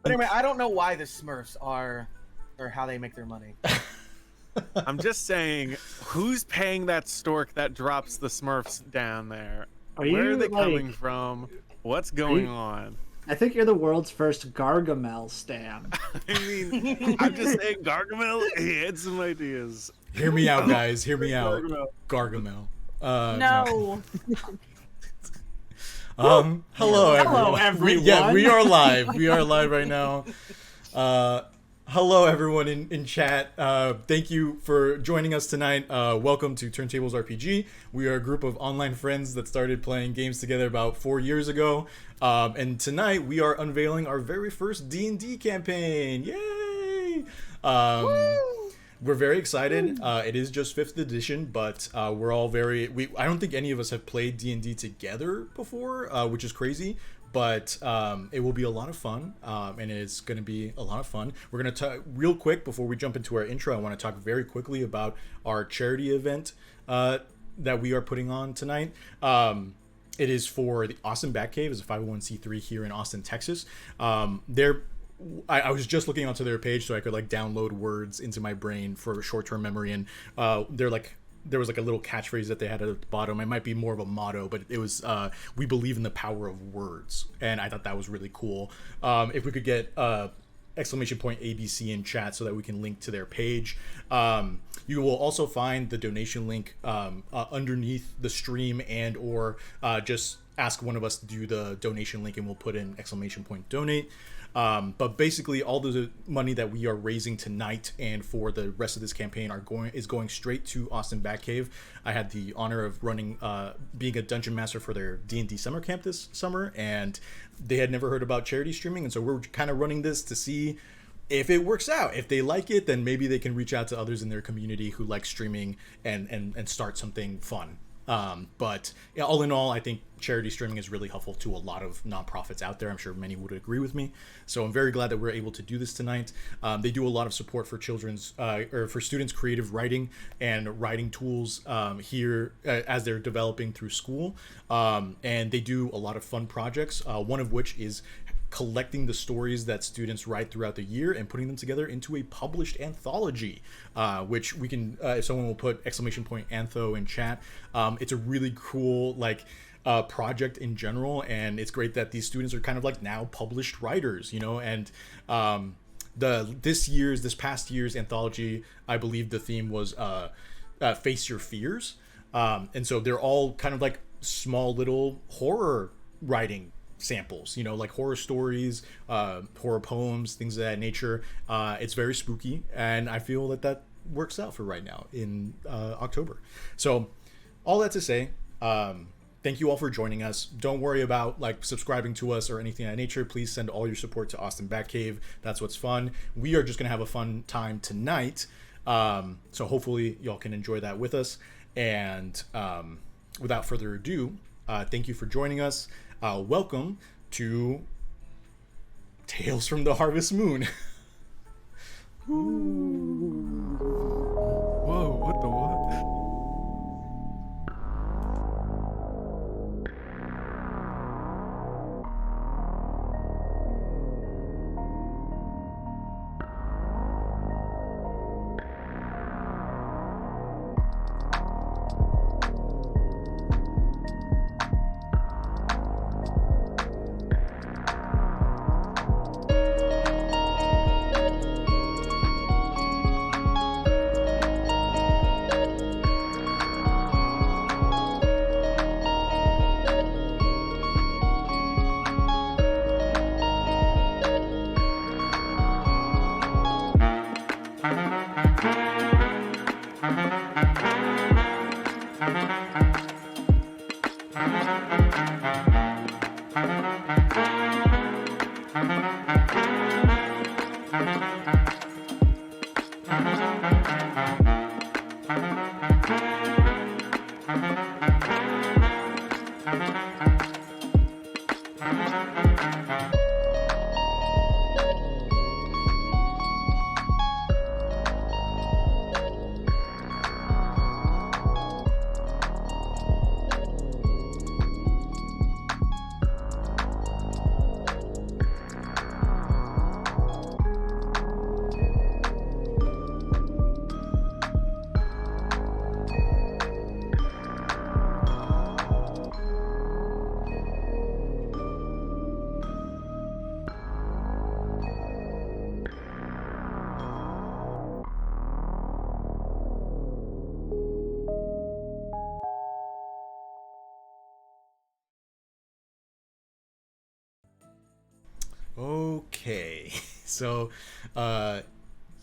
But anyway, I don't know why the Smurfs are, or how they make their money. I'm just saying, who's paying that stork that drops the Smurfs down there? Where are they coming from? What's going on? I think you're the world's first Gargamel stan. I mean, I'm just saying, Gargamel, he had some ideas. Hear me out, guys. Hear me out. Gargamel. No. Hello, everyone. everyone. We are live. We are live right now. Hello, everyone in chat. Thank you for joining us tonight. Welcome to Turntables RPG. We are a group of online friends that started playing games together about 4 years ago. And tonight we are unveiling our very first D&D campaign. Yay! We're very excited. It is just 5th edition, but we're all I don't think any of us have played D&D together before, which is crazy. But it will be a lot of fun, and it's going to be a lot of fun. We're going to talk real quick before we jump into our intro. I want to talk very quickly about our charity event that we are putting on tonight. It is for the Austin Batcave. It's a 501c3 here in Austin, Texas. I was just looking onto their page so I could like download words into my brain for short-term memory, and there was like a little catchphrase that they had at the bottom. It might be more of a motto, but it was "We believe in the power of words," and I thought that was really cool. If we could get exclamation point ABC in chat so that we can link to their page. You will also find the donation link underneath the stream, and or just ask one of us to do the donation link and we'll put in exclamation point donate. But basically all the money that we are raising tonight and for the rest of this campaign is going straight to Austin Batcave. I had the honor of being a dungeon master for their D&D summer camp this summer, and they had never heard about charity streaming, and so we're kind of running this to see if it works out. If they like it, then maybe they can reach out to others in their community who like streaming and start something fun. But yeah, all in all, I think charity streaming is really helpful to a lot of nonprofits out there. I'm sure many would agree with me. So I'm very glad that we're able to do this tonight. They do a lot of support for children's or for students' creative writing and writing tools here as they're developing through school. And they do a lot of fun projects, one of which is collecting the stories that students write throughout the year and putting them together into a published anthology, which we can, if someone will put exclamation point antho in chat. It's a really cool project in general, and it's great that these students are kind of like now published writers, you know. And this past year's anthology, I believe the theme was face your fears, and so they're all kind of like small little horror writing samples, you know, like horror stories, horror poems, things of that nature. It's very spooky, and I feel that works out for right now in October. So all that to say, thank you all for joining us. Don't worry about like subscribing to us or anything of that nature. Please send all your support to Austin Batcave. That's what's fun. We are just gonna have a fun time tonight, so hopefully y'all can enjoy that with us. And without further ado, thank you for joining us. Welcome to Tales from the Harvest Moon. Whoa, what the what? Okay, so,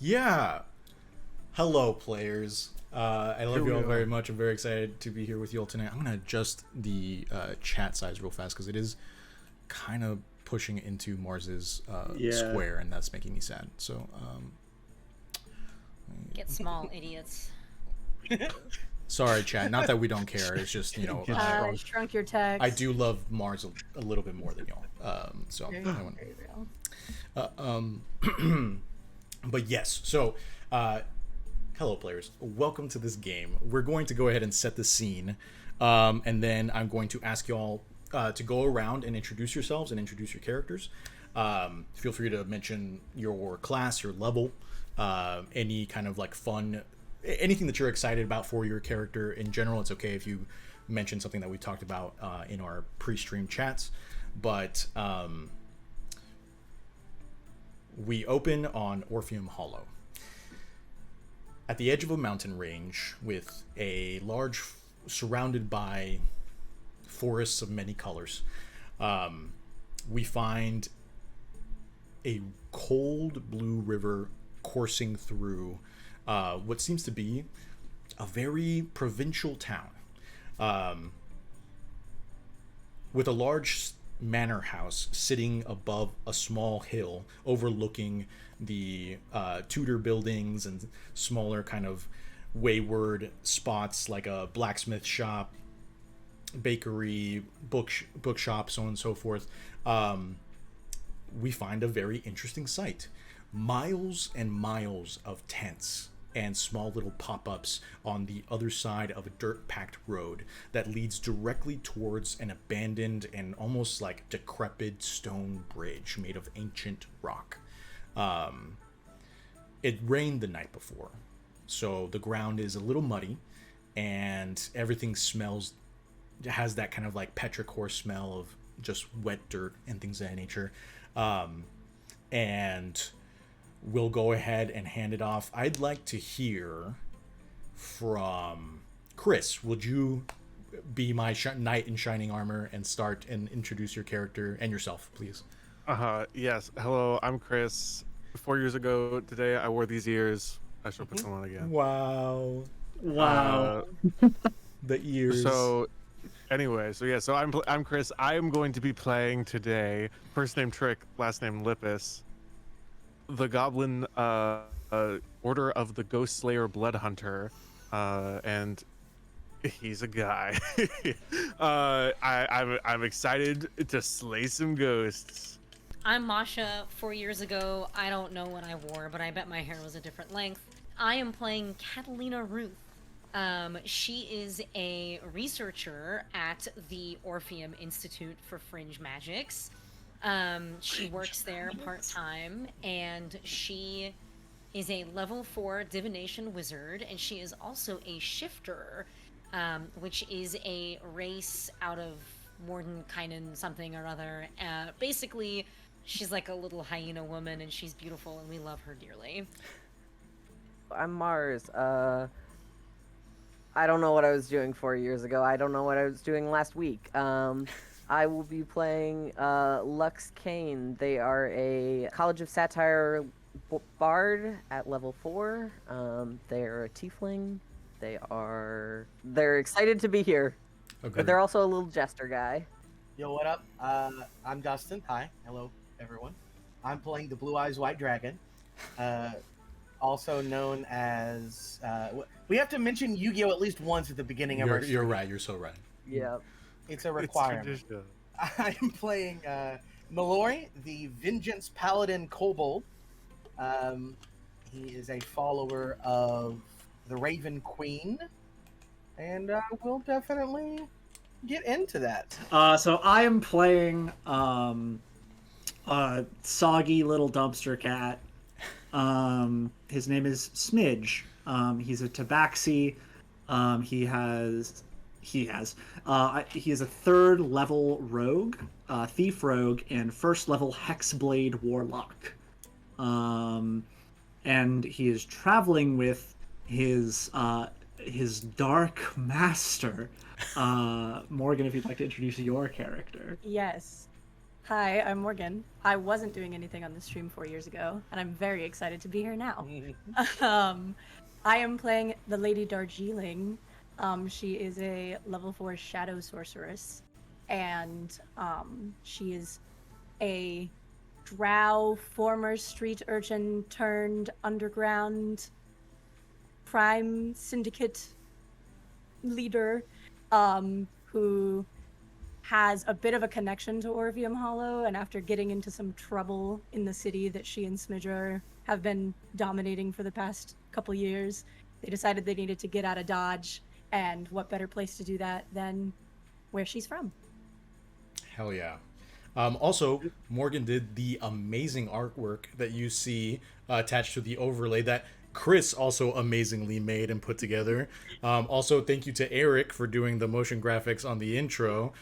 yeah. Hello, players. I love you all very much. I'm very excited to be here with you all tonight. I'm gonna adjust the chat size real fast because it is kind of pushing into Mars's square, and that's making me sad. So, get small, idiots. sorry, chat. Not that we don't care. It's just, you know, shrunk your text. I do love Mars a little bit more than y'all. So I want. But yes, so hello players, welcome to this game. We're going to go ahead and set the scene, and then I'm going to ask y'all to go around and introduce yourselves and introduce your characters. Feel free to mention your class, your level, any kind of like fun, anything that you're excited about for your character in general. It's okay if you mention something that we talked about in our pre-stream chats, but we open on Orpheum Hollow, at the edge of a mountain range with a large, surrounded by forests of many colors. We find a cold blue river coursing through what seems to be a very provincial town, with a large manor house sitting above a small hill overlooking the Tudor buildings and smaller kind of wayward spots like a blacksmith shop, bakery, bookshop, so on and so forth. We find a very interesting sight. Miles and miles of tents and small little pop-ups on the other side of a dirt-packed road that leads directly towards an abandoned and almost like decrepit stone bridge made of ancient rock. It rained the night before, so the ground is a little muddy, and everything has that kind of like petrichor smell of just wet dirt and things of that nature. And we'll go ahead and hand it off. I'd like to hear from Chris. Would you be my knight in shining armor and start and introduce your character and yourself, please? Yes. Hello, I'm Chris. 4 years ago today, I wore these ears. I should put them on again. Wow. The ears. So, anyway, so I'm Chris. I am going to be playing today. First name Trick, last name Lippis, the Goblin Order of the Ghost Slayer Blood Hunter, and he's a guy. I'm excited to slay some ghosts. I'm Masha. 4 years ago, I don't know what I wore, but I bet my hair was a different length. I am playing Catalina Ruth. She is a researcher at the Orpheum Institute for Fringe Magyks. She works there part-time, and she is a level 4 divination wizard, and she is also a shifter, which is a race out of Mordenkainen something or other. Basically, she's like a little hyena woman, and she's beautiful, and we love her dearly. I'm Mars. I don't know what I was doing 4 years ago. I don't know what I was doing last week. I will be playing Lux Kane. They are a College of Satire bard at level 4. They're a tiefling. They're excited to be here. Okay. But they're also a little jester guy. Yo, what up? I'm Dustin. Hi. Hello, everyone. I'm playing the Blue Eyes White Dragon. Also known as... we have to mention Yu-Gi-Oh! At least once at the beginning of our stream. You're right. You're so right. Yeah. It's a requirement. I am playing Malloy, the Vengeance Paladin Kobold. He is a follower of the Raven Queen. And we'll definitely get into that. So I am playing a soggy little dumpster cat. His name is Smidge. He's a tabaxi. He is a 3rd level rogue, thief rogue, and 1st level hexblade warlock. And he is traveling with his dark master. Morgan, if you'd like to introduce your character. Yes. Hi, I'm Morgan. I wasn't doing anything on the stream 4 years ago, and I'm very excited to be here now. I am playing the Lady Darjeeling. She is a level 4 shadow sorceress, and she is a drow former street urchin turned underground crime syndicate leader, who has a bit of a connection to Orpheum Hollow, and after getting into some trouble in the city that she and Smidger have been dominating for the past couple years, they decided they needed to get out of Dodge, and what better place to do that than where she's from. Hell yeah. Also, Morgan did the amazing artwork that you see attached to the overlay that Chris also amazingly made and put together. Also, thank you to Eric for doing the motion graphics on the intro.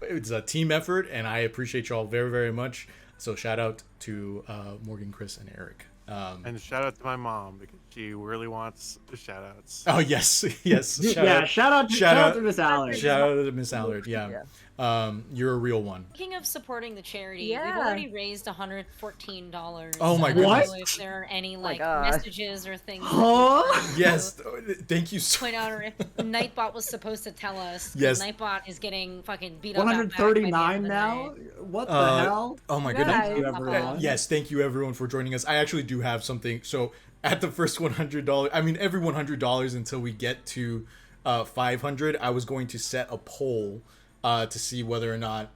It's a team effort, and I appreciate y'all very, very much. So shout out to Morgan, Chris, and Eric. And shout out to my mom because she really wants the shout outs. Oh, yes. Yes. Shout out to Miss Allard. Shout out to Miss Allard. Yeah. You're a real one. Speaking of supporting the charity, Yeah. we've already raised $114. Oh my I don't goodness. know if there are any God. messages or things. Huh? Yes. Thank you so Point out, or if Nightbot was supposed to tell us. 'Cause Yes. Nightbot is getting fucking beat up. out back by the end of 139 the now? night. What the hell? Oh my Nice. goodness. Thank you, everyone. Yes, thank you everyone for joining us. I actually do have something. So at the first $100, I mean every $100 until we get to 500, I was going to set a poll to see whether or not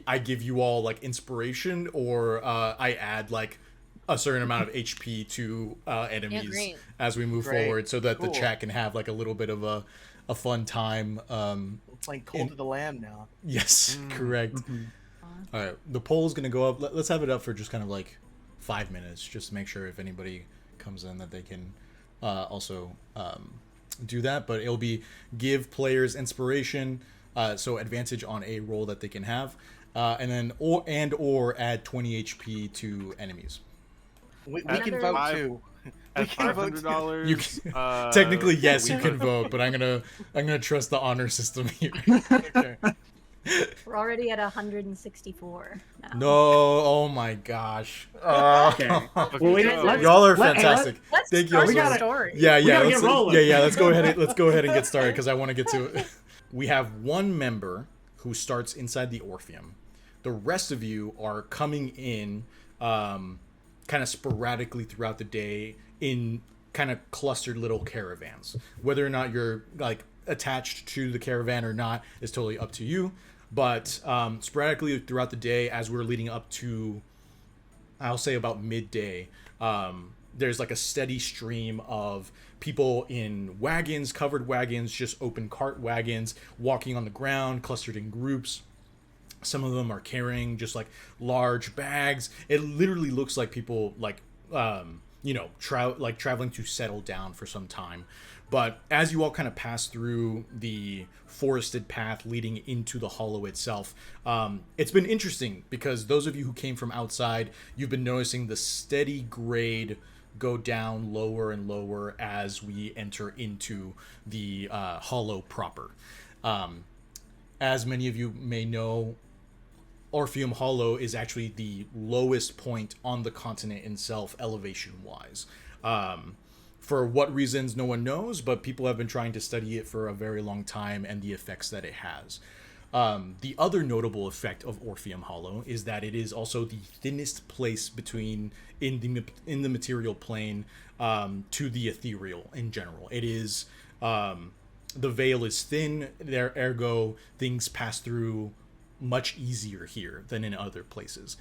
I give you all like inspiration or I add like a certain amount of HP to enemies great. as we move Great. forward, so that Cool. the chat can have like a little bit of a fun time. We're playing Cult of the Lamb now. Yes, correct. All right, the poll is gonna go up. Let's have it up for just kind of like 5 minutes, just to make sure if anybody comes in that they can also do that. But it'll be give players inspiration, so advantage on a roll that they can have, and then or add 20 HP to enemies. We At can Another- vote too. At can vote too. $500, You can, technically, yes, you can vote, but I'm gonna trust the honor system here. Okay. We're already at 164 now. No, oh my gosh. Okay. Well, wait, let's- Y'all are let- hey, fantastic. Let's Thank you. start all the so much. story. Yeah, yeah. gotta Let's, get rolling. let's go ahead. Let's go ahead and get started because I want to get to it. We have one member who starts inside the Orpheum. The rest of you are coming in, kind of sporadically throughout the day in kind of clustered little caravans. Whether or not you're like attached to the caravan or not is totally up to you. But sporadically throughout the day, as we're leading up to, I'll say about midday, there's like a steady stream of people in wagons, covered wagons, just open cart wagons, walking on the ground, clustered in groups. Some of them are carrying just like large bags. It literally looks like people like, traveling to settle down for some time. But as you all kind of pass through the forested path leading into the hollow itself, it's been interesting because those of you who came from outside, you've been noticing the steady grade go down lower and lower as we enter into the hollow proper. As many of you may know, Orpheum Hollow is actually the lowest point on the continent itself, elevation-wise. For what reasons, no one knows, but people have been trying to study it for a very long time and the effects that it has. The other notable effect of Orpheum Hollow is that it is also the thinnest place between in the material plane to the ethereal in general. It is the veil is thin, ergo things pass through much easier here than in other places,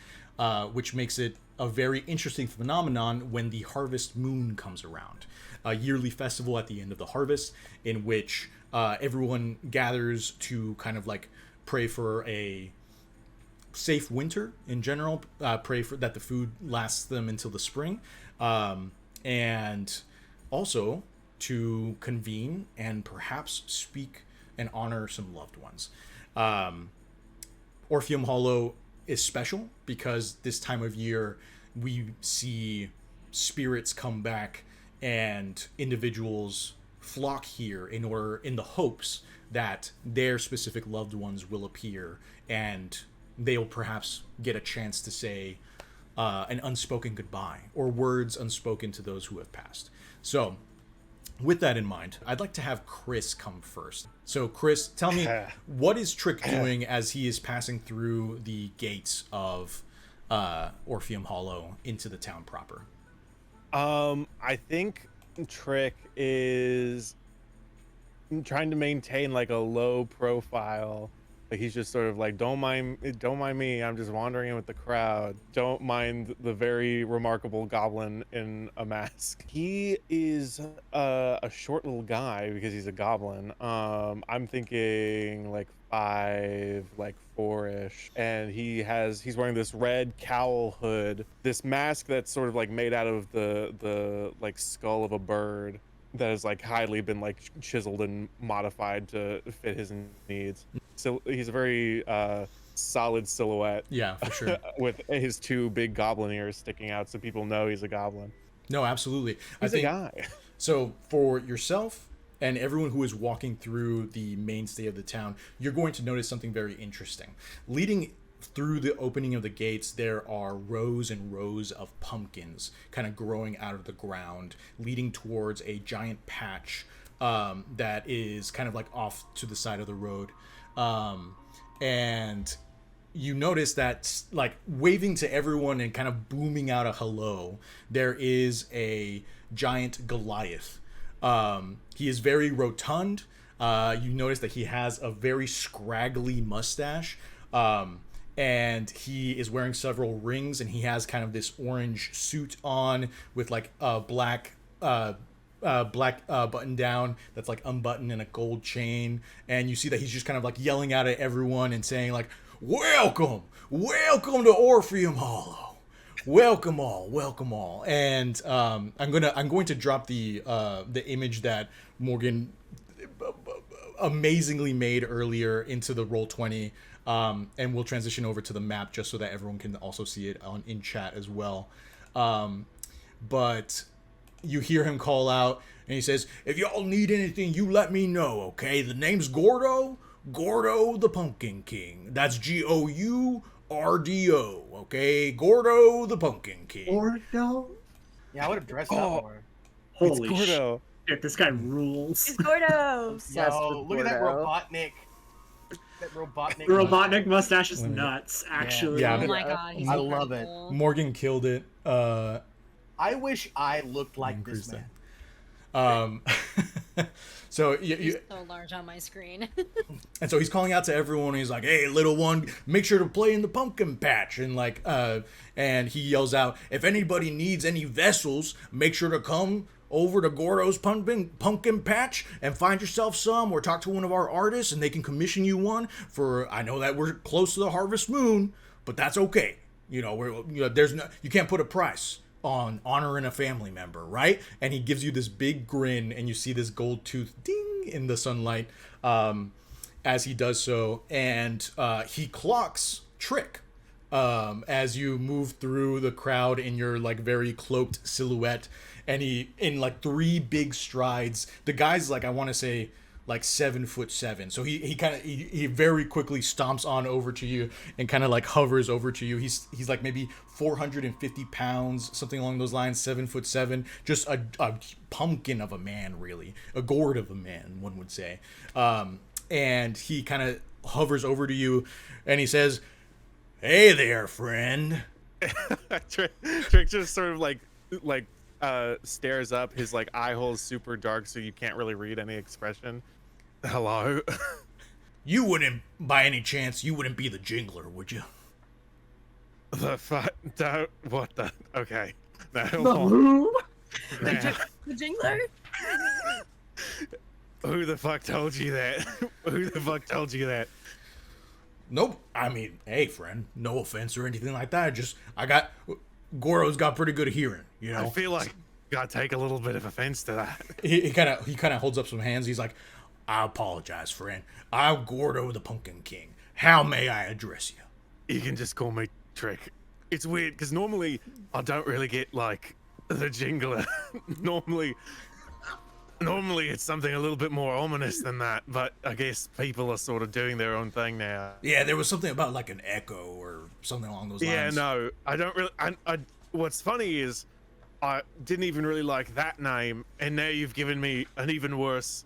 which makes it a very interesting phenomenon when the harvest moon comes around. A yearly festival at the end of the harvest in which everyone gathers to kind of like pray for a safe winter in general, pray for that the food lasts them until the spring, and also to convene and perhaps speak and honor some loved ones. Orpheum Hollow is special because this time of year we see spirits come back and individuals flock here in the hopes that their specific loved ones will appear and they'll perhaps get a chance to say an unspoken goodbye or words unspoken to those who have passed. So with that in mind, I'd like to have Chris come first. So Chris, tell me, what is Trick doing as he is passing through the gates of Orpheum Hollow into the town proper? I think Trick is trying to maintain like a low profile. Like he's just sort of like, don't mind me, I'm just wandering in with the crowd. Don't mind the very remarkable goblin in a mask. He is a short little guy because he's a goblin. I'm thinking like 5, like 4-ish, and he's wearing this red cowl hood, this mask that's sort of like made out of the like skull of a bird that has like highly been like chiseled and modified to fit his needs. So he's a very solid silhouette. Yeah, for sure. With his 2 big goblin ears sticking out, so people know he's a goblin. No, absolutely. He's a guy. So for yourself and everyone who is walking through the mainstay of the town, you're going to notice something very interesting. Leading through the opening of the gates, there are rows and rows of pumpkins kind of growing out of the ground, leading towards a giant patch that is kind of like off to the side of the road. And you notice that, like, waving to everyone and kind of booming out a hello, there is a giant Goliath. He is very rotund. You notice that he has a very scraggly mustache. And he is wearing several rings, and he has kind of this orange suit on with like a black button down that's like unbuttoned and a gold chain. And you see that he's just kind of like yelling out at everyone and saying like, welcome to Orpheum Hollow, welcome all. And I'm going to drop the image that Morgan amazingly made earlier into the Roll20. And we'll transition over to the map just so that everyone can also see it in chat as well. But you hear him call out, and he says, if y'all need anything, you let me know, okay? The name's Gordo the Pumpkin King. That's Gordo, okay? Gordo the Pumpkin King. Gordo? Yeah, I would have dressed up more. Holy Gordo. shit, this guy rules. It's Gordo. Obsessed with Look at that Gordo. Robotnik. The Robotnik mustache is nuts, actually. Yeah. Oh my god, he's I so love it. cool. Morgan killed it. I wish I looked like this man. So He's so large on my screen. and so he's calling out to everyone. And he's like, "Hey, little one, make sure to play in the pumpkin patch." And like, and he yells out, "If anybody needs any vessels, make sure to come over to Gordo's pumpkin patch and find yourself some, or talk to one of our artists, and they can commission you one for. I know that we're close to the harvest moon, but that's okay. You know, you can't put a price on honoring a family member, right?" And he gives you this big grin, and you see this gold tooth ding in the sunlight as he does so, and he clocks Trick as you move through the crowd in your like very cloaked silhouette, and he in like 3 big strides. The guy's like, I want to say like 7'7", so he very quickly stomps on over to you and kind of like hovers over to you. He's like maybe 450 pounds, something along those lines. 7'7", just a pumpkin of a man, really, a gourd of a man, one would say. And he kind of hovers over to you, and he says, "Hey there, friend." Trick just sort of like stares up. His like eye hole's super dark, so you can't really read any expression. Hello. You wouldn't, by any chance, you wouldn't be the Jingler, would you? The fuck? What the? Okay. No, Who? yeah. The Jingler? Who the fuck told you that? Who the fuck told you that? Nope. I mean, hey, friend, no offense or anything like that. Just, Gordo's got pretty good hearing, you know? I feel like gotta take a little bit of offense to that. He kind of holds up some hands. He's like, "I apologize, friend. I'm Gordo the Pumpkin King. How may I address you?" You can just call me Trick. It's weird because normally I don't really get like the jingler. Normally Normally it's something a little bit more ominous than that, but I guess people are sort of doing their own thing now. Yeah, there was something about like an echo or something along those Yeah, lines. no, I don't really. What's funny is I didn't even really like that name, and now you've given me an even worse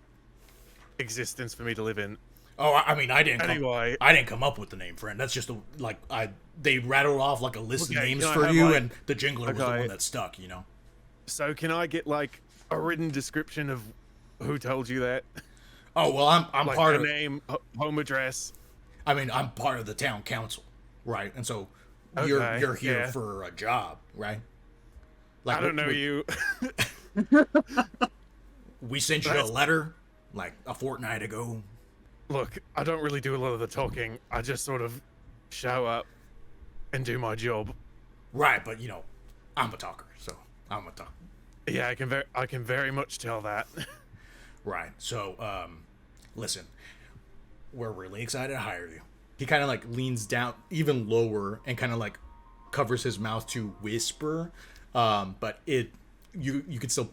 existence for me to live in. Oh, I mean, I didn't come up with the name, friend. That's just they rattled off like a list of names for you, and the Jingler was the one that stuck, you know. So can I get like a written description of who told you that? Oh well, I'm like part of name, home address. I mean, I'm part of the town council, right? And so you're here for a job, right? Like I don't know you. We sent you a letter like a fortnight ago. Look, I don't really do a lot of the talking. I just sort of show up and do my job. Right, but you know, I'm a talker, so I'm a talker. Yeah, I can very much tell that. Right. So, listen, we're really excited to hire you. He kind of like leans down even lower and kind of like covers his mouth to whisper, but you could still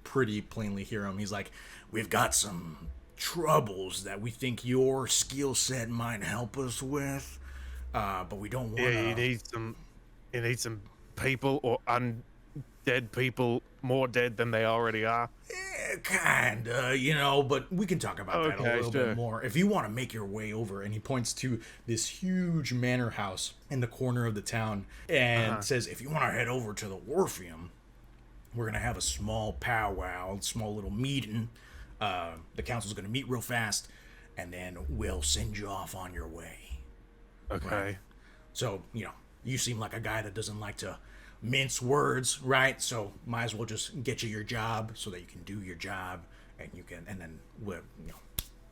pretty plainly hear him. He's like, "We've got some troubles that we think your skill set might help us with, but we don't want to." Yeah, you need some people or undead people, more dead than they already are. Kinda, you know, but we can talk about that a little bit more. If you want to make your way over, and he points to this huge manor house in the corner of the town and says, if you want to head over to the Orpheum, we're going to have a small powwow, small little meeting. The council's going to meet real fast, and then we'll send you off on your way. Okay. Right? So, you know, you seem like a guy that doesn't like to mince words, right? So might as well just get you your job so that you can do your job, and then we're, you know,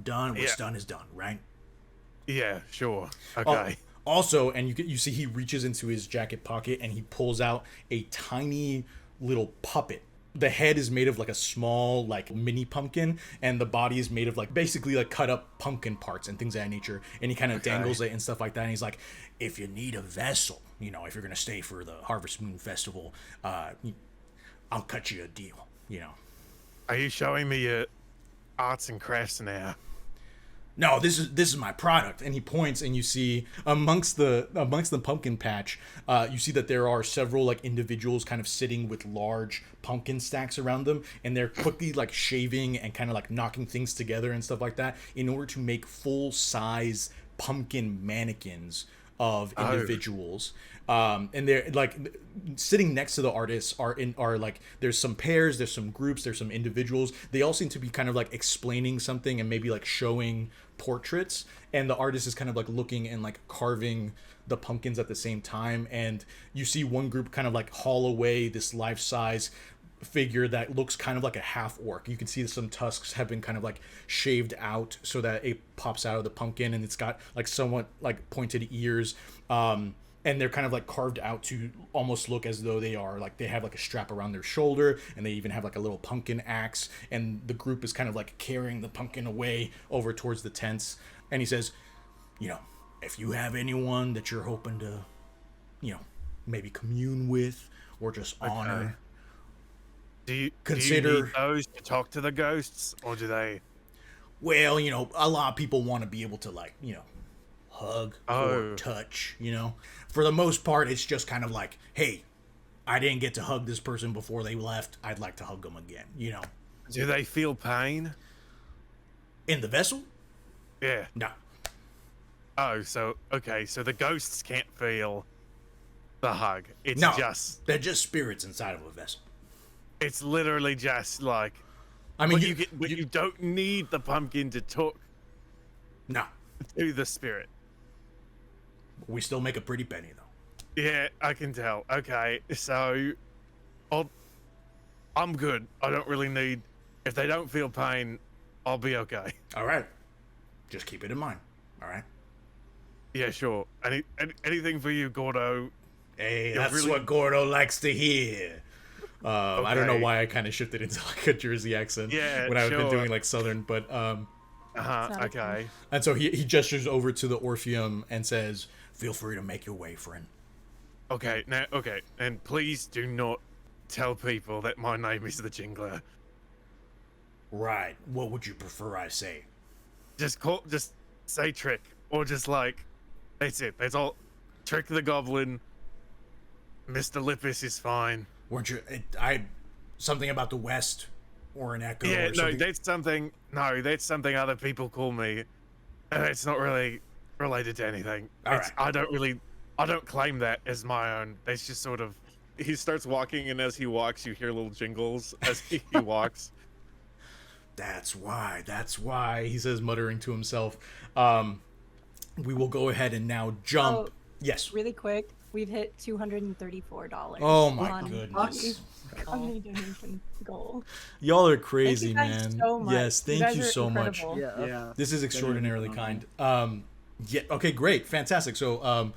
done. What's done is done, right? Yeah, sure. Okay. Also, and you see he reaches into his jacket pocket and he pulls out a tiny little puppet. The head is made of like a small like mini pumpkin, and the body is made of like basically like cut up pumpkin parts and things of that nature, and he kind of dangles it and stuff like that, and he's like, if you need a vessel, you know, if you're gonna stay for the Harvest Moon Festival, I'll cut you a deal, you know. Are you showing me your arts and crafts now? No, this is my product. And he points, and you see amongst the pumpkin patch, you see that there are several like individuals kind of sitting with large pumpkin stacks around them, and they're quickly like shaving and kind of like knocking things together and stuff like that in order to make full size pumpkin mannequins of individuals. And they're like sitting next to the artists are like, there's some pairs, there's some groups, there's some individuals. They all seem to be kind of like explaining something and maybe like showing portraits, and the artist is kind of like looking and like carving the pumpkins at the same time. And you see one group kind of like haul away this life-size figure that looks kind of like a half orc. You can see some tusks have been kind of like shaved out so that it pops out of the pumpkin, and it's got like somewhat like pointed ears, and they're kind of like carved out to almost look as though they are like, they have like a strap around their shoulder, and they even have like a little pumpkin axe, and the group is kind of like carrying the pumpkin away over towards the tents. And he says, you know, if you have anyone that you're hoping to, you know, maybe commune with or just honor, do you consider need those to talk to the ghosts, or do they? Well, you know, a lot of people want to be able to, like, you know, hug or touch, you know. For the most part, it's just kind of like, hey, I didn't get to hug this person before they left. I'd like to hug them again, you know. Do they feel pain? In the vessel? Yeah. No. Oh, so, okay, so the ghosts can't feel the hug. It's just... they're just spirits inside of a vessel. It's literally just like... I mean, you don't need the pumpkin to talk... No. To the spirit. We still make a pretty penny, though. Yeah, I can tell. Okay, so... I'm good. I don't really need... If they don't feel pain, I'll be okay. All right. Just keep it in mind. All right? Yeah, sure. Anything for you, Gordo. Hey, that's what Gordo likes to hear. Okay. I don't know why I kind of shifted into like a Jersey accent when I've been doing like Southern, but okay. And so he gestures over to the Orpheum and says, "Feel free to make your way, friend." Okay, and please do not tell people that my name is the Jingler. Right. What would you prefer I say? Just say Trick, or just like, that's it. That's all. Trick the Goblin. Mr. Lippis is fine. Weren't you? Something about the West, or an echo. Yeah, or something? that's something. No, that's something other people call me. And it's not really related to anything. Right. I don't claim that as my own. That's just sort of. He starts walking, and as he walks, you hear little jingles as he walks. That's why, he says, muttering to himself. We will go ahead and now jump. Oh, yes. Really quick, we've hit $234. Oh my on goodness. on the donation goal. Y'all are crazy, Thank you guys man. so much. Yes, thank guys you are so much. incredible. Yeah. This is extraordinarily kind. Yeah. Okay. Great. Fantastic. So,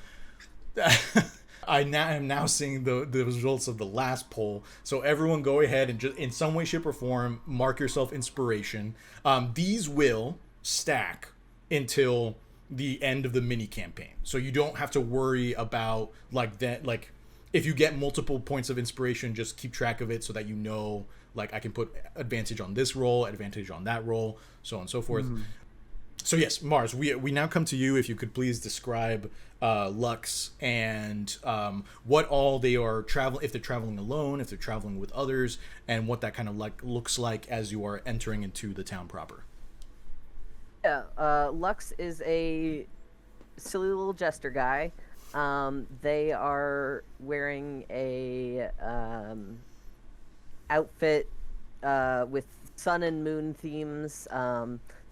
I am now seeing the results of the last poll. So everyone, go ahead and just, in some way, shape, or form, mark yourself inspiration. These will stack until the end of the mini campaign, so you don't have to worry about like that. Like, if you get multiple points of inspiration, just keep track of it so that you know, like, I can put advantage on this roll, advantage on that roll, so on and so forth. So yes, Mars, we now come to you. If you could please describe Lux and what all they are traveling, if they're traveling alone, if they're traveling with others, and what that kind of like looks like as you are entering into the town proper. Yeah, Lux is a silly little jester guy. They are wearing a outfit with sun and moon themes.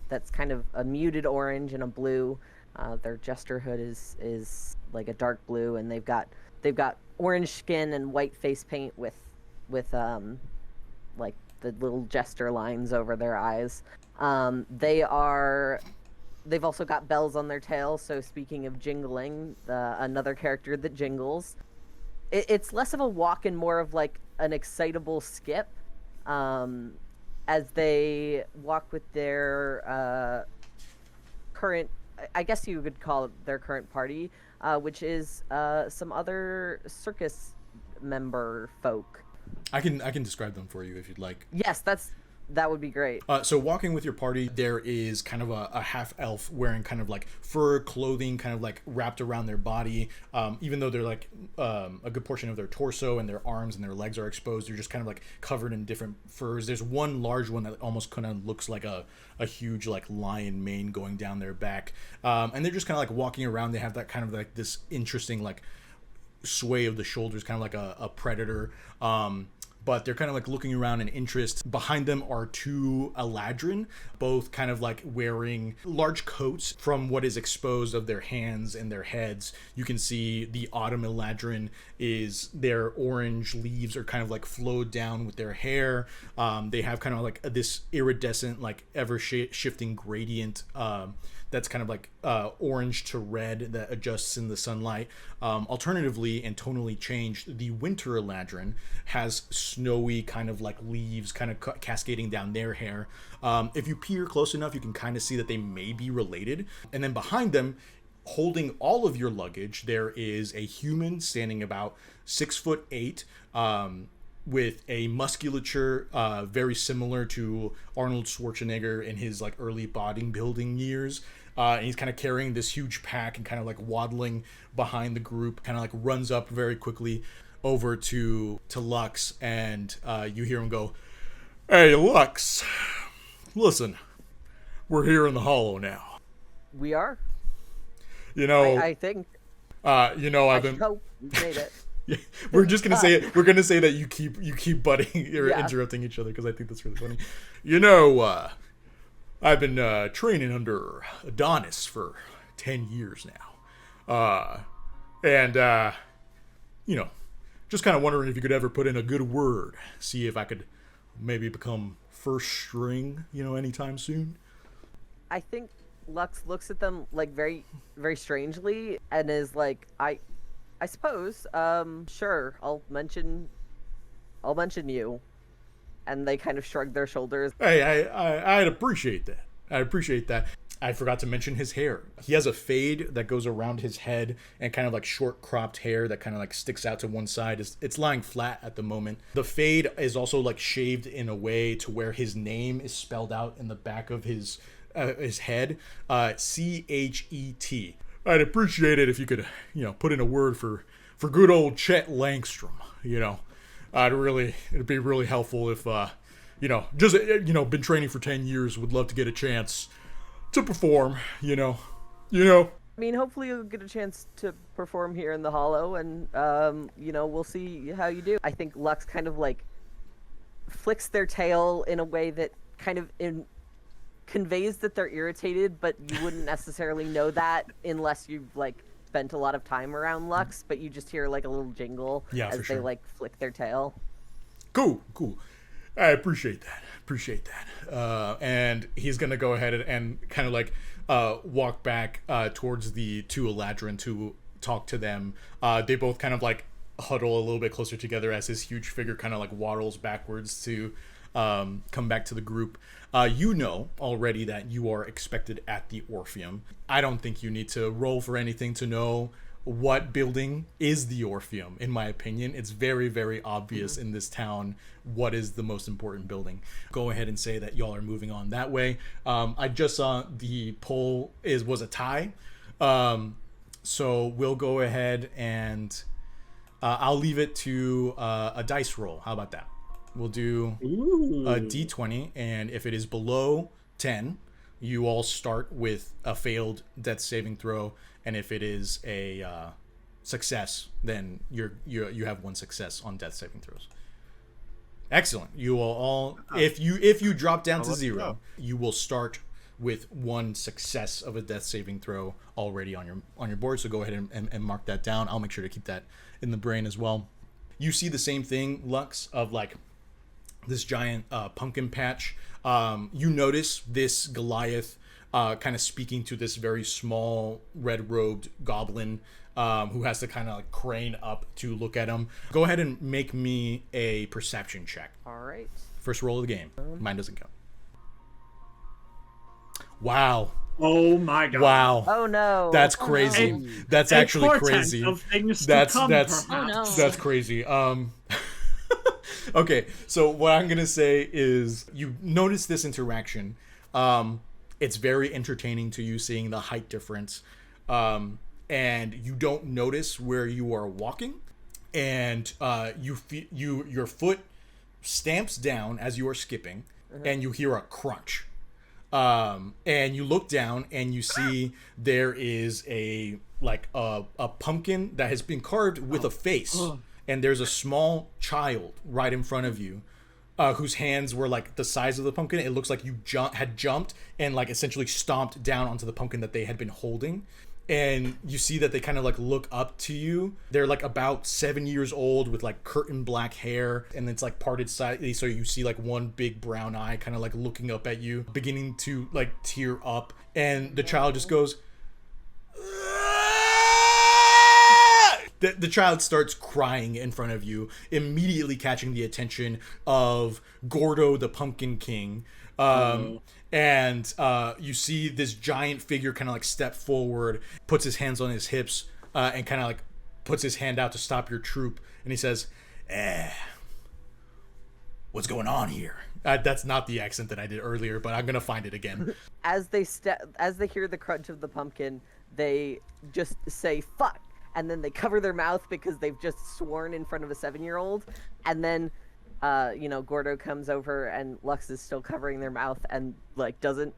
That's kind of a muted orange and a blue. Their jester hood is like a dark blue, and they've got orange skin and white face paint with like the little jester lines over their eyes. They've also got bells on their tails. So speaking of jingling, another character that jingles. It's less of a walk and more of like an excitable skip. As they walk with their current, I guess you would call it their current party, which is some other circus member folk. I can describe them for you if you'd like. Yes, that would be great. So walking with your party, there is kind of a half elf wearing kind of like fur clothing, kind of like wrapped around their body. Even though they're like a good portion of their torso and their arms and their legs are exposed, they're just kind of like covered in different furs. There's one large one that almost kind of looks like a huge like lion mane going down their back. And they're just kind of like walking around. They have that kind of like this interesting like sway of the shoulders, kind of like a predator. But they're kind of like looking around in interest. Behind them are two Eladrin, both kind of like wearing large coats. From what is exposed of their hands and their heads, you can see the Autumn Eladrin is their orange leaves are kind of like flowed down with their hair. They have kind of like this iridescent, like ever shifting gradient that's kind of like orange to red that adjusts in the sunlight. Alternatively, and tonally changed, the Winter Eladrin has snowy kind of like leaves kind of cascading down their hair. If you peer close enough, you can kind of see that they may be related. And then behind them, holding all of your luggage, there is a human standing about 6'8", with a musculature very similar to Arnold Schwarzenegger in his like early bodybuilding years. And he's kind of carrying this huge pack and kind of like waddling behind the group, kind of like runs up very quickly over to Lux, and you hear him go, "Hey, Lux, listen, we're here in the Hollow now." We are? You know, I think. You know, I've been. Hope you made it. Yeah, we're just gonna say it. We're gonna say that you keep butting or interrupting each other because I think that's really funny. You know, I've been training under Adonis for 10 years now, and you know, just kind of wondering if you could ever put in a good word, see if I could maybe become first string, you know, anytime soon. I think Lux looks at them like very, very strangely and is like, I suppose, sure, I'll mention you. And they kind of shrug their shoulders. Hey, I'd appreciate that. I forgot to mention his hair. He has a fade that goes around his head and kind of like short cropped hair that kind of like sticks out to one side. It's lying flat at the moment. The fade is also like shaved in a way to where his name is spelled out in the back of his head, Chet. I'd appreciate it if you could, put in a word for good old Chet Langstrom. It'd be really helpful if, been training for 10 years, would love to get a chance to perform, I mean, hopefully you'll get a chance to perform here in the Hollow, and, we'll see how you do. I think Lux kind of, like, flicks their tail in a way that kind of conveys that they're irritated, but you wouldn't necessarily know that unless you've, like, spent a lot of time around Lux, but you just hear, like, a little jingle as they, like, flick their tail. Cool. I appreciate that. And he's going to go ahead and kind of, like, walk back towards the two Eladrin to talk to them. They both kind of, like, huddle a little bit closer together as his huge figure kind of, like, waddles backwards to come back to the group. You know already that you are expected at the Orpheum. I don't think you need to roll for anything to know what building is the Orpheum. In my opinion, it's very, very obvious in this town what is the most important building. Go ahead and say that y'all are moving on that way. I just saw the poll was a tie. So we'll go ahead and I'll leave it to a dice roll. How about that? We'll do a d20, and if it is below 10, you all start with a failed death saving throw, and if it is a success, then you have one success on death saving throws. Excellent. You will all, if you drop down to 0, you will start with one success of a death saving throw already on your board. So go ahead and mark that down. I'll make sure to keep that in the brain as well. You see the same thing, Lux, of like this giant pumpkin patch. You notice this Goliath kind of speaking to this very small red-robed goblin who has to kind of like crane up to look at him. Go ahead and make me a perception check. All right. First roll of the game. Mine doesn't count. Wow. Oh my god. Wow. Oh no. That's crazy. No. That's actually crazy. Of things That's to come, that's perhaps. that's crazy. Okay, so what I'm gonna say is you notice this interaction. It's very entertaining to you seeing the height difference, and you don't notice where you are walking, and your foot stamps down as you are skipping, and you hear a crunch, and you look down and you see there is a pumpkin that has been carved with a face. And there's a small child right in front of you whose hands were like the size of the pumpkin. It looks like you had jumped and like essentially stomped down onto the pumpkin that they had been holding. And you see that they kind of like look up to you. They're like about 7 years old with like curtain black hair, and it's like parted slightly, so you see like one big brown eye kind of like looking up at you, beginning to like tear up. And the child just goes, The child starts crying in front of you, immediately catching the attention of Gordo the Pumpkin King. And you see this giant figure kind of like step forward, puts his hands on his hips, and kind of like puts his hand out to stop your troop. And he says, what's going on here? That's not the accent that I did earlier, but I'm going to find it again. As they hear the crunch of the pumpkin, they just say, fuck. And then they cover their mouth because they've just sworn in front of a 7-year-old. And then, Gordo comes over and Lux is still covering their mouth and, like, doesn't...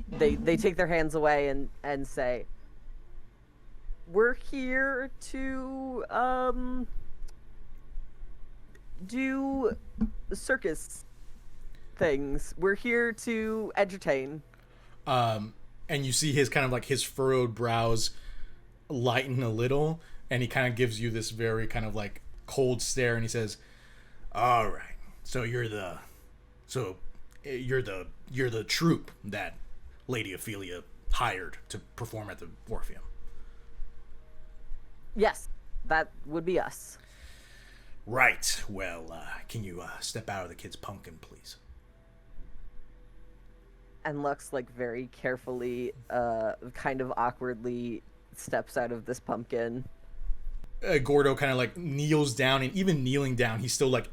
They take their hands away and say, we're here to, do circus things. We're here to entertain. And you see his kind of, like, his furrowed brows lighten a little, and he kind of gives you this very kind of like cold stare, and he says, all right, so you're the troupe that Lady Ophelia hired to perform at the Orpheum. Yes, that would be us. Right. Well, can you step out of the kid's pumpkin, please? And Lux, like, very carefully, kind of awkwardly steps out of this pumpkin. Gordo kind of like kneels down, and even kneeling down, he's still like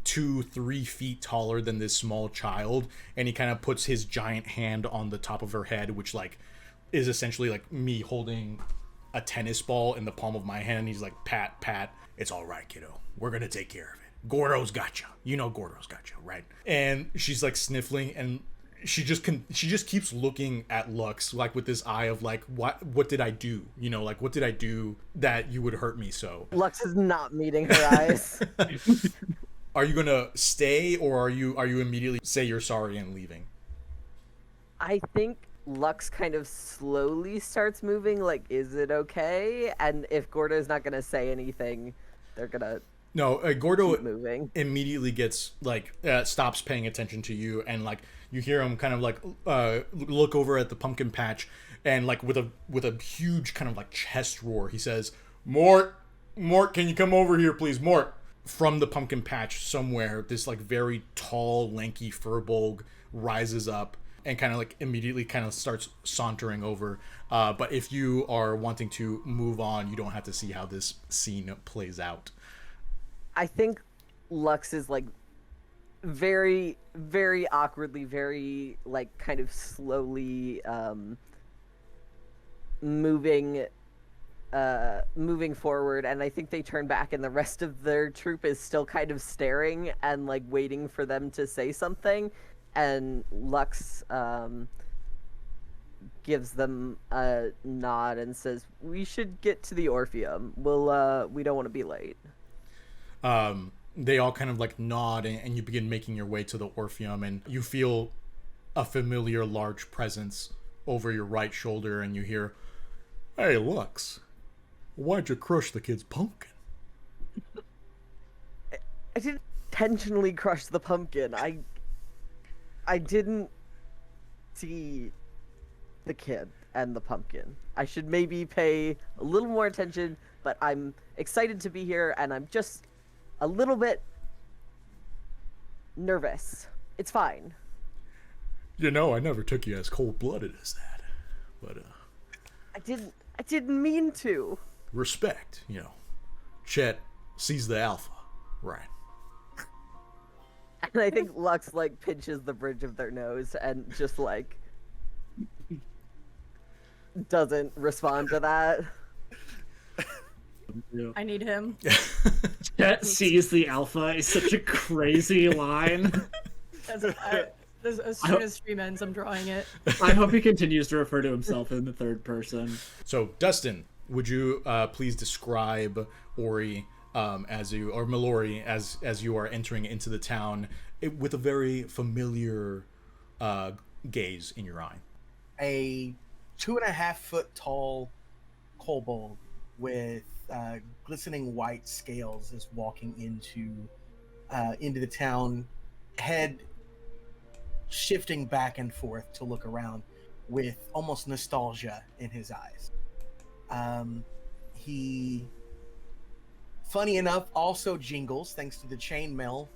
2-3 feet taller than this small child, and he kind of puts his giant hand on the top of her head, which like is essentially like me holding a tennis ball in the palm of my hand. And he's like, pat, it's all right, kiddo, we're gonna take care of it. Gordo's got you, Gordo's got you, right? And she's like sniffling, and she just keeps looking at Lux, like with this eye of like, what did I do? Like, what did I do that you would hurt me so? Lux is not meeting her eyes. Are you gonna stay, or are you immediately say you're sorry and leaving? I think Lux kind of slowly starts moving, like, is it okay? And if Gordo's not gonna say anything, they're gonna Gordo keep moving. Immediately gets like stops paying attention to you, and like you hear him kind of like look over at the pumpkin patch, and like with a huge kind of like chest roar, he says, Mort, can you come over here, please, Mort? From the pumpkin patch somewhere, this like very tall, lanky furbolg rises up and kind of like immediately kind of starts sauntering over. But if you are wanting to move on, you don't have to see how this scene plays out. I think Lux is like very, very awkwardly, very like kind of slowly moving forward, and I think they turn back, and the rest of their troop is still kind of staring and like waiting for them to say something, and Lux gives them a nod and says, we should get to the Orpheum. We don't want to be late. They all kind of like nod, and you begin making your way to the Orpheum, and you feel a familiar large presence over your right shoulder, and you hear, hey, Lux, why'd you crush the kid's pumpkin? I didn't intentionally crush the pumpkin. I didn't see the kid and the pumpkin. I should maybe pay a little more attention, but I'm excited to be here, and I'm just a little bit nervous. It's fine. I never took you as cold-blooded as that, but I didn't mean to. Respect, Chet sees the alpha, right? And I think Lux like pinches the bridge of their nose and just like doesn't respond to that. I need him. Chet sees the alpha is such a crazy line. As soon as stream ends, I'm drawing it. I hope he continues to refer to himself in the third person. So, Dustin, would you please describe Ori or Mallory as you are entering into the town with a very familiar gaze in your eye? A 2.5 foot tall kobold with glistening white scales is walking into the town, head shifting back and forth to look around with almost nostalgia in his eyes. He, funny enough, also jingles thanks to the chainmail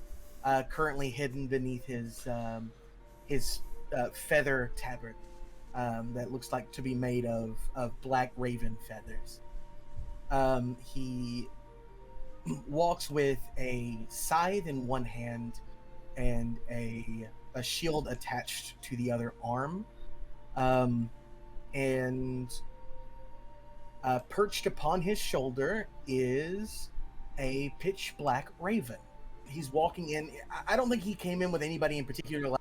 currently hidden beneath his feather tabard that looks like to be made of black raven feathers. He walks with a scythe in one hand and a shield attached to the other arm, and perched upon his shoulder is a pitch black raven. He's walking in. I don't think he came in with anybody in particular.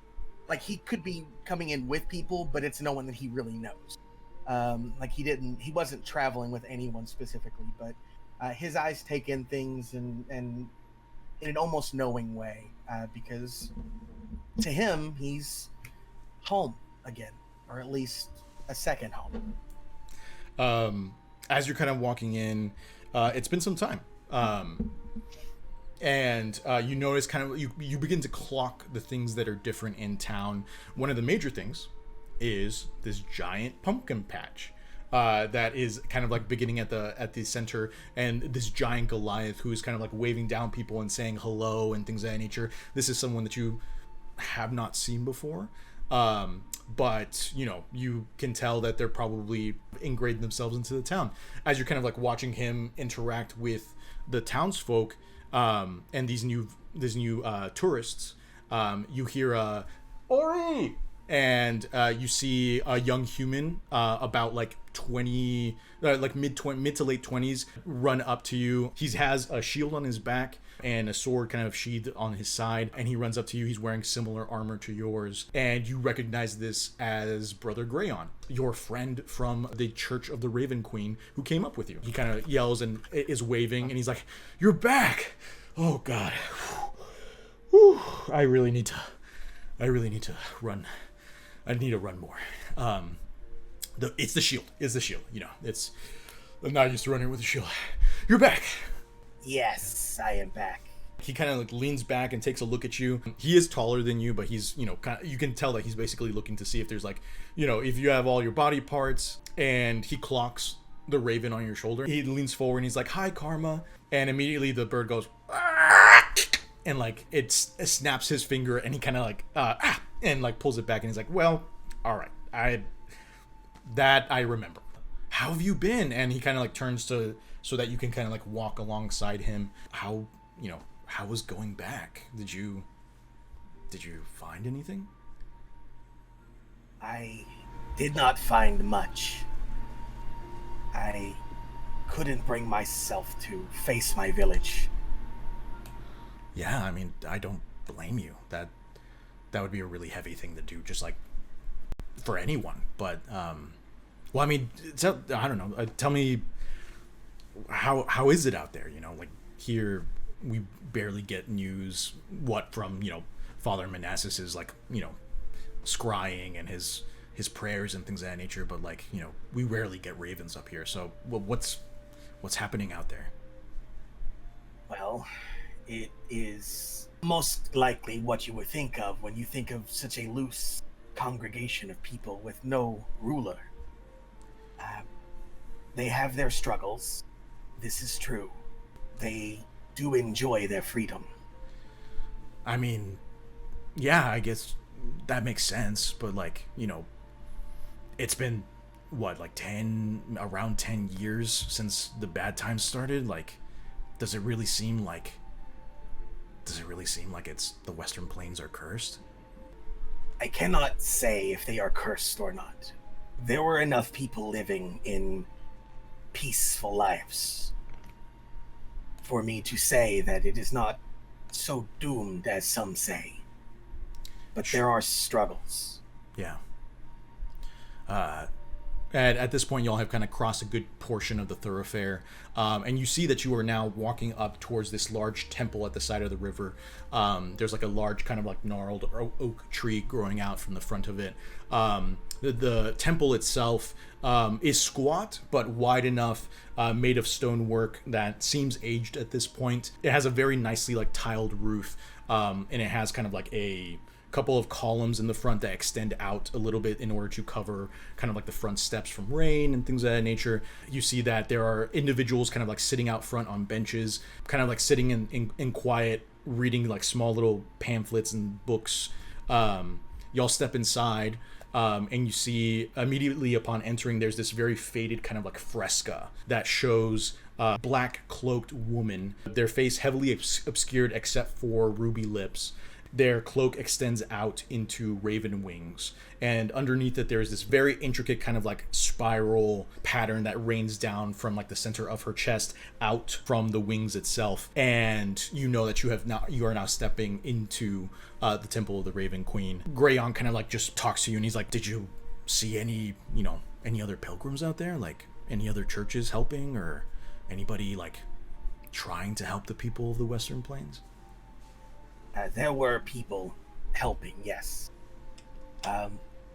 Like he could be coming in with people, but it's no one that he really knows. He wasn't traveling with anyone specifically, but his eyes take in things and in an almost knowing way, because to him he's home again, or at least a second home. As you're kind of walking in, it's been some time, and you notice kind of you begin to clock the things that are different in town. One of the major things is this giant pumpkin patch that is kind of like beginning at the center, and this giant Goliath who is kind of like waving down people and saying hello and things of that nature. This is someone that you have not seen before. but you can tell that they're probably ingrained themselves into the town as you're kind of like watching him interact with the townsfolk and these new tourists. You hear Ori, and you see a young human about like 20 mid to late 20s run up to you. He has a shield on his back and a sword kind of sheathed on his side, and he runs up to you. He's wearing similar armor to yours, and you recognize this as Brother Greyon, your friend from the Church of the Raven Queen who came up with you. He kind of yells and is waving, and he's like, "You're back! Oh God, whew. I really need to run. I need to run more. It's the shield. I'm not used to running with a shield. You're back." Yes, I am back. He kind of like leans back and takes a look at you. He is taller than you, but he's, kind of, you can tell that he's basically looking to see if there's like, if you have all your body parts. And he clocks the raven on your shoulder. He leans forward and he's like, "Hi, Karma." And immediately the bird goes, and like it snaps his finger, and he kind of like, and like pulls it back, and he's like, "Well, all right, I remember. How have you been?" And he kind of like turns to so that you can kind of like walk alongside him. How was going back? Did you find anything? I did not find much. I couldn't bring myself to face my village. Yeah, I mean, I don't blame you. That would be a really heavy thing to do, just like for anyone. But well, I mean, I don't know. Tell me, how is it out there? Like here, we barely get news. From Father Manassas's like scrying and his prayers and things of that nature. But like we rarely get ravens up here. So what's happening out there? Well, it is most likely what you would think of when you think of such a loose congregation of people with no ruler. They have their struggles. This is true. They do enjoy their freedom. I mean, yeah, I guess that makes sense, but like, it's been around 10 years since the bad times started. Like, does it really seem like it's the Western Plains are cursed? I cannot say if they are cursed or not. There were enough people living in peaceful lives for me to say that it is not so doomed as some say. But there are struggles. Yeah. At this point, y'all have kind of crossed a good portion of the thoroughfare, and you see that you are now walking up towards this large temple at the side of the river. There's like a large kind of like gnarled oak tree growing out from the front of it. The temple itself is squat but wide enough, made of stonework that seems aged at this point. It has a very nicely like tiled roof, and it has kind of like a couple of columns in the front that extend out a little bit in order to cover kind of like the front steps from rain and things of that nature. You see that there are individuals kind of like sitting out front on benches, kind of like sitting in quiet, reading like small little pamphlets and books. Y'all step inside, and you see immediately upon entering, there's this very faded kind of like fresca that shows a black cloaked woman, their face heavily obscured except for ruby lips. Their cloak extends out into raven wings, and underneath it there is this very intricate kind of like spiral pattern that rains down from like the center of her chest out from the wings itself. And you know that you are now stepping into the Temple of the Raven Queen. Greyon kind of like just talks to you, and he's like, "Did you see any other pilgrims out there? Like any other churches helping, or anybody like trying to help the people of the Western Plains?" There were people helping, yes.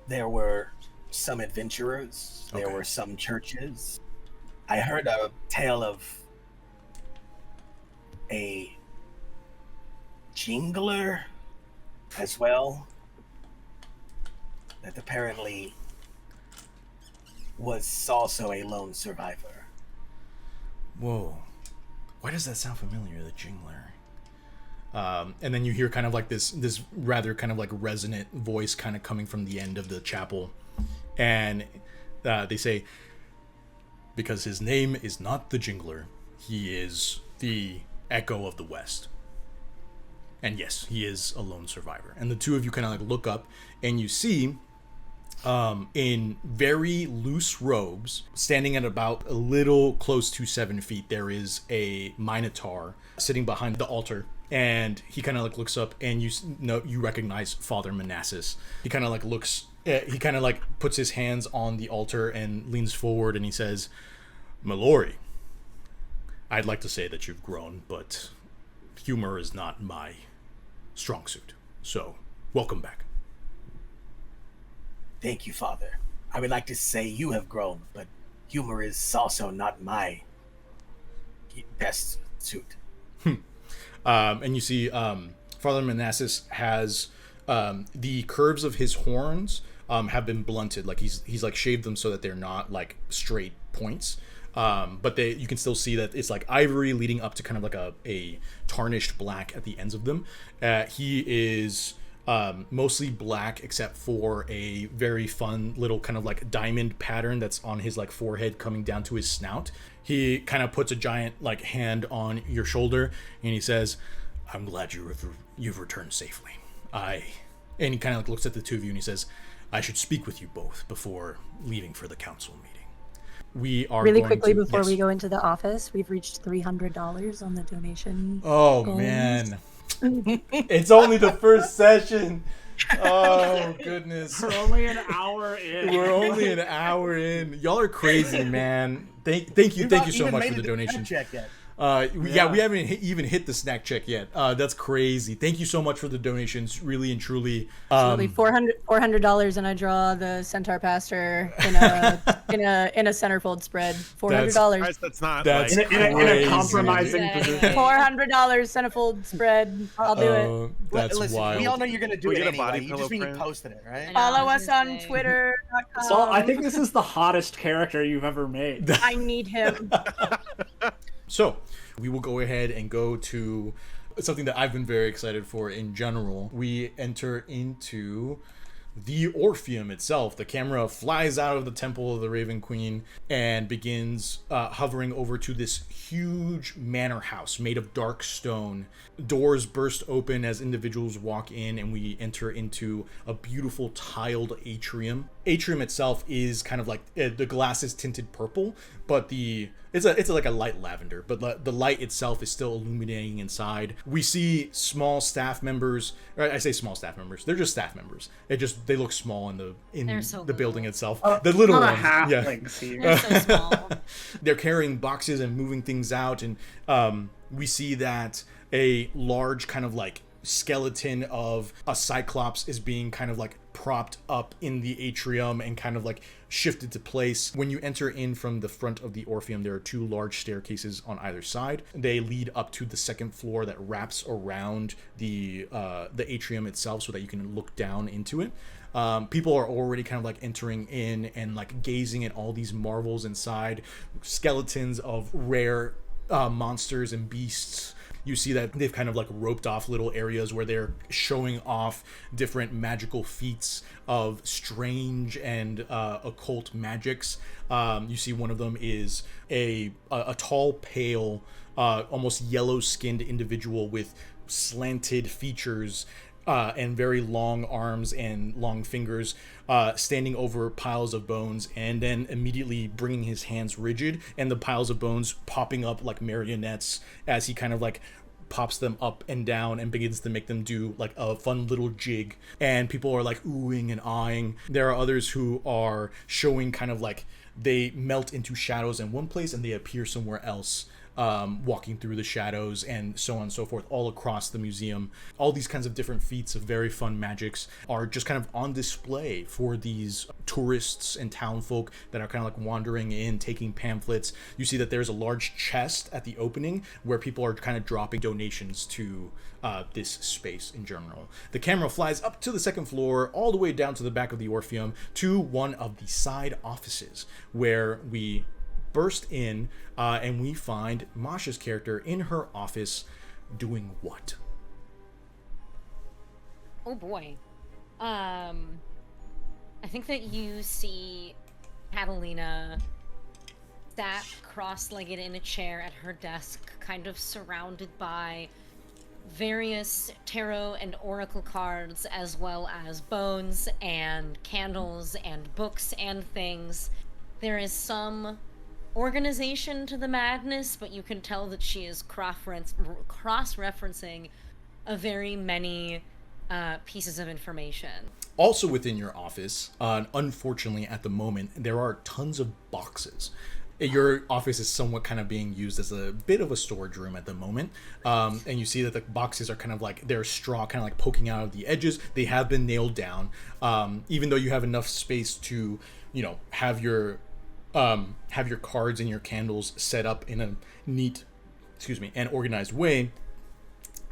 There were some adventurers. There were some churches. I heard a tale of a jingler as well that apparently was also a lone survivor. Whoa. Why does that sound familiar, the jingler? And then you hear kind of like this rather kind of like resonant voice kind of coming from the end of the chapel, and they say, because his name is not the Jingler, he is the Echo of the West. And yes, he is a lone survivor. And the two of you kind of like look up, and you see, in very loose robes, standing at about a little close to 7 feet, there is a Minotaur sitting behind the altar. And he kind of like looks up, and you recognize Father Manassas. He kind of like looks, he kind of like puts his hands on the altar and leans forward, and he says, "Mallory, I'd like to say that you've grown, but humor is not my strong suit. So, welcome back." Thank you, Father. I would like to say you have grown, but humor is also not my best suit. And you see Father Manassas has the curves of his horns have been blunted. Like he's like shaved them so that they're not like straight points. But you can still see that it's like ivory leading up to kind of like a tarnished black at the ends of them. He is mostly black except for a very fun little kind of like diamond pattern that's on his like forehead coming down to his snout. He kind of puts a giant like hand on your shoulder, and he says, "I'm glad you've returned safely. And he kind of like looks at the two of you, and he says, "I should speak with you both before leaving for the council meeting." We are really going quickly to, before yes. we go into the office. We've reached $300 on the donation. Oh goals. man, it's only the first session. Oh goodness, We're only an hour in. we're only an hour in. Y'all are crazy, man. Thank you so much for the donation. Check yet. We haven't even hit the snack check yet. That's crazy. Thank you so much for the donations, really and truly. Absolutely, $400, and I draw the Centaur Pastor in a centerfold spread. $400. That's in a crazy. compromising position. $400 centerfold spread. I'll do it. That's Listen, wild. we all know you're gonna do We it get a anyway. body You pillow just mean you print? posted it, right? I know, Follow I us was on gonna say. Twitter.com. So I think this is the hottest character you've ever made. I need him. So, we will go ahead and go to something that I've been very excited for in general. We enter into the Orpheum itself. The camera flies out of the Temple of the Raven Queen and begins hovering over to this huge manor house made of dark stone. Doors burst open as individuals walk in, and we enter into a beautiful tiled atrium. Atrium itself is kind of like the glass is tinted purple, but it's like a light lavender, but the light itself is still illuminating inside. We see small staff members. I say small staff members. They're just staff members. They look small in They're so the building little. itself. The little Not ones, a yeah. halflings here. They're so small. They're carrying boxes and moving things out, and we see that a large kind of like skeleton of a cyclops is being kind of like propped up in the atrium and kind of like shifted to place. When you enter in from the front of the Orpheum, there are two large staircases on either side. They lead up to the second floor that wraps around the atrium itself so that you can look down into it. People are already kind of like entering in and like gazing at all these marvels inside, skeletons of rare monsters and beasts. You see that they've kind of like roped off little areas where they're showing off different magical feats of strange and occult magics. You see one of them is a tall, pale, almost yellow-skinned individual with slanted features and very long arms and long fingers, standing over piles of bones, and then immediately bringing his hands rigid, and the piles of bones popping up like marionettes as he kind of like pops them up and down and begins to make them do like a fun little jig. And people are like oohing and ahhing. There are others who are showing kind of like they melt into shadows in one place and they appear somewhere else, walking through the shadows, and so on and so forth, all across the museum. All these kinds of different feats of very fun magics are just kind of on display for these tourists and townfolk that are kind of like wandering in, taking pamphlets. You see that there's a large chest at the opening where people are kind of dropping donations to this space in general. The camera flies up to the second floor, all the way down to the back of the Orpheum, to one of the side offices where we burst in and we find Masha's character in her office doing what? Oh boy. I think that you see Catalina sat cross-legged in a chair at her desk, kind of surrounded by various tarot and oracle cards, as well as bones and candles and books and things. There is some organization to the madness, but you can tell that she is cross-referencing a very many pieces of information. Also within your office, unfortunately at the moment, there are tons of boxes. Your office is somewhat kind of being used as a bit of a storage room at the moment. And you see that the boxes are kind of like, they're straw, kind of like poking out of the edges. They have been nailed down. Even though you have enough space to, have your cards and your candles set up in a neat, and organized way.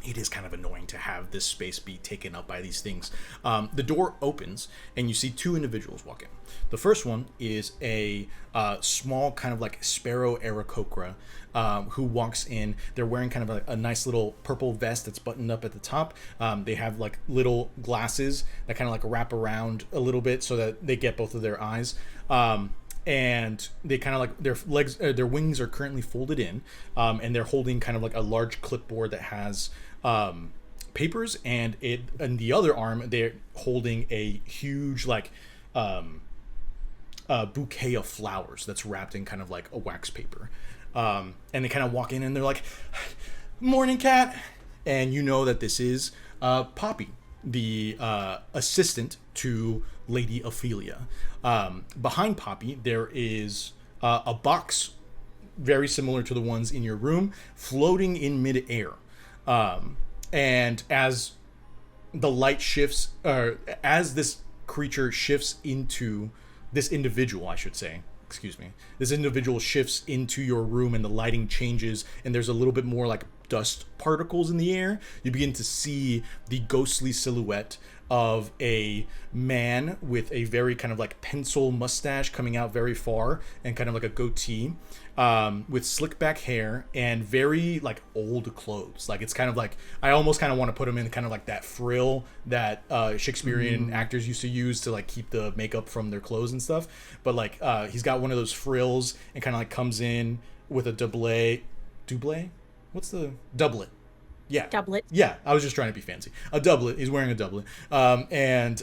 It is kind of annoying to have this space be taken up by these things. The door opens and you see two individuals walk in. The first one is a small kind of like sparrow Aarakocra who walks in. They're wearing kind of a nice little purple vest that's buttoned up at the top. They have like little glasses that kind of like wrap around a little bit so that they get both of their eyes. And they kind of like their wings are currently folded in, and they're holding kind of like a large clipboard that has papers, and in the other arm they're holding a huge like bouquet of flowers that's wrapped in kind of like a wax paper. And they kind of walk in and they're like, "Morning, Cat," and you know that this is Poppy, the assistant to Lady Ophelia. Behind Poppy, there is a box very similar to the ones in your room, floating in midair. And as the light shifts, or as this creature shifts into this individual, this individual shifts into your room and the lighting changes and there's a little bit more like dust particles in the air, you begin to see the ghostly silhouette of a man with a very kind of like pencil mustache coming out very far and kind of like a goatee, with slick back hair and very like old clothes. Like it's kind of like, I almost kind of want to put him in kind of like that frill that Shakespearean actors used to use to like keep the makeup from their clothes and stuff. But like he's got one of those frills and kind of like comes in with a doublet. What's the doublet? Yeah. Doublet. Yeah, I was just trying to be fancy. A doublet. He's wearing a doublet. And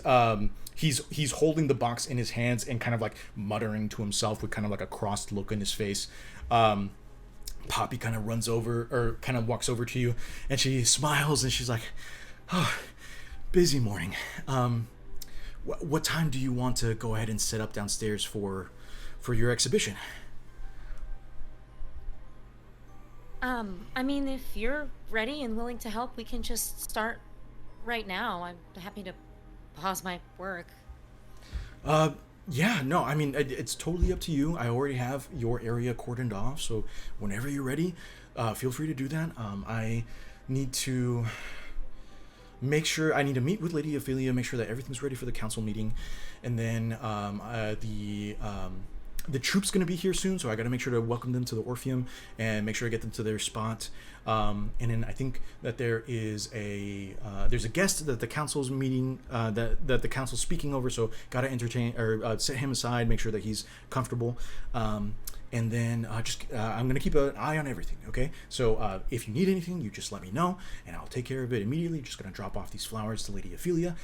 he's holding the box in his hands and kind of like muttering to himself with kind of like a crossed look in his face. Poppy kind of runs over, or kind of walks over to you, and she smiles and she's like, "Oh, busy morning. What time do you want to go ahead and set up downstairs for your exhibition?" I mean, if you're ready and willing to help, we can just start right now. I'm happy to pause my work. Yeah, no, I mean, it's totally up to you. I already have your area cordoned off, so whenever you're ready, feel free to do that. I need to meet with Lady Ophelia, make sure that everything's ready for the council meeting, and then the troop's going to be here soon, so I got to make sure to welcome them to the Orpheum and make sure I get them to their spot. And then I think that there's a guest that the council's meeting, that the council's speaking over, so got to entertain or set him aside, make sure that he's comfortable. And then I'm going to keep an eye on everything, okay? So if you need anything, you just let me know, and I'll take care of it immediately. Just going to drop off these flowers to Lady Ophelia,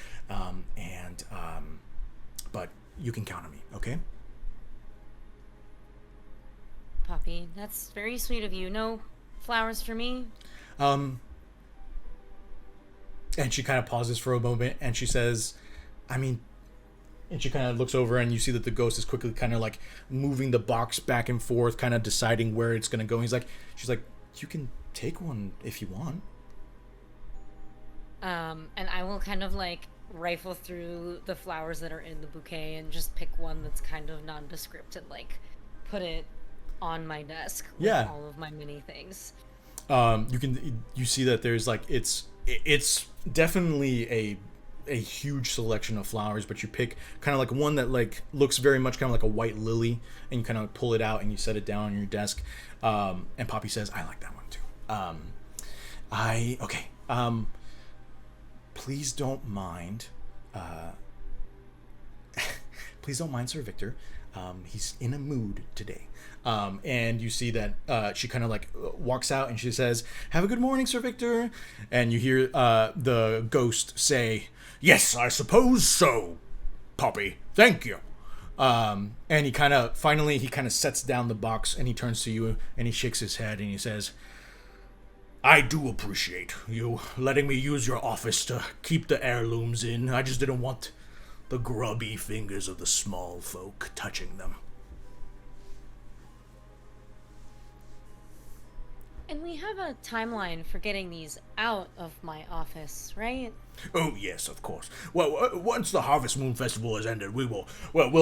but you can count on me, okay? Poppy, that's very sweet of you. No flowers for me? And she kind of pauses for a moment and she says, and she kind of looks over and you see that the ghost is quickly kind of like moving the box back and forth, kind of deciding where it's going to go. She's like, "You can take one if you want." And I will kind of like rifle through the flowers that are in the bouquet and just pick one that's kind of nondescript and like put it on my desk with all of my mini things. You see that there's like it's definitely a huge selection of flowers, but you pick kind of like one that like looks very much kind of like a white lily, and you kind of pull it out and you set it down on your desk. And Poppy says, "I like that one too." please don't mind. Please don't mind Sir Victor. He's in a mood today. And you see that she kind of like walks out and she says, "Have a good morning, Sir Victor." And you hear the ghost say, "Yes, I suppose so, Poppy. Thank you." And he kind of sets down the box and he turns to you and he shakes his head and he says, "I do appreciate you letting me use your office to keep the heirlooms in. I just didn't want the grubby fingers of the small folk touching them." And we have a timeline for getting these out of my office, right? Oh, yes, of course. Well, once the Harvest Moon Festival has ended, we'll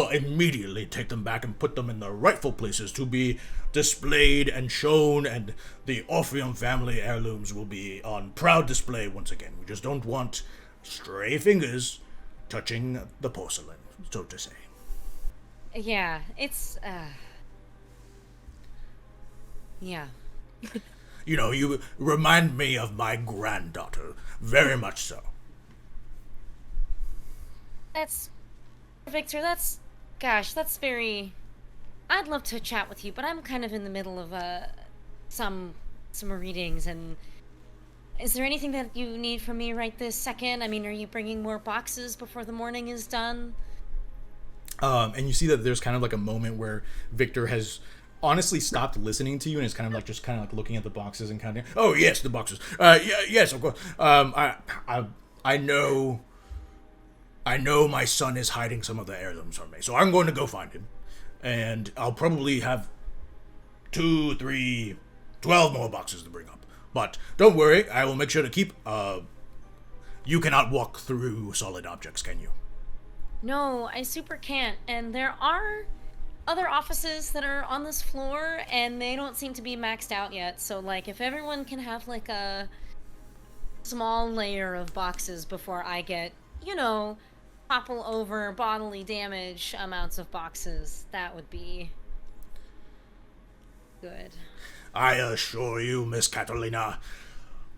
immediately take them back and put them in the rightful places to be displayed and shown, and the Orpheum family heirlooms will be on proud display once again. We just don't want stray fingers touching the porcelain, so to say. Yeah, it's, yeah. You know, you remind me of my granddaughter, very much so. That's... Victor, gosh, that's very... I'd love to chat with you, but I'm kind of in the middle of, some readings, and... Is there anything that you need from me right this second? I mean, are you bringing more boxes before the morning is done? And you see that there's kind of like a moment where Victor has honestly stopped listening to you and is kind of like looking at the boxes and kind of, "Oh yes, the boxes. Yeah, yes, of course. I know my son is hiding some of the heirlooms from me, so I'm going to go find him, and I'll probably have 2, 3, 12 more boxes to bring up. But don't worry, I will make sure to keep. You cannot walk through solid objects, can you?" No, I super can't, and there are other offices that are on this floor, and they don't seem to be maxed out yet, so, like, if everyone can have, like, a small layer of boxes before I get, you know, topple over bodily damage amounts of boxes, that would be good. I assure you, Miss Catalina,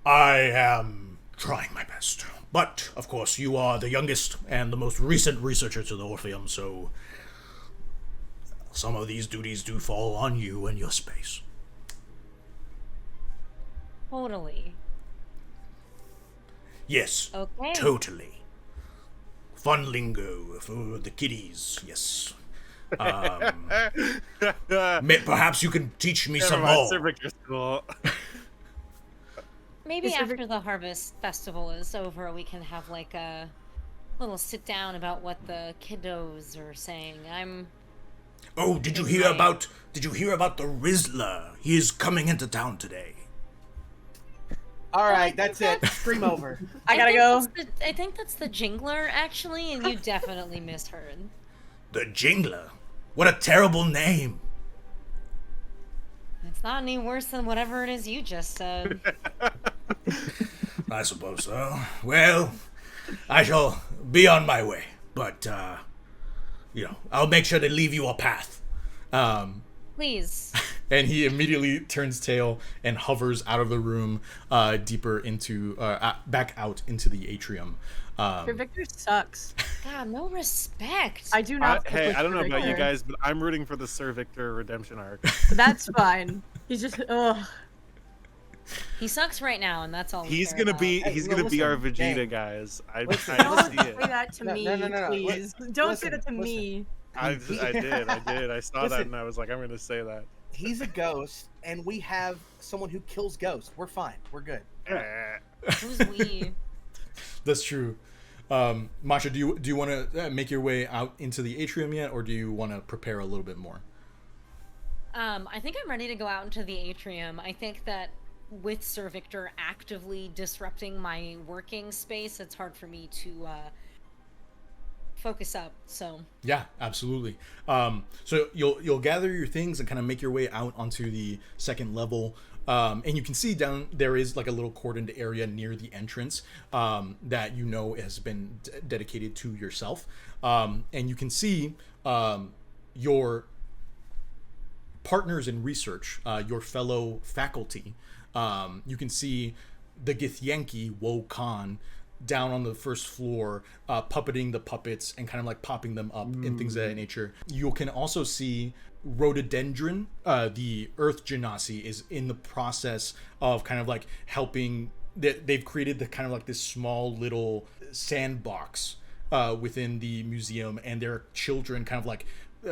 I am trying my best. But, of course, you are the youngest and the most recent researcher to the Orpheum, so some of these duties do fall on you and your space. Totally. Yes, Okay. totally. Fun lingo for the kiddies, yes. Perhaps you can teach me some more. Sir Victor's cool. Maybe after the Harvest Festival is over, we can have, like, a little sit-down about what the kiddos are saying. Oh, did you hear about the Rizzler? He is coming into town today. All right, that's it. Stream over. I gotta go. I think that's the Jingler, actually, and you definitely misheard. The Jingler? What a terrible name. It's not any worse than whatever it is you just said. I suppose so. Well, I shall be on my way, but, I'll make sure to leave you a path. Please. And he immediately turns tail and hovers out of the room, deeper into, back out into the atrium. Sir Victor sucks. God, no respect. I do not. Hey, I don't know Sir about you Victor. guys, but I'm rooting for the Sir Victor redemption arc. That's fine. He's just. Ugh. He sucks right now, and that's all. He's gonna be our Vegeta, Dang. guys. I Don't see say it. that to No, me, no. please. Don't say that to me. I did. I saw that Listen. and I was like, I'm gonna say that. He's a ghost, and we have someone who kills ghosts. We're fine. We're good. Who's we? That's true. Masha, do you want to make your way out into the atrium yet, or do you want to prepare a little bit more? I think I'm ready to go out into the atrium. I think that with Sir Victor actively disrupting my working space, it's hard for me to focus up. So Yeah, absolutely. So you'll gather your things and kind of make your way out onto the second level. And you can see down there is like a little cordoned area near the entrance that has been dedicated to yourself. And you can see your partners in research, your fellow faculty. You can see the Githyanki Wo Khan down on the first floor, puppeting the puppets and kind of like popping them up and things of that nature. You can also see rhododendron, the earth genasi, is in the process of kind of like helping. They've created the kind of like this small little sandbox within the museum, and there are children kind of like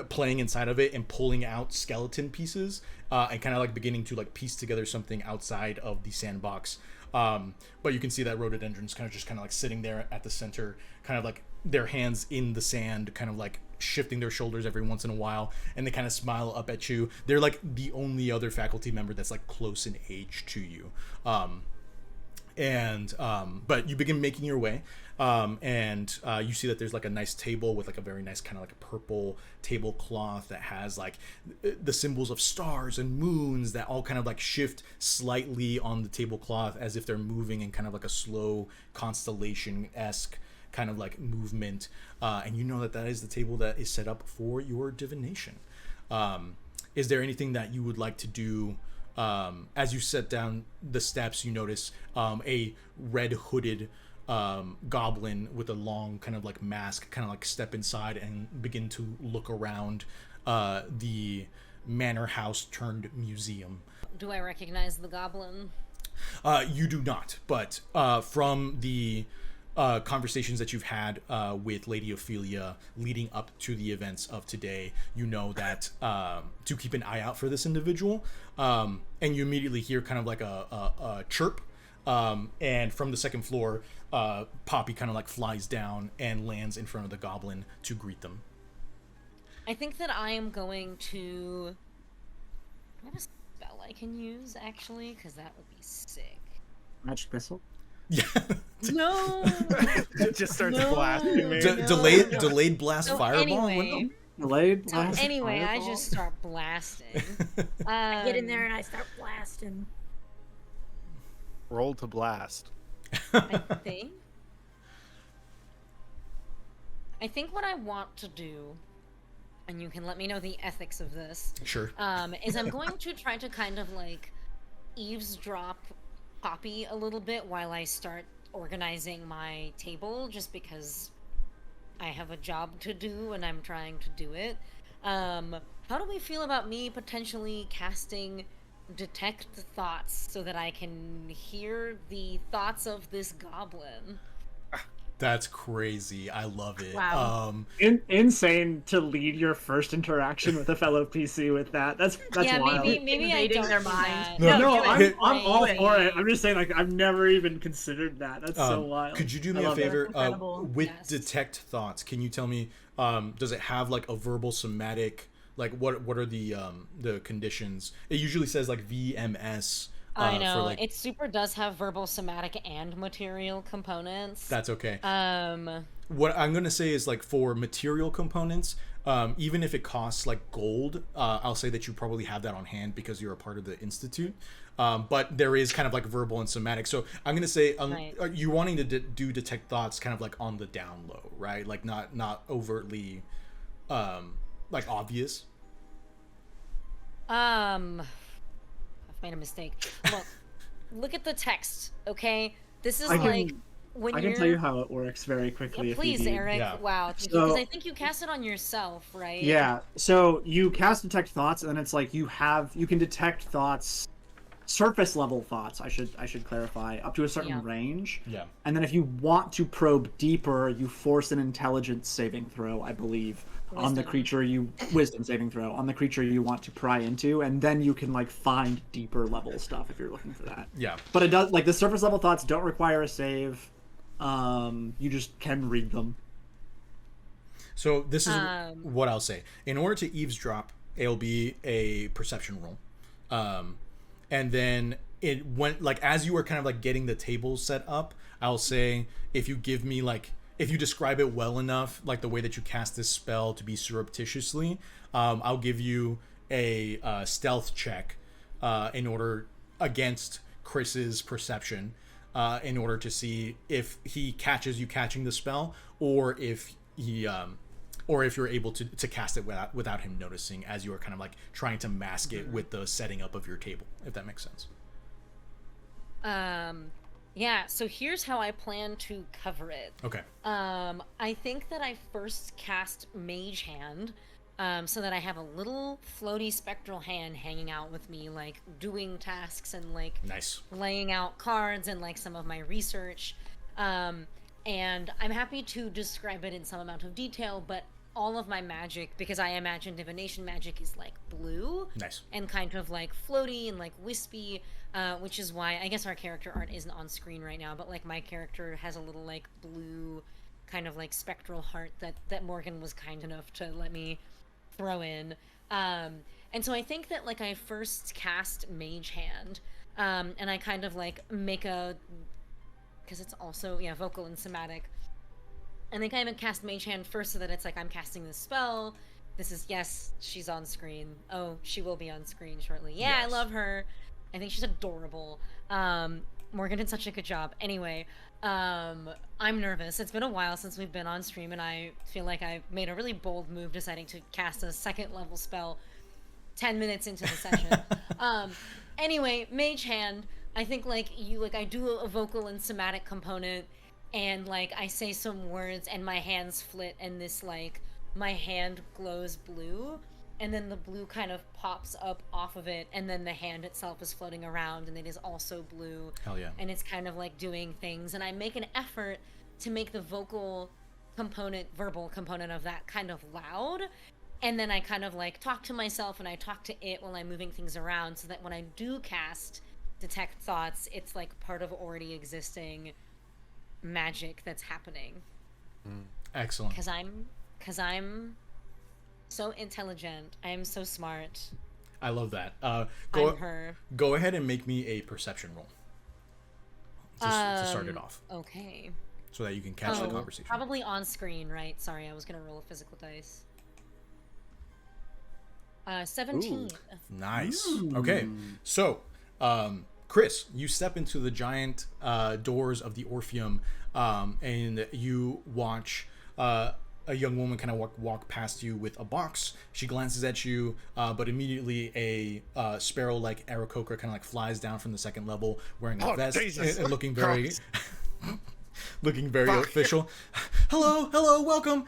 playing inside of it and pulling out skeleton pieces and kind of like beginning to like piece together something outside of the sandbox. But you can see that rhododendron's kind of like sitting there at the center, kind of like their hands in the sand, kind of like shifting their shoulders every once in a while, and they kind of smile up at you. They're like the only other faculty member that's like close in age to you. But you begin making your way, and you see that there's like a nice table with like a very nice kind of like a purple tablecloth that has like the symbols of stars and moons that all kind of like shift slightly on the tablecloth as if they're moving in kind of like a slow constellation-esque kind of like movement. And you know that is the table that is set up for your divination. Is there anything that you would like to do? As you set down the steps, you notice a red hooded goblin with a long kind of like mask kind of like step inside and begin to look around the manor house turned museum. Do I recognize the goblin? You do not, but from the conversations that you've had with Lady Ophelia leading up to the events of today, you know that to keep an eye out for this individual, and you immediately hear kind of like a chirp, and from the second floor, Poppy kind of like flies down and lands in front of the goblin to greet them. I think that I am going to... I have a spell I can use, actually, because that would be sick. Magic missile? Yeah. No! It just starts blasting me. Delayed blast fireball? Anyway, Delayed I fireball? just start blasting. I get in there and I start blasting. Roll to blast. I think what I want to do, and you can let me know the ethics of this, Sure. is I'm going to try to kind of like eavesdrop Poppy a little bit while I start organizing my table, just because I have a job to do and I'm trying to do it. How do we feel about me potentially casting detect thoughts so that I can hear the thoughts of this goblin? That's crazy. I love it. Wow. Insane to lead your first interaction with a fellow PC with that. That's Yeah, wild. maybe I Invading don't their do mind. that. No, do it. I'm all Do it. for it. I'm just saying, like, I've never even considered that. That's so wild. Could you do me I a love it. favor? Incredible. With Yes. detect thoughts, can you tell me, does it have like a verbal somatic, like what are the conditions? It usually says like VMS. I know, For, like, it super does have verbal, somatic, and material components. that's okay. Um, What I'm gonna say is like for material components, even if it costs like gold, I'll say that you probably have that on hand because you're a part of the institute. But there is kind of like verbal and somatic. So I'm gonna say, Right. you're wanting to do detect thoughts, kind of like on the down low, right? Like not overtly, like obvious. I've made a mistake. Look at the text, okay? This is I like can- when I you're... can tell you how it works very quickly. Yeah, if please, you need. Eric. Yeah. Wow, because So- I think you cast it on yourself, right? Yeah. So you cast detect thoughts, and then it's like you can detect thoughts, surface level thoughts. I should clarify, up to a certain Yeah. range. Yeah. And then if you want to probe deeper, you force an intelligence saving throw, I believe, on the Wisdom. creature wisdom saving throw on the creature you want to pry into, and then you can like find deeper level stuff if you're looking for that. Yeah. But it does, like, the surface level thoughts don't require a save. You just can read them. So this is Um, what I'll say. In order to eavesdrop, it'll be a perception roll. And then it went like as you were kind of like getting the table set up, I'll say if you give me like if you describe it well enough, like the way that you cast this spell to be surreptitiously, I'll give you a stealth check in order against Chris's perception, in order to see if he catches you catching the spell, or if he or if you're able to cast it without him noticing, as you are kind of like trying to mask it with the setting up of your table, if that makes sense. Yeah, so here's how I plan to cover it. Okay. I think that I first cast Mage Hand, so that I have a little floaty spectral hand hanging out with me, like doing tasks and like Nice. laying out cards and like some of my research. And I'm happy to describe it in some amount of detail, but all of my magic, because I imagine divination magic is like blue Nice. and kind of like floaty and like wispy, which is why I guess our character art isn't on screen right now, but like my character has a little like blue kind of like spectral heart that Morgan was kind enough to let me throw in. And so I think that like I first cast Mage Hand, and I kind of like make a, because it's also vocal and somatic. And they kind of cast Mage Hand first so that it's like I'm casting this spell. This is, yes, she's on screen. Oh, she will be on screen shortly. Yeah, Yes. I love her. I think she's adorable. Morgan did such a good job. Anyway, I'm nervous. It's been a while since we've been on stream, and I feel like I made a really bold move deciding to cast a second level spell 10 minutes into the session. Anyway, Mage Hand, I think I do a vocal and somatic component, and like I say some words and my hands flit and this like my hand glows blue, and then the blue kind of pops up off of it, and then the hand itself is floating around and it is also blue. Hell yeah. And it's kind of like doing things, and I make an effort to make the verbal component of that kind of loud, and then I kind of like talk to myself and I talk to it while I'm moving things around, so that when I do cast detect thoughts, it's like part of already existing magic that's happening. Excellent. Because I'm so intelligent. I am so smart. I love that. I'm her. Go ahead and make me a perception roll to start it off, Okay. so that you can catch the conversation. Probably on screen, right? Sorry, I was gonna roll a physical dice. 17. Nice. Okay, so Chris, you step into the giant doors of the Orpheum, and you watch a young woman kind of walk past you with a box. She glances at you, but immediately a sparrow-like Aarakocra kind of like flies down from the second level, wearing a vest and looking very, looking very official. Hello, welcome.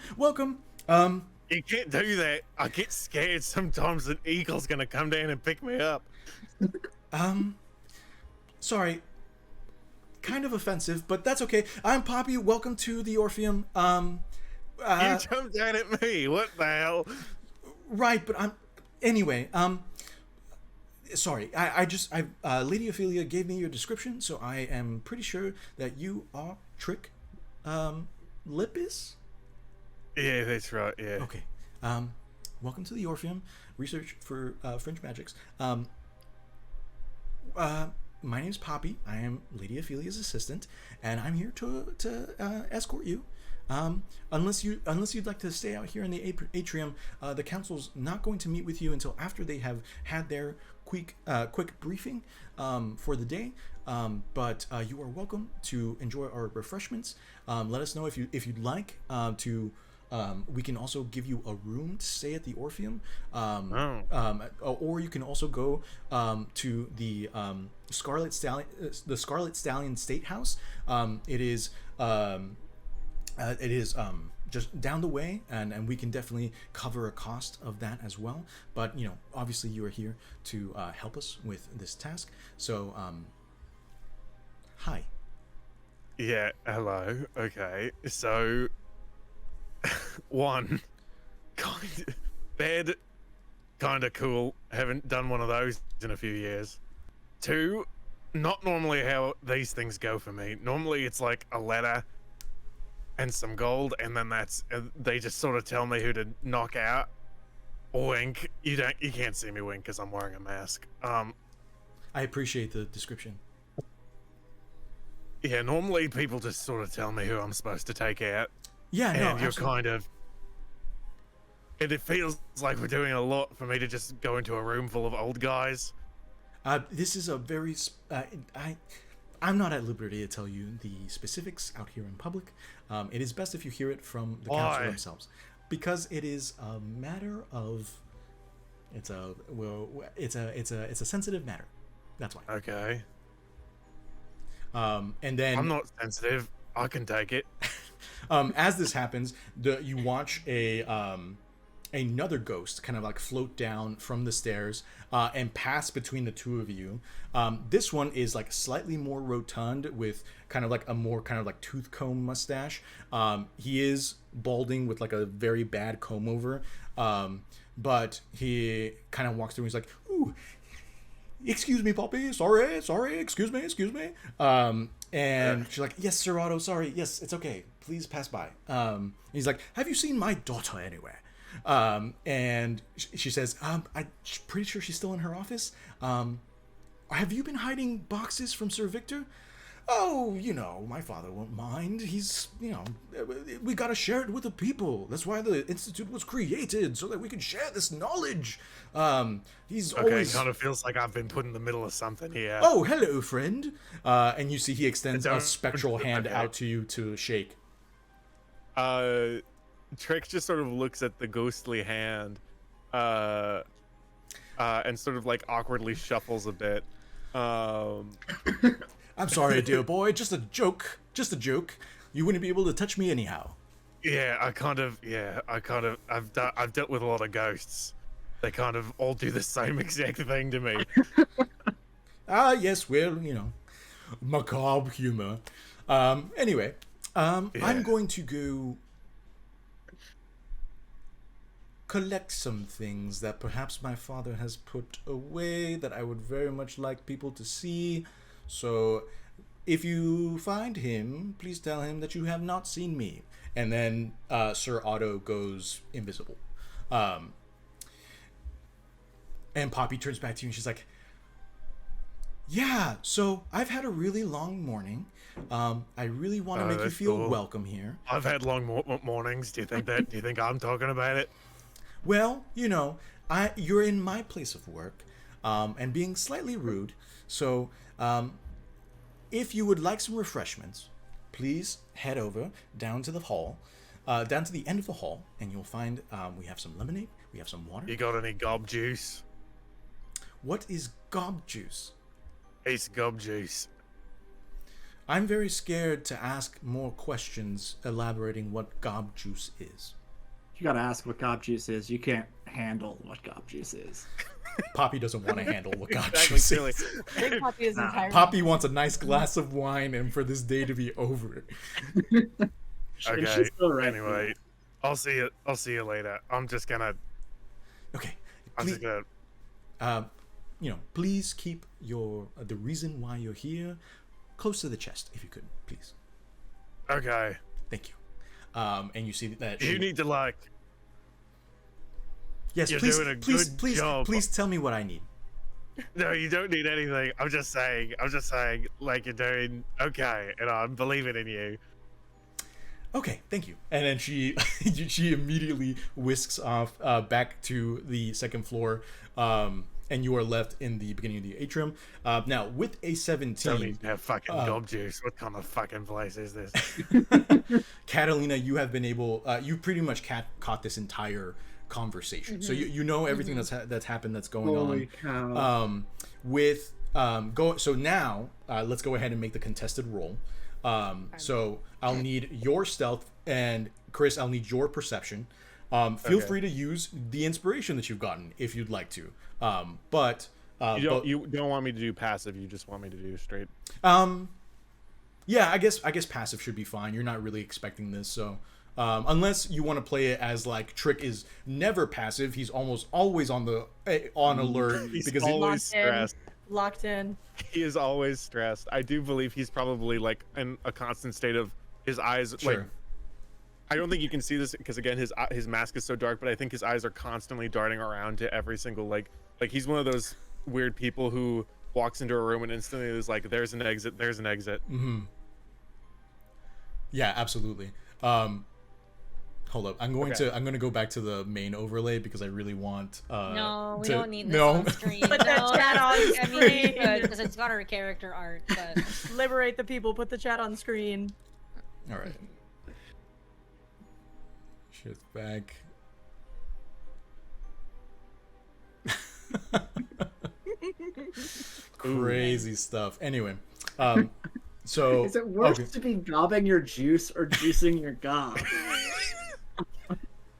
You can't do that. I get scared sometimes an eagle's gonna come down and pick me up. Sorry. Kind of offensive, but that's okay. I'm Poppy. Welcome to the Orpheum. You jumped out at me. What the hell? Right, but anyway, sorry. Lady Ophelia gave me your description, so I am pretty sure that you are Trick, Lippis? Yeah, that's right, yeah. Okay. Welcome to the Orpheum. Research for Fringe Magyks. My name's Poppy. I am Lady Ophelia's assistant, and I'm here to escort you. Unless you'd like to stay out here in the atrium, the council's not going to meet with you until after they have had their quick briefing for the day. But you are welcome to enjoy our refreshments. Let us know if you'd like to. We can also give you a room to stay at the Orpheum, or you can also go to the Scarlet Stallion State House. It is just down the way, and we can definitely cover a cost of that as well. But obviously you are here to help us with this task. So, hi. Yeah, hello. Okay, so one, bed, kind of cool. Haven't done one of those in a few years. Two, not normally how these things go for me. Normally it's like a letter and some gold, and then they just sort of tell me who to knock out. Wink. You can't see me wink because I'm wearing a mask. I appreciate the description. Yeah, normally people just sort of tell me who I'm supposed to take out. Yeah, no, and you're absolutely. kind of. And it feels like we're doing a lot for me to just go into a room full of old guys. This is a very. I'm not at liberty to tell you the specifics out here in public. It is best if you hear it from the council themselves, because it is a matter of. It's a sensitive matter. That's why. Okay. And then I'm not sensitive. I can take it. as this happens, you watch another ghost kind of like float down from the stairs and pass between the two of you. This one is like slightly more rotund with kind of like a more kind of like tooth comb mustache. He is balding with like a very bad comb over, but he kind of walks through and he's like, "Ooh, excuse me, Poppy. Sorry. Excuse me. And she's like, "Yes, Sir Otto. Sorry. Yes, it's okay. Please pass by." He's like, "Have you seen my daughter anywhere?" And she says, "I'm pretty sure she's still in her office. Have you been hiding boxes from Sir Victor?" "Oh, my father won't mind. He's, we gotta share it with the people. That's why the Institute was created, so that we can share this knowledge. He's always..." Kind of feels like I've been put in the middle of something here. "Oh, hello, friend." And you see he extends a spectral hand out to you to shake. Trick just sort of looks at the ghostly hand, and sort of like awkwardly shuffles a bit. "I'm sorry, dear boy. Just a joke. You wouldn't be able to touch me anyhow." I've dealt with a lot of ghosts. They kind of all do the same exact thing to me. Yes, well, macabre humor. Anyway, I'm going to go collect some things that perhaps my father has put away that I would very much like people to see. So if you find him, please tell him that you have not seen me. And then Sir Otto goes invisible. And Poppy turns back to you and she's like, "Yeah, so I've had a really long morning. I really want to make you feel welcome here." I've had long mornings. Do you think I'm talking about it? "Well, you're in my place of work, and being slightly rude. So, if you would like some refreshments, please head over down to the hall, down to the end of the hall, and you'll find we have some lemonade, we have some water." You got any gob juice? "What is gob juice?" It's gob juice. I'm very scared to ask more questions elaborating what gob juice is. You gotta ask what gob juice is. You can't handle what gob juice is. Poppy doesn't want to handle what gob Exactly, juice silly. is. I think Poppy is entirely. Poppy wants a nice glass of wine and for this day to be over. Okay. Still right. Anyway, I'll see you later. I'm just gonna. Okay. I'm Please, just gonna. please keep the reason why you're here close to the chest, if you could, please. Okay. Thank you. And you see that You need to like. Yes, You're please, doing a please, good please, job. please tell me what I need. No, you don't need anything. I'm just saying, like you're doing okay, and I'm believing in you. Okay, thank you. And then she immediately whisks off back to the second floor, and you are left in the beginning of the atrium. Now, with a 17... Don't need to have fucking gob juice. What kind of fucking place is this? Catalina, you have been able... you pretty much caught this entire conversation. Mm-hmm. So you know everything that's happened, that's going Holy on. Cow. So now, let's go ahead and make the contested roll. So I'll need your stealth, and Chris, I'll need your perception. Feel free to use the inspiration that you've gotten if you'd like to. But you don't want me to do passive. You just want me to do straight. Yeah, I guess passive should be fine. You're not really expecting this, so unless you want to play it as like Trick is never passive. He's almost always on alert because he's always stressed. Locked in. He is always stressed. I do believe he's probably like in a constant state of his eyes. Sure. Like, I don't think you can see this because again his mask is so dark, but I think his eyes are constantly darting around to every single like he's one of those weird people who walks into a room and instantly is like, there's an exit. Mm-hmm. Yeah, absolutely. Hold up. I'm going to go back to the main overlay because I really want No, we don't need this No. on screen. Put that chat on I mean, screen. because it's got her character art, but Liberate the people. Put the chat on screen. All right. Shift back. Crazy stuff. Anyway, So Is it worse okay. to be gobbing your juice or juicing your gob?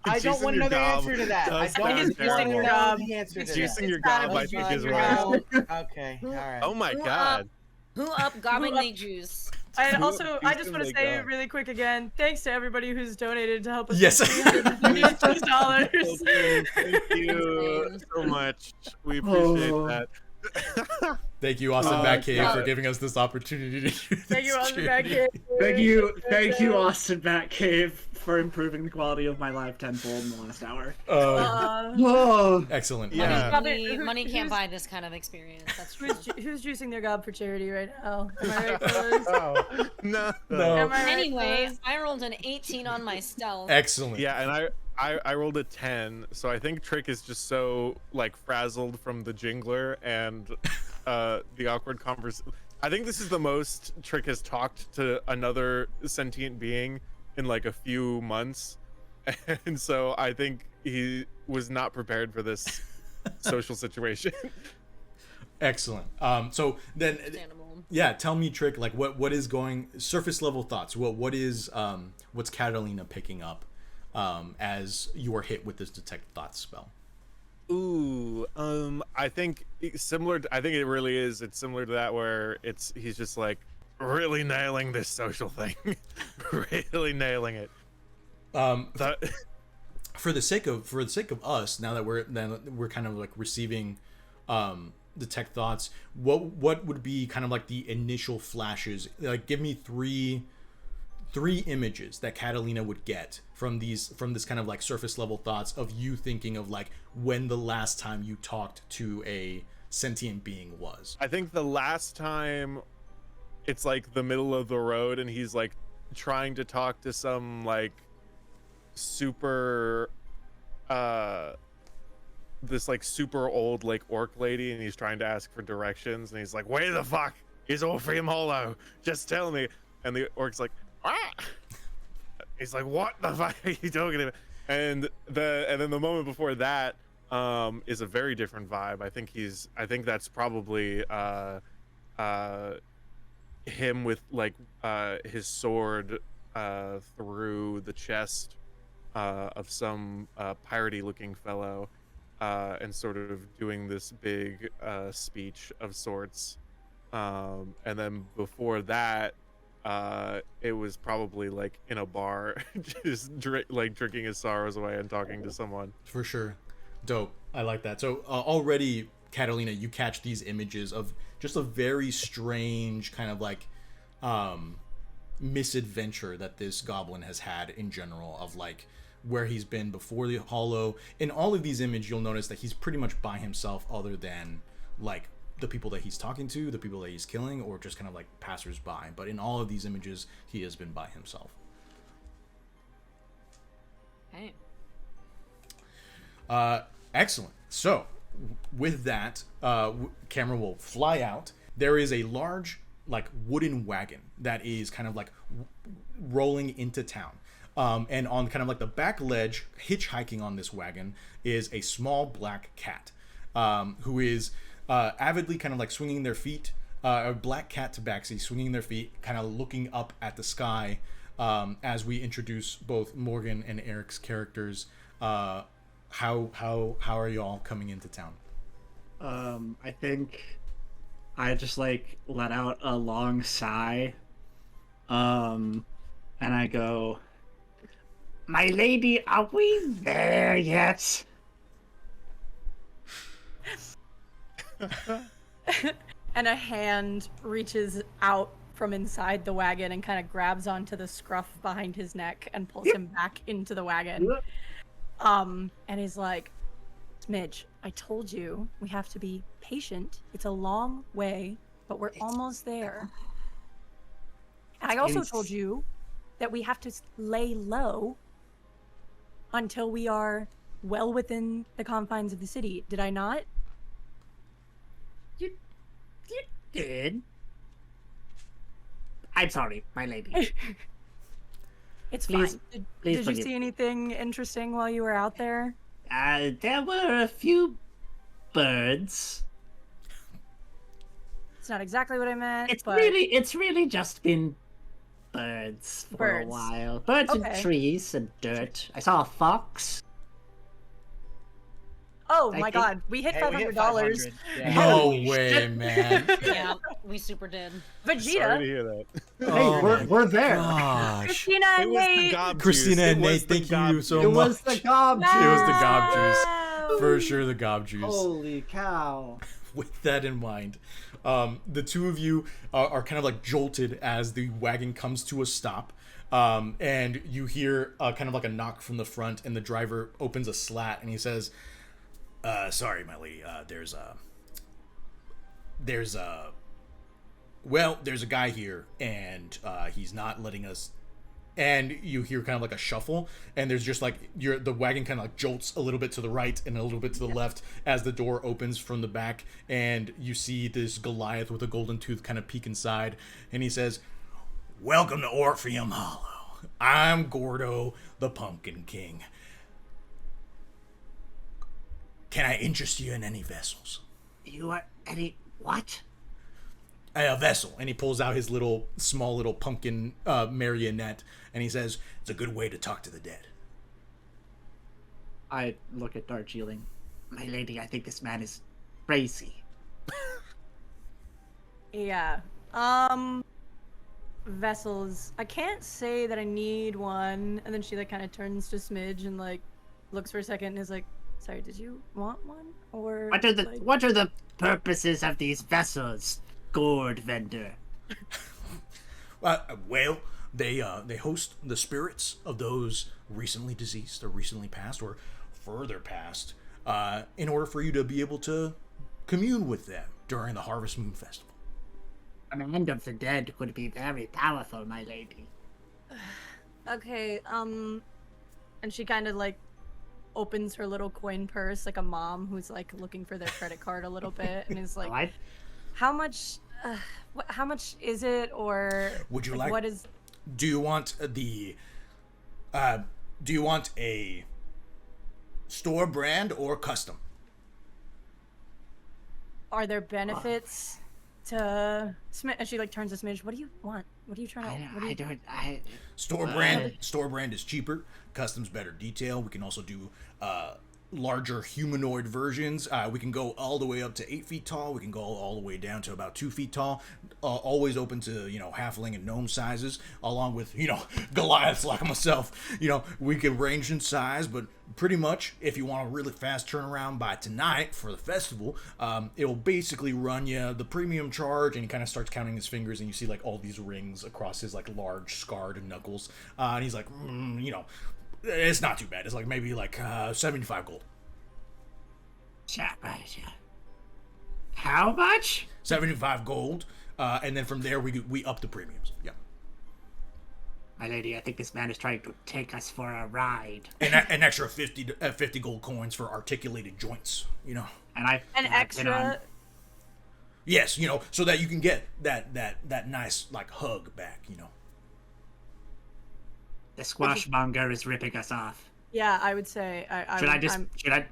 I don't want to know the answer to that. I Does don't sound want to terrible. know the answer to Juicing that. your gotta gob, be I think, juicing is your worse. gob. Okay, all right. Oh my Who god. Who up gobbing Who up- the juice? And Who also, I just juicing want to the say gob? really quick again, thanks to everybody who's donated to help us. Yes. $352. Thank you Insane. so much. We appreciate Oh. that. Thank you, Austin Oh, Batcave, God. for giving us this opportunity to do Thank you, this Austin charity. Batcave. Thank you, Austin Batcave, for improving the quality of my life tenfold in the last hour. Oh, Excellent. Yeah. Money can't buy this kind of experience. That's true. Who's juicing their gob for charity right now? Am I right, fellas? Oh, No. No. Am I right, Anyway, fellas? I rolled an 18 on my stealth. Excellent. Yeah, and I rolled a 10, so I think Trick is just so like frazzled from the jingler and the awkward conversation. I think this is the most Trick has talked to another sentient being in like a few months, and so I think he was not prepared for this social situation. Excellent. So then, Understandable. yeah, tell me, Trick, like what is going surface level thoughts? What's Catalina picking up as you are hit with this detect thoughts spell? Ooh, I think I think it really is. It's similar to that where he's just like really nailing this social thing, really nailing it. That, For the sake of us, now that we're kind of like receiving detect thoughts, what would be kind of like the initial flashes? Like, give me three images that Catalina would get from this kind of like surface level thoughts of you thinking of like when the last time you talked to a sentient being was. I think the last time it's like the middle of the road and he's like trying to talk to some like super this like super old like orc lady, and he's trying to ask for directions, and he's like, where the fuck is Orpheum Hollow? Just tell me. And the orc's like, ah! He's like, what the fuck are you talking about? And then the moment before that is a very different vibe. I think that's probably him with like his sword through the chest of some piratey looking fellow, and sort of doing this big speech of sorts. And then before that, it was probably like in a bar, just drinking his sorrows away and talking to someone. For sure. Dope. I like that. So already, Catalina, you catch these images of just a very strange kind of like misadventure that this goblin has had in general, of like where he's been before the hollow. In all of these images, you'll notice that he's pretty much by himself, other than like the people that he's talking to, the people that he's killing, or just kind of like passersby. But in all of these images, he has been by himself. Hey. Excellent. So with that, camera will fly out. There is a large like wooden wagon that is kind of like rolling into town. And on kind of like the back ledge, hitchhiking on this wagon, is a small black cat, who is avidly kind of like swinging their feet, a black cat tabaxi swinging their feet, kind of looking up at the sky, as we introduce both Morgan and Eric's characters. How are y'all coming into town? I think I just like let out a long sigh, and I go, "My lady, are we there yet?" And a hand reaches out from inside the wagon and kind of grabs onto the scruff behind his neck and pulls him back into the wagon. And he's like, Smidge, I told you we have to be patient. It's a long way, but we're almost there. And I also told you that we have to lay low until we are well within the confines of the city. Did I not? You did. I'm sorry, my lady. It's Please- fine. please Did you forgive see anything interesting while you were out there? There were a few birds. It's not exactly what I meant. It's but... really just been birds for a while. Birds and trees and dirt. I saw a fox. Oh my god, we hit $500. Yeah. No way, man. Yeah, we super did. Sorry to Vegeta, hear that. Hey, we're there. Gosh. Christina, It and was the Nate. gob Christina juice. and It was Nate, the thank gob you so It much. was the gob juice. It was the gob juice. Wow. For sure, the gob juice. Holy cow. With that in mind, the two of you are kind of like jolted as the wagon comes to a stop. And you hear kind of like a knock from the front, and the driver opens a slat and he says, sorry, my lady, there's a guy here, and he's not letting us. And you hear kind of like a shuffle, and there's just like the wagon kind of like jolts a little bit to the right and a little bit to the left as the door opens from the back, and you see this Goliath with a golden tooth kind of peek inside, and he says, "Welcome to Orpheum Hollow. I'm Gordo, the Pumpkin King. Can I interest you in any vessels?" You are any what? A vessel. And he pulls out his small little pumpkin marionette, and he says, "It's a good way to talk to the dead." I look at Darjeeling. My lady, I think this man is crazy. Yeah. Vessels. I can't say that I need one. And then she like kind of turns to Smidge and like looks for a second and is like, "Sorry, did you want one?" Or What are the purposes of these vessels, gourd vendor? Well, they host the spirits of those recently deceased or recently passed or further past, in order for you to be able to commune with them during the Harvest Moon Festival. Command of the dead would be very powerful, my lady. Okay, and she kind of like opens her little coin purse like a mom who's like looking for their credit card a little bit and is like, What? how much is it? Or Would you what is Do you want a store brand or custom? are there benefits to Smidge? And she like turns to Smidge. What do you want? What are you trying to Store brand is cheaper. Custom's better detail. We can also do larger humanoid versions. We can go all the way up to 8 feet tall. We can go all the way down to about 2 feet tall. Always open to halfling and gnome sizes, along with Goliaths like myself. We can range in size, but pretty much if you want a really fast turnaround by tonight for the festival, it will basically run you the premium charge. And he kind of starts counting his fingers, and you see like all these rings across his like large scarred knuckles. And he's like, it's not too bad. It's like maybe like 75 gold. How much? 75 gold, and then from there we up the premiums. Yeah. My lady, I think this man is trying to take us for a ride. An extra 50 gold coins for articulated joints. And an extra? Yes, so that you can get that nice like hug back. The squashmonger is ripping us off. Yeah, I would say.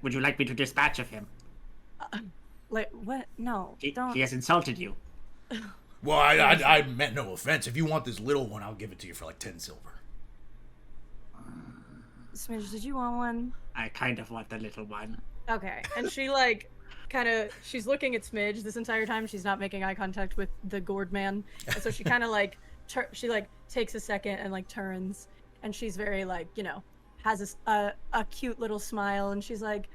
Would you like me to dispatch of him? Like what? No, don't. He has insulted you. Well, I meant no offense. If you want this little one, I'll give it to you for like 10 silver. Smidge, did you want one? I kind of want the little one. Okay, and she like she's looking at Smidge this entire time. She's not making eye contact with the gourd man, and so she kind of like she like takes a second and like turns, and she's very like has a cute little smile, and she's like,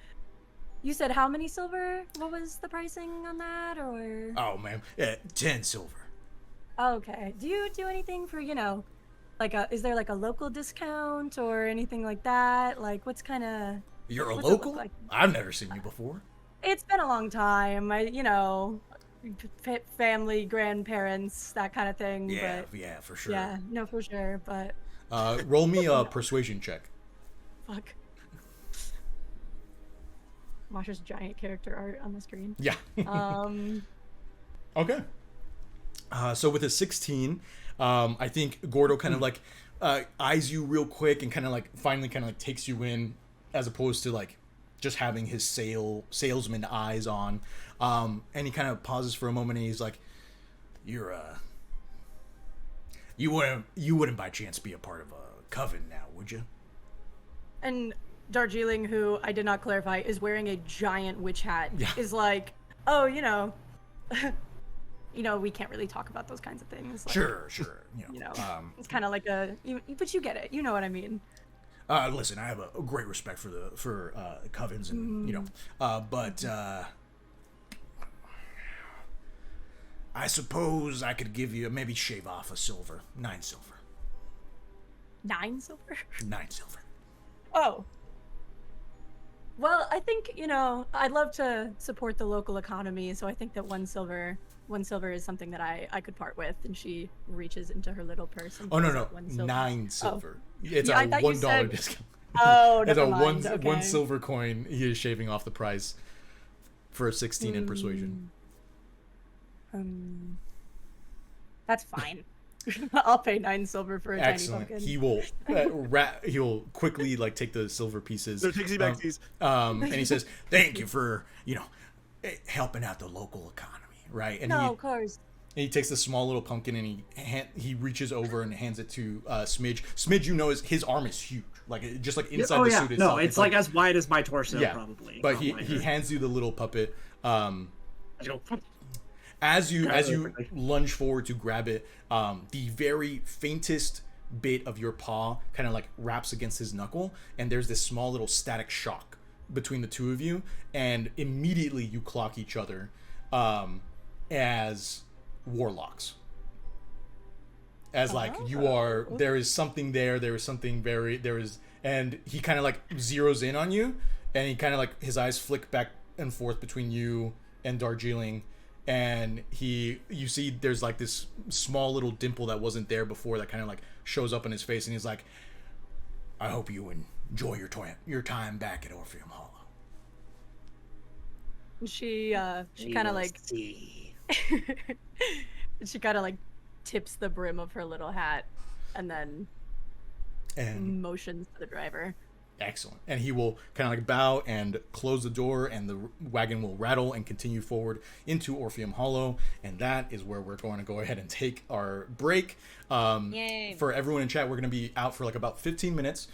"You said how many silver? What was the pricing on that?" Or Oh man, yeah, 10 silver. okay, do you do anything for like is there like a local discount or anything like that? Like what's kind of You're a what's it look local? like? I've never seen you before. It's been a long time. Family, grandparents, that kind of thing. Yeah, but yeah, for sure. yeah, no, for sure. But Roll me a persuasion check. fuck. Masha's giant character art on the screen. Yeah. Okay. So with a 16, I think Gordo kind of like eyes you real quick and kind of like finally kind of like takes you in, as opposed to like just having his salesman eyes on. And he kind of pauses for a moment and he's like, you're you wouldn't by chance be a part of a coven now, would you? And Darjeeling, who I did not clarify, is wearing a giant witch hat, is like, oh, you know, we can't really talk about those kinds of things. Like, Sure. It's kind of like but you get it. You know what I mean. Listen, I have a great respect for covens, and but I suppose I could give you maybe shave off a silver, 9 silver. 9 silver? 9 silver. Oh. Well, I think, I'd love to support the local economy, so I think that 1 silver is something that I could part with. And she reaches into her little purse and no, 1 silver. 9 silver. It's Yeah, a I thought you $1 said- discount. Oh, It's never a mind. one Okay. silver coin. He is shaving off the price for a 16 in persuasion. That's fine. I'll pay 9 silver for a Excellent. tiny pumpkin. He will he'll quickly take the silver pieces. So takes you back these. And he says, "Thank you for helping out the local economy, right?" And Of course. he takes this small little pumpkin and he reaches over and hands it to Smidge. Smidge, his arm is huge, just inside the suit itself. No, it's like as wide as my torso, yeah, probably. But not he wider. hands you the little puppet. I go, As you lunge forward to grab it, the very faintest bit of your paw kind of wraps against his knuckle, and there's this small little static shock between the two of you, and immediately you clock each other as warlocks. As you are, there is something there is something and he kind of zeroes in on you, and he kind of his eyes flick back and forth between you and Darjeeling. And you see there's this small little dimple that wasn't there before that kind of shows up in his face, and he's like, "I hope you enjoy your time back at Orpheum Hollow." She kind of she kind of tips the brim of her little hat and then motions to the driver. Excellent. And he will kind of bow and close the door, and the wagon will rattle and continue forward into Orpheum Hollow. And that is where we're going to go ahead and take our break. Yay. For everyone in chat, we're going to be out for about 15 minutes.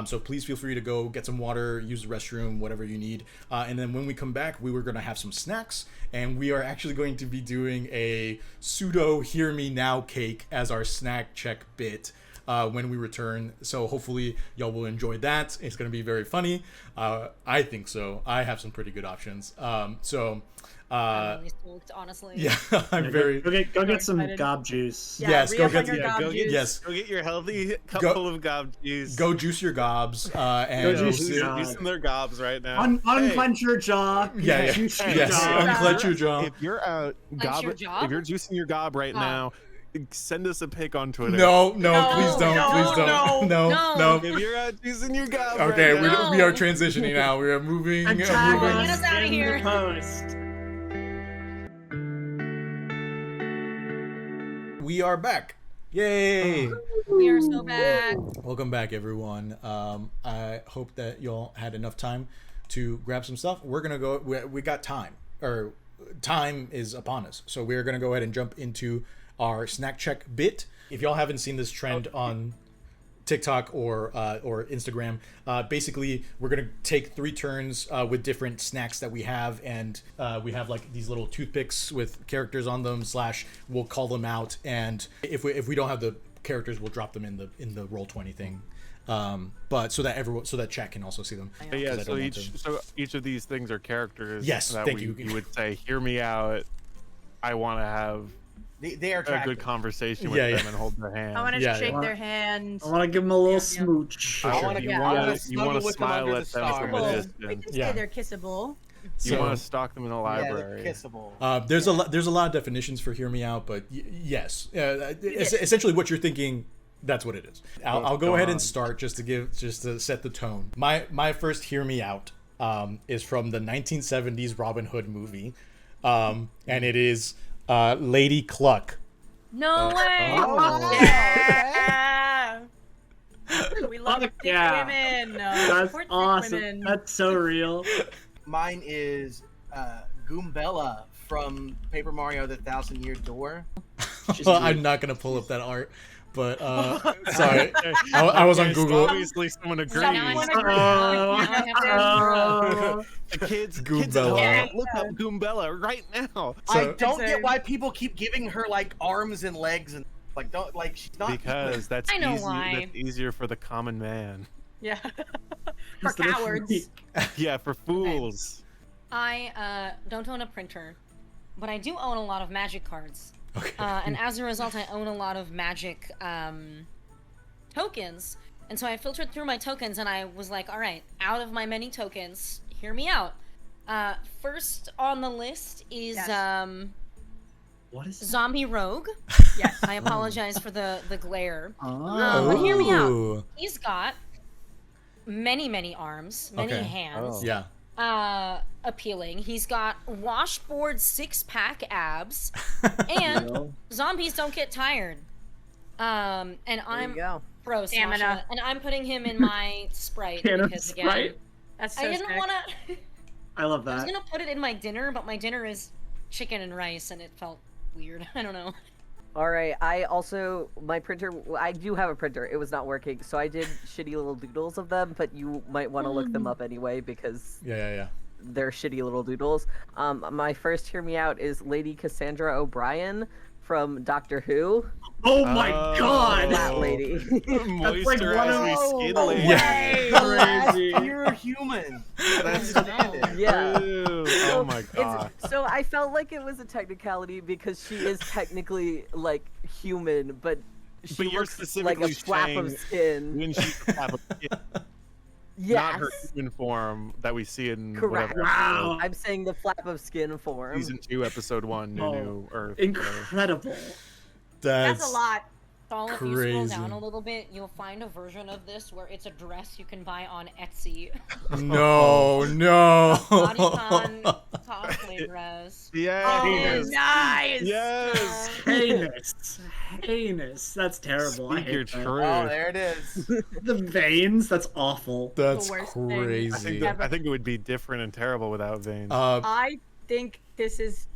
So please feel free to go get some water, use the restroom, whatever you need. And then when we come back, we were going to have some snacks, and we are actually going to be doing a pseudo Hear Me Now cake as our snack check bit. When we return, so hopefully y'all will enjoy that. It's going to be very funny. I think so. I have some pretty good options. I'm really stoked, honestly. Yeah, I'm very. Go get some gob juice. Yeah, Yes, go get your gob juice. Yes, Go get your healthy couple of gob juice. go juice your gobs. And Go juice your Juicing their gobs right now. Unclench your jaw. Yeah. Juice your Yes, jaw. unclench your jaw. If you're out Clench your job? if you're juicing your gob right now, send us a pic on Twitter. No, please don't, no, please don't. No. If you're out juicing your gob Okay, right now. we are transitioning now. We are moving. And Get tag us us outta in here. the post. We are back. Yay! We are so back. Welcome back, everyone. I hope that y'all had enough time to grab some stuff. We're gonna go. We got time, or time is upon us. So we're gonna go ahead and jump into our snack check bit. If y'all haven't seen this trend on TikTok or Instagram, basically we're gonna take 3 turns with different snacks that we have, and we have these little toothpicks with characters on them. / we'll call them out, and if we don't have the characters, we'll drop them in the Roll20 thing. But so that chat can also see them. Yeah, so each of these things are characters. Yes, that thank you. You would say, "Hear me out. I want to have They are a attractive. good conversation with Yeah, them yeah. and hold their hand." I want to Yeah, shake yeah. their hand. I want to give them a little smooch. I wanna- You yeah, I want wanna to snuggle with them smile under at the them from stars. a We distance. can Yeah. say they're kissable. You So- want to stalk them in the Yeah, library. they're kissable. There's a lot of definitions for "hear me out," but yes, essentially what you're thinking, that's what it is. I'll go ahead and start just to set the tone. My first "hear me out" is from the 1970s Robin Hood movie, and it is Lady Cluck. No way. Yeah. We love Fuck thick yeah. women. That's Support thick awesome. women. That's so real. Mine is Goombella from Paper Mario: The Thousand Year Door. I'm not gonna pull up that art, but sorry, I was on Google. Obviously, someone agrees. The kids at Goombella. home, look up Goombella right now. I don't get why people keep giving her like arms and legs and like don't like she's not. Because that's I know easy, why. that's easier for the common man. Yeah. For cowards. Yeah, for fools. I don't own a printer, but I do own a lot of Magic cards. Okay. And as a result, I own a lot of Magic tokens. And so I filtered through my tokens, and I was like, all right, out of my many tokens, hear me out. First on the list is What is that? Zombie Rogue. Yes. I apologize for the glare. Oh. But hear me out. Ooh. He's got many arms, many Okay. hands. Yeah. Appealing. He's got washboard 6-pack abs, and zombies don't get tired. And There you I'm go. pro Stamina. Sasha, and I'm putting him in my Sprite Can of because Sprite? again, That's so I didn't sick. want to. I love I was that. gonna put it in my dinner, but my dinner is chicken and rice, and it felt weird. I don't know. All right. I also my printer. I do have a printer. It was not working, so I did shitty little doodles of them. But you might want to look them up anyway because Yeah. they're shitty little doodles. My first hear me out is Lady Cassandra O'Brien from Doctor Who. Oh my god! That lady. Moisturize skin lady. Crazy. You're human. That's Yeah. true. Oh my god. So I felt like it was a technicality because she is technically like human, but she But you're looks like a specifically flap of saying skin. when she have a kid, Yes. not her human form that we see in Correct. whatever Wow. I'm saying the flap of skin form. season 2, episode 1, New Earth. whatever. Incredible. That's a lot. So if you scroll Crazy. down a little bit, you'll find a version of this where it's a dress you can buy on Etsy. No. Bodycon cosplay dress. Yes. Oh, nice. Yes. Heinous. That's terrible. I Speak hate your that. truth. Oh, there it is. The veins. That's awful. That's worst thing. crazy. I think it would be different and terrible without veins. I think this is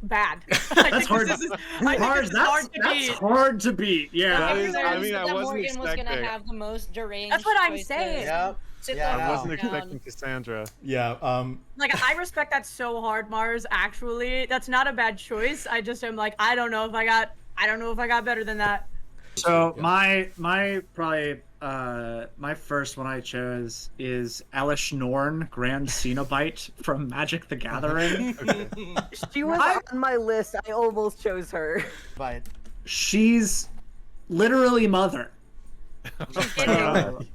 bad. That's hard. This is Hard. hard to That's beat. hard to beat. Yeah. That is- Everyone I mean, said I that wasn't Morgan was gonna expecting- have the most deranged. That's what I'm choices. saying. Yep. Sit Yeah, the I no. wasn't fuck down. expecting Cassandra. Yeah. Like I respect that so hard, Mars. Actually, that's not a bad choice. I just am like, I don't know if I got better than that. So Yeah. my probably my first one I chose is Elish Norn, Grand Cenobite from Magic the Gathering. She was on my list. I almost chose her. But She's literally mother.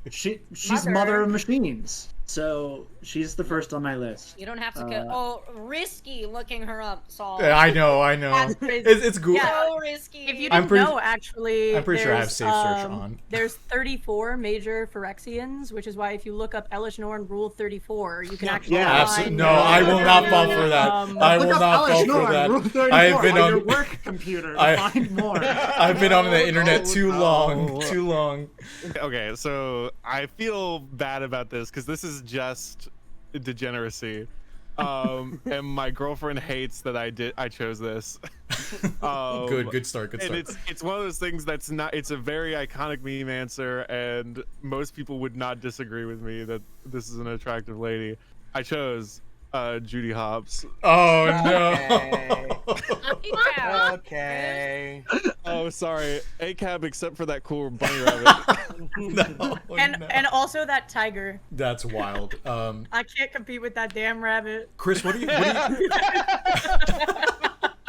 She's mother of machines. So she's the first on my list. You don't have to go. Oh, risky looking her up, Saul. Yeah, I know. That's crazy. It's good. Yeah. So risky. If you I'm didn't pretty- know, actually, I'm pretty sure I have there's, safe search on. There's 34 major Phyrexians, which is why if you look up Elish Norn Rule 34, you can actually Yeah, find. No, I will not fall for that. I will Look up not Elish fall Norn, for Rule that. 34 I have been on your on. work computer to I- find more. I've been on the internet too no. long. Too long. Okay, so I feel bad about this because this is just degeneracy. And my girlfriend hates that I chose this. Good start. Good And start. it's one of those things that's not. It's a very iconic meme answer, and most people would not disagree with me that this is an attractive lady. I chose Judy Hopps. Oh no. Yeah. okay. Oh, sorry, ACAB except for that cool bunny rabbit. No, And no. and also that tiger. That's wild. I can't compete with that damn rabbit. Chris, what do you?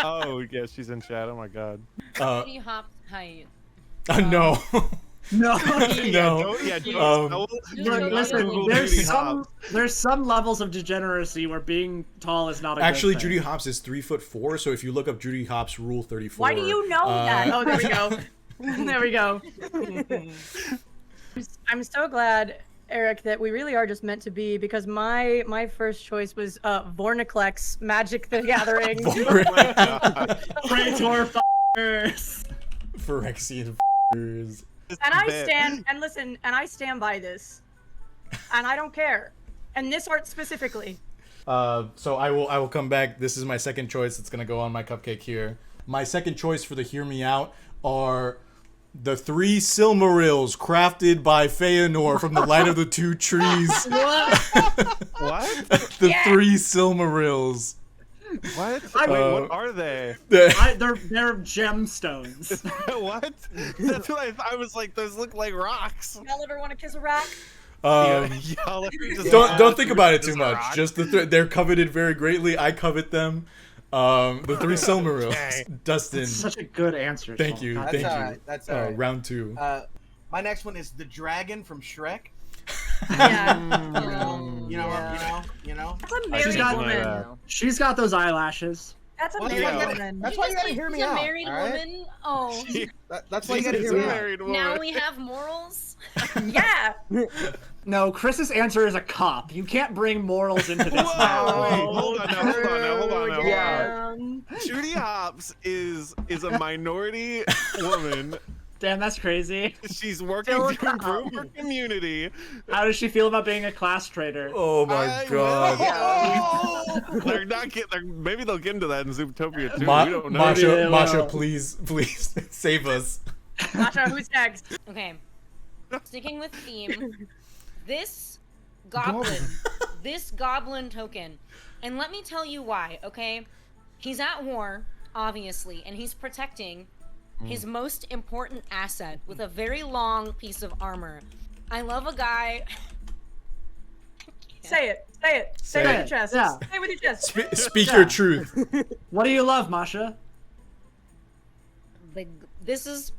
Oh yeah, she's in chat. Oh my god. Judy Hopps height. No. No. No. Yeah, don't Um, Look, listen, Google there's Judy some Hopps. levels of degeneracy where being tall is not a Actually, good thing. Judy Hopps is 3'4", so if you look up Judy Hopps Rule 34. Why do you know that? Oh, there we go. There we go. I'm so glad, Eric, that we really are just meant to be because my first choice was Vorniclex, Magic the Gathering. Praetor f***ers. Phyrexian f***ers. And I stand and listen, and I stand by this, and I don't care. And this art specifically. So I will come back. This is my second choice. It's gonna go on my cupcake here. My second choice for the Hear Me Out are the 3 Silmarils crafted by Feanor from the Light of the Two Trees. What? The 3 Silmarils. What? I mean, What are they? they're gemstones. What? That's what I was like. Those look like rocks. Y'all ever want to kiss a rock? Y'all are just Don't think about it too just much. rock. Just they're coveted very greatly. I covet them. The 3 Silmarils. Okay. Dustin, Such a good answer. thank Sean. you. That's Thank all you. right. That's all right. Round 2. My next one is the dragon from Shrek. Yeah. You know. That's a She's married got- woman. She's got those eyelashes. That's a Well, married yeah. woman. That's why you gotta hear me She's out. a married all right? woman. Oh, That's why you gotta She's hear a me out. married woman. now we have morals. Yeah. No, Chris's answer is a cop. You can't bring morals into this Whoa! now. Wait, hold on now. Hold on now. Yeah. Judy Hopps is a minority woman. Damn, that's crazy. She's working Fill to it up. improve her community. How does she feel about being a class traitor? Oh my god. They're not getting. Maybe they'll get into that in Zootopia too. we don't know. Maybe they Masha, will. please save us. Masha, who's next? Okay. Sticking with theme, this goblin token, and let me tell you why. Okay, he's at war, obviously, and he's protecting his most important asset with a very long piece of armor. I love a guy. Say it. Say it. Say Say it with it. your chest. Yeah. Say it with your chest. Speak your truth. What do you love, Masha? This is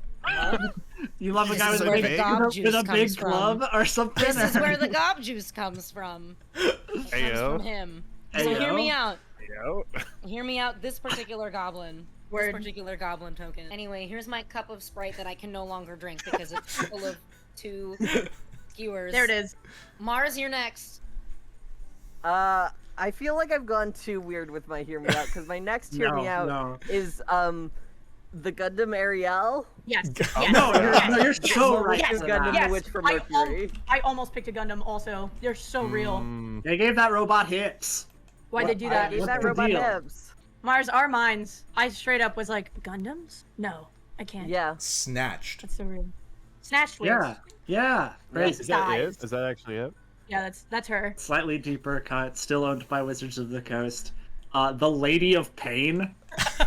You love a This guy is with a where big, the gob with juice a big comes from. club or something? this is where the gob juice comes from. It comes Ayo. from him. So Ayo. hear me out. Yo. Hear me out. This particular goblin. Word. This particular goblin token. Anyway, here's my cup of Sprite that I can no longer drink because it's full of 2 skewers. There it is. Mars, you're next. I feel like I've gone too weird with my Hear Me Out because my next Hear Me Out No. is the Gundam Ariel. Yes. Oh, Yes. No, yes. you're so right. Yes, for Gundam that. Yes. the Witch from I, Mercury. I almost picked a Gundam also. They're so real. Mm, They gave that robot hips. Why'd they do that? Gave What's that the robot deal? hips. Mars, our minds. I straight up was like, Gundams? No, I can't. Yeah. Snatched. That's so real. Snatched wings. Yeah. Yeah. Crazy. is that it? Size. Is that actually it? Yeah, that's her. Slightly deeper cut, still owned by Wizards of the Coast. The Lady of Pain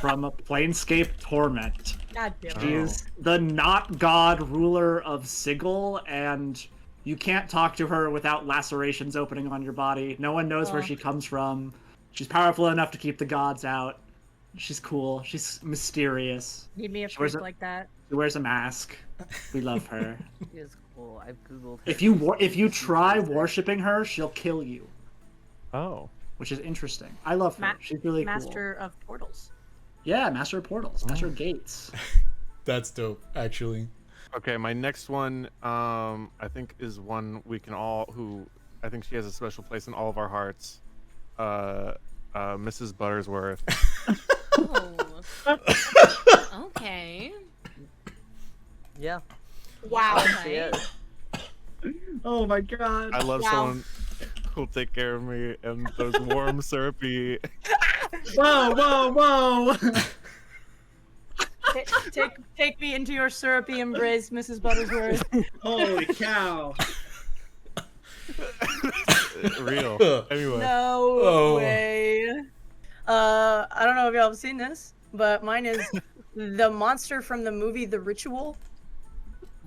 from Planescape Torment. God damn She it. is the not god ruler of Sigil, and you can't talk to her without lacerations opening on your body. No one knows where Oh. she comes from. She's powerful enough to keep the gods out. She's cool. She's mysterious. Need me a She wears freak a- like that. She wears a mask. We love her. She is cool. I've googled her. If you try worshipping her, she'll kill you, Oh. which is interesting. I love her. Ma- She's really Master of Portals. cool. Yeah, Master of Portals, Master of Gates. That's dope, actually. Okay, my next one, I think is one we can all. Who I think she has a special place in all of our hearts. Mrs. Buttersworth. Oh. Okay. Yeah. Wow. She is. Oh my god. I love Wow. someone who'll take care of me and those warm, syrupy. Whoa, whoa, whoa! Take me into your syrupy embrace, Mrs. Buttersworth. Holy cow! Real. Anyway. No Oh. way. I don't know if y'all have seen this, but mine is the monster from the movie The Ritual.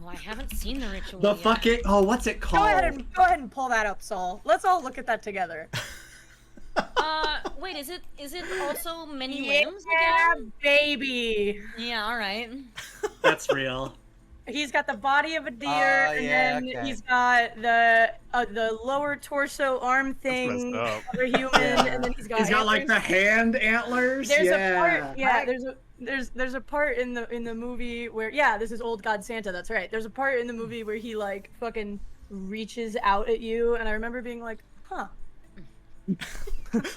Well, I haven't seen the ritual. The yet. fucking what's it Go ahead called? and pull that up, Saul. Let's all look at that together. Wait, is it also many Yeah, limbs again? baby. Yeah, all right. That's real. He's got the body of a deer, and yeah, then okay. he's got the lower torso arm thing messed up. of a human, and then he's got like antlers. the hand antlers. There's yeah. a part, yeah. There's a part in the movie where, yeah, this is Old God Santa. That's right. There's a part in the movie where he like fucking reaches out at you, and I remember being like, huh.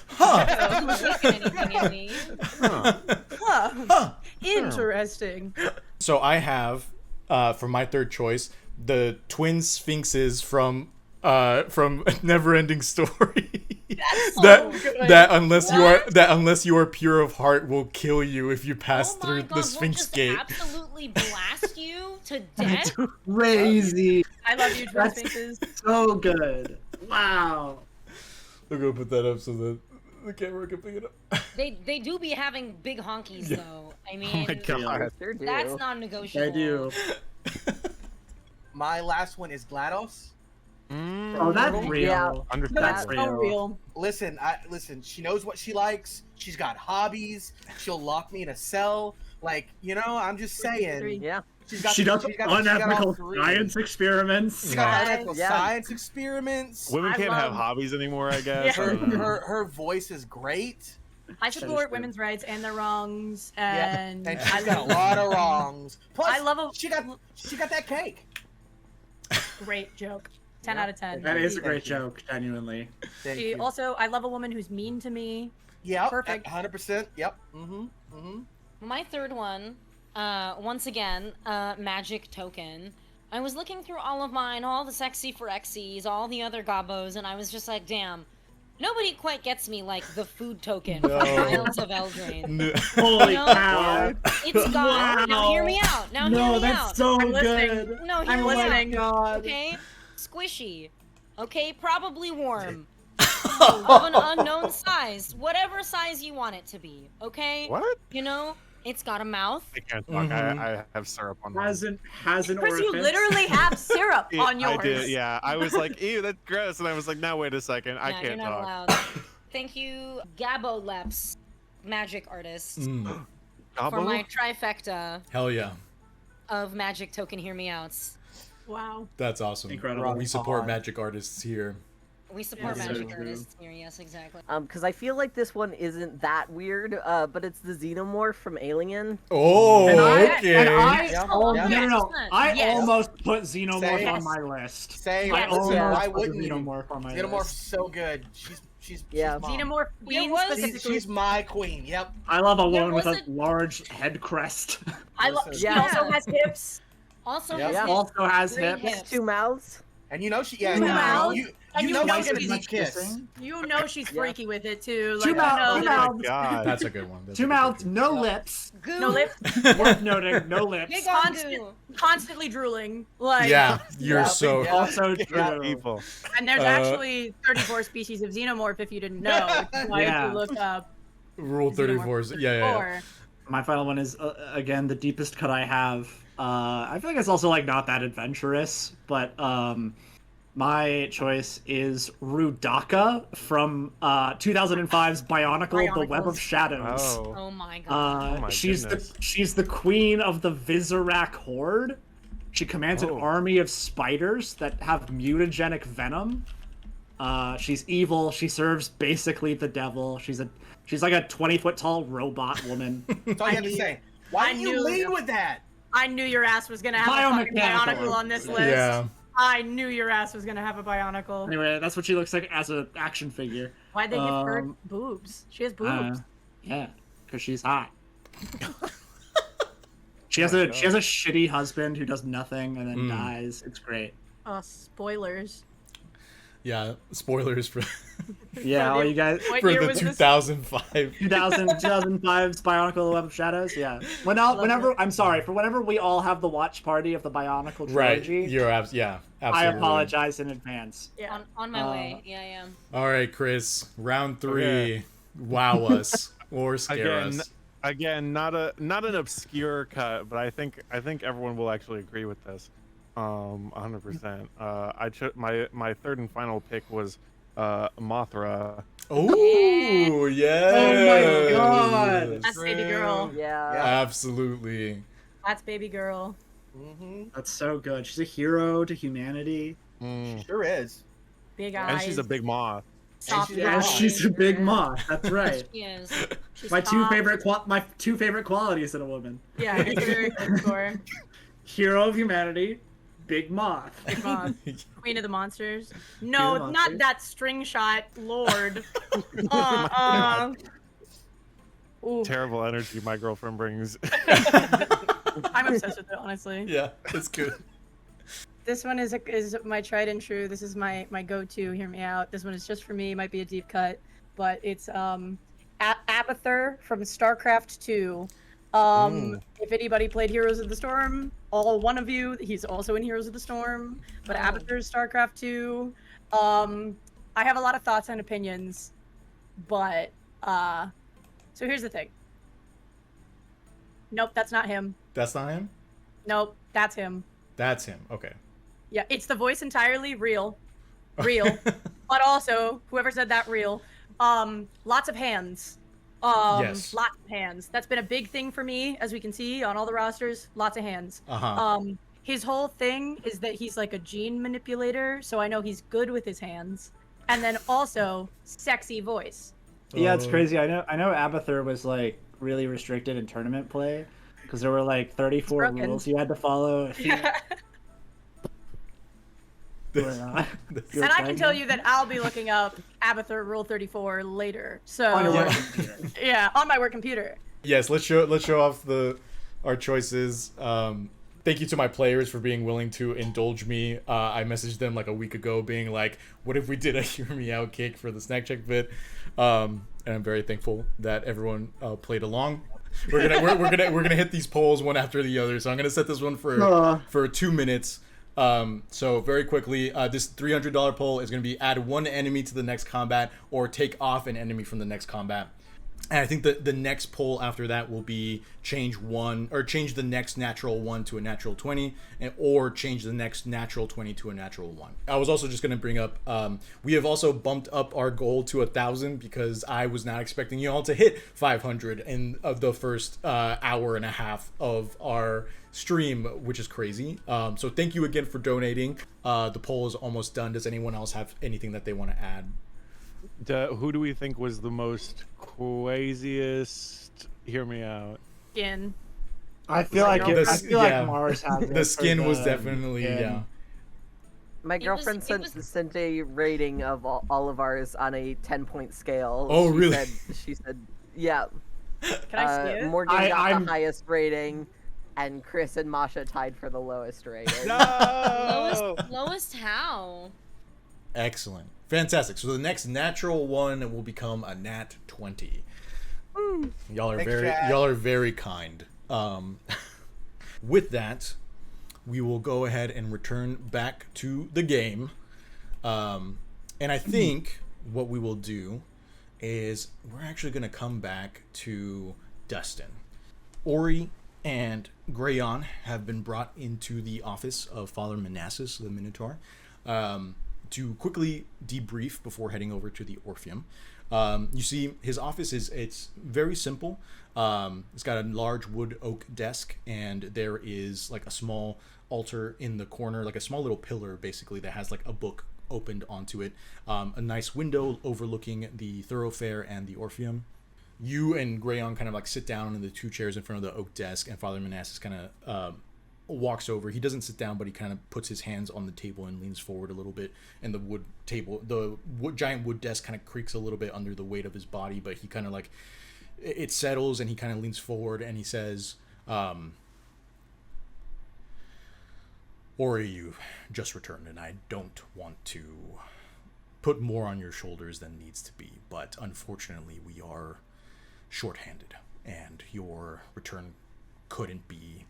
Huh. Who's looking anything at me? Huh. Interesting. So I have, for my third choice, the twin sphinxes from Neverending Story. That's that so good. that unless you are pure of heart will kill you if you pass Oh my through God, the we'll Sphinx just gate. absolutely blast you to That's death. crazy. I love you, Twin That's Sphinxes. so good. Wow. I'm gonna put that up so that the camera can pick it up. They do be having big honkies though. I mean, Oh my god. Sure do. that's non-negotiable. I do. My last one is GLaDOS. Oh, that's Yeah. real. That's Understandable. so real. Listen, she knows what she likes. She's got hobbies. She'll lock me in a cell. Like, I'm just saying. Yeah. She does she's got all unethical three. science experiments. She's got Yeah. unethical Yeah. science experiments. Women I can't have love- hobbies anymore, I guess. Her, I don't know. her voice is great. I That is support true. women's rights and their wrongs, Yeah, and and I she's got a love lot of wrongs. Plus, I love a she got that cake. great joke. 10 Yeah. out of 10. That is a Thank great you. joke, genuinely. Thank She you. also, I love a woman who's mean to me. Yep, Perfect. 100%. Yep. My third one, once again, magic token. I was looking through all of mine, all the sexy for Xy's, all the other gobos, and I was just like, damn, nobody quite gets me like the food token No. from Isles of Eldraine. No. Holy No. cow. It's got. Now hear me out. Now hear No, me that's out. so I'm listening. good. No, hear I'm me listening. out. God. Okay, squishy. Okay, probably warm. Of an unknown size, whatever size you want it to be. Okay. What? It's got a mouth. I can't talk. Mhm. I have syrup on mine. Has an Chris, orifice. you literally have syrup Yeah, on yours. I did, yeah. I was like, ew, that's gross. And I was like, now wait a second. I Yeah, you're can't not talk. allowed. Thank you, Gaboleps, magic artist, Mm, for Gobbo? my trifecta hell yeah. of magic token hear me outs. Wow. That's awesome. Incredible. We support magic artists here. We support Yeah, magic so artists here, yes, exactly. Because I feel like this one isn't that weird, but it's the xenomorph from Alien. Oh, And okay. Yeah. Oh, Yeah. No. I Yes. almost put Xenomorph Same. on my list. Same. I Yes. almost Listen, why put wouldn't you? Xenomorph on my Xenomorph's list. so good. She's Yeah. mom. Xenomorph queen was- specifically. She's my queen. Yep. I love a There woman with a was a- large head crest. I love. Listen. She Yeah. also has hips. Also, Yep. has Yeah. hips. Also has Great hips. hips. Two mouths. And you know she. Two Yeah. You know, mouths. you And you know know she's she's gonna much be kissed. kissing. You know she's Yeah. freaky with it too. Two Like, mouths. Two you know, Oh mouths. my god. That's a good one. That's Two a good mouths, one. no lips. Goo. no lips, Worth noting, no lips. Big on Constant- goo. constantly drooling. Like, Yeah, you're Yeah, so. yeah. Also Yeah. true. People. and there's Uh, actually 34 species of xenomorph if you didn't know. That's why Yeah. if you look up Rule 34 is. Yeah. or My final one is again the deepest cut I have. I feel like it's also like not that adventurous, but my choice is Rudaka from 2005's Bionicle: The Web of Bionicles. Shadows. Oh. Oh my god. Oh my she's goodness. she's the queen of the Visorak Horde. She commands an Oh. army of spiders that have mutagenic venom. She's evil. She serves basically the devil. She's like a 20-foot tall robot woman. That's all you have to say. Why I didn't you knew- lead with that? I knew your ass was gonna have a fucking Biomechanical. bionicle on this list. Yeah. I knew your ass was gonna have a bionicle. Anyway, that's what she looks like as an action figure. Why'd they give her Um, boobs? She has boobs. Yeah, because she's hot. She has a shitty husband who does nothing and then dies. It's great. Oh, spoilers. Yeah. Spoilers for Yeah, all you guys. What for year the was this? 2005. 2005's Bionicle: The Web of Shadows. Yeah. Whenever we all have the watch party of the Bionicle Right. trilogy, You're I absolutely. apologize in advance. Yeah. On my way. Yeah. All right, Chris. Round 3. Wow us or scare us. Again, not an obscure cut, but I think everyone will actually agree with this. 100%. My third and final pick was Mothra. Oh yeah. Oh my God. That's baby girl. Yeah. Absolutely. That's baby girl. Mm-hmm. That's so good. She's a hero to humanity. Mm. Sure is. Big eyes. And she's a big moth. soft she's- Yeah, Oh. she's a big moth. That's right. She is. She's my two soft. favorite qualities in a woman: Yeah, it's a very good score. hero of humanity, big moth. Big moth. Queen of the monsters. Queen No, of the not monsters. that string shot lord. Ooh, Terrible energy my girlfriend brings. I'm obsessed with it, honestly. Yeah, it's good. This one is my tried and true. This is my go-to. Hear me out. This one is just for me. Might be a deep cut, but it's Abathur from StarCraft 2. If anybody played Heroes of the Storm, all one of you, he's also in Heroes of the Storm. But Abathur's StarCraft 2. I have a lot of thoughts and opinions, but so here's the thing. Nope, that's not him. That's not him? Nope, that's him. That's him. Okay. Yeah, it's the voice entirely real. But also, whoever said that real. Lots of hands. Yes. Lots of hands. That's been a big thing for me, as we can see on all the rosters. Lots of hands. His whole thing is that he's like a gene manipulator, so I know he's good with his hands. And then also, sexy voice. Yeah, it's crazy. I know Abathur was like really restricted in tournament play because there were like 34 rules you had to follow. If you... And I can tell you that I'll be looking up Abathur Rule 34 later. So on your work computer. Yeah, on my work computer. Yes, let's show off our choices. Thank you to my players for being willing to indulge me. I messaged them like a week ago, being like, "What if we did a hear me out cake for the snack check bit?" And I'm very thankful that everyone played along. We're gonna hit these polls one after the other. So I'm gonna set this one for 2 minutes. So very quickly, this $300 poll is going to be add one enemy to the next combat or take off an enemy from the next combat. And I think the next poll after that will be change the next natural 1 to a natural 20, or change the next natural 20 to a natural 1. I was also just going to bring up, we have also bumped up our goal to 1,000 because I was not expecting you all to hit 500 in the first hour and a half of our stream, which is crazy. So thank you again for donating. The poll is almost done. Does anyone else have anything that they want to add? Who do we think was the most craziest? Hear me out. Skin. I feel like Mars had the skin was definitely My girlfriend sent a rating of all of ours on a 10-point scale. Oh, really? She said, yeah. Can I see it? Morgan got the highest rating, and Chris and Masha tied for the lowest rating. No! Lowest how? Excellent. Fantastic. So the next natural one will become a nat 20. Y'all are very kind. With that, we will go ahead and return back to the game. And I think what we will do is we're actually going to come back to Dustin. Ori and Grayon have been brought into the office of Father Manassas, the Minotaur, to quickly debrief before heading over to the Orpheum. You see, his office it's very simple. It's got a large wood oak desk, and there is like a small altar in the corner, like a small little pillar, basically, that has like a book opened onto it. A nice window overlooking the thoroughfare and the Orpheum. You and Grayon kind of like sit down in the 2 chairs in front of the oak desk, and Father Manassas kind of walks over. He doesn't sit down, but he kind of puts his hands on the table and leans forward a little bit, and the giant wood desk kind of creaks a little bit under the weight of his body, but he kind of like it settles, and he kind of leans forward and he says, Ori, you've just returned, and I don't want to put more on your shoulders than needs to be, but unfortunately we are shorthanded, and your return couldn't be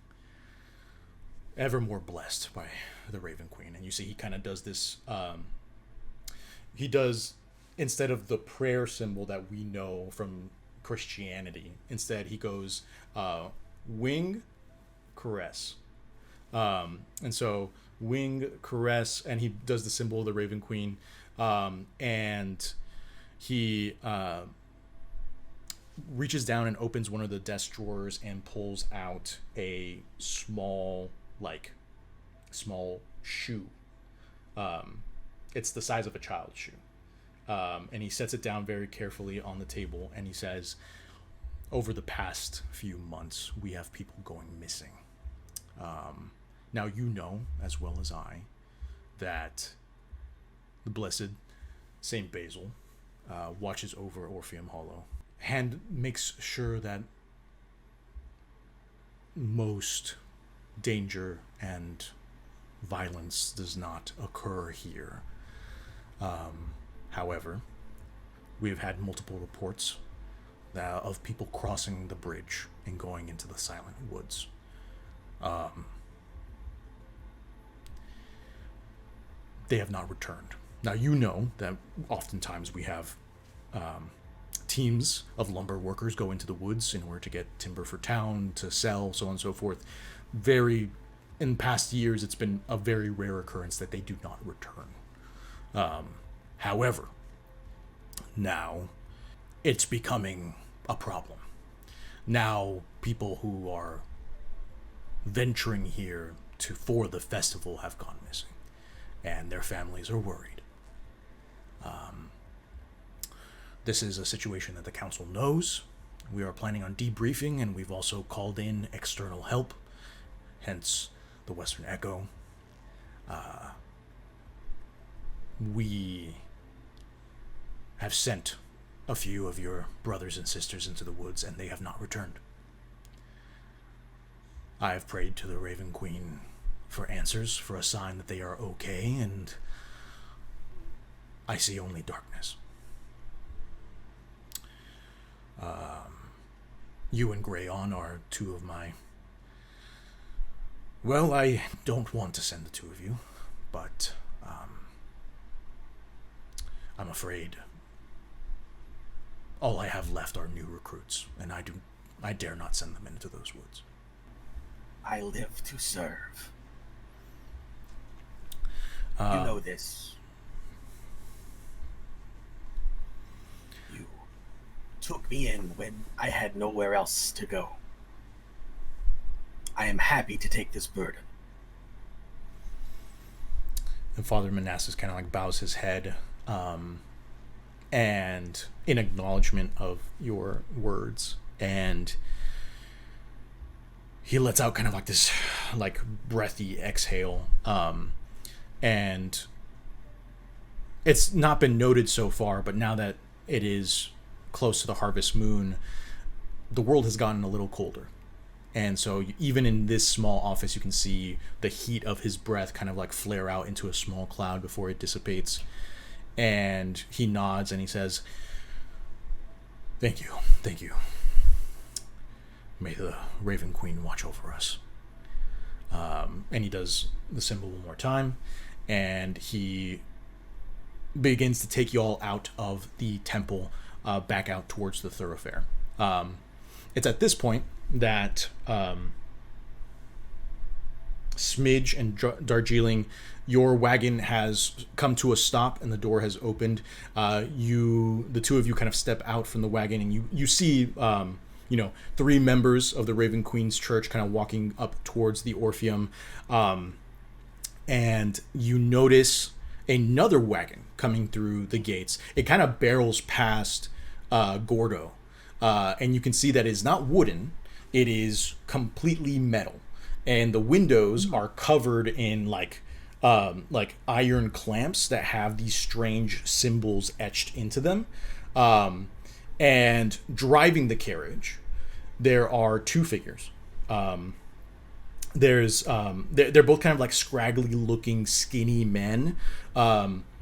ever more blessed by the Raven Queen. And you see he kind of does this, instead of the prayer symbol that we know from Christianity, instead he goes wing caress, and so wing caress, and he does the symbol of the Raven Queen, and he reaches down and opens one of the desk drawers and pulls out a small shoe. It's the size of a child's shoe. And he sets it down very carefully on the table, and he says, over the past few months, we have people going missing. Now you know, as well as I, that the blessed Saint Basil watches over Orpheum Hollow and makes sure that most danger and violence does not occur here. However, we have had multiple reports of people crossing the bridge and going into the Silent Woods. They have not returned. Now, you know that oftentimes we have teams of lumber workers go into the woods in order to get timber for town, to sell, so on and so forth. In past years, it's been a very rare occurrence that they do not return. However, now it's becoming a problem. Now people who are venturing here for the festival have gone missing, and their families are worried. This is a situation that the council knows. We are planning on debriefing, and we've also called in external help, hence the Western Echo. We have sent a few of your brothers and sisters into the woods, and they have not returned. I have prayed to the Raven Queen for answers, for a sign that they are okay, and I see only darkness. You and Greyon are two of my... Well, I don't want to send the two of you, but I'm afraid all I have left are new recruits, and I dare not send them into those woods. I live to serve. You know this. You took me in when I had nowhere else to go. I am happy to take this burden. And Father Manassas kind of like bows his head, and in acknowledgement of your words, and he lets out kind of like this like breathy exhale, and it's not been noted so far, but now that it is close to the harvest moon, the world has gotten a little colder. And so even in this small office, you can see the heat of his breath kind of like flare out into a small cloud before it dissipates. And he nods and he says, Thank you. May the Raven Queen watch over us. And he does the symbol one more time, and he begins to take you all out of the temple, back out towards the thoroughfare. It's at this point that Smidge and Darjeeling, your wagon has come to a stop and the door has opened. The two of you kind of step out from the wagon, and you see three members of the Raven Queen's Church kind of walking up towards the Orpheum, and you notice another wagon coming through the gates. It kind of barrels past Gordo, and you can see that it's not wooden. It is completely metal, and the windows are covered in like iron clamps that have these strange symbols etched into them. And driving the carriage, there are two figures. They're both kind of like scraggly looking, skinny men.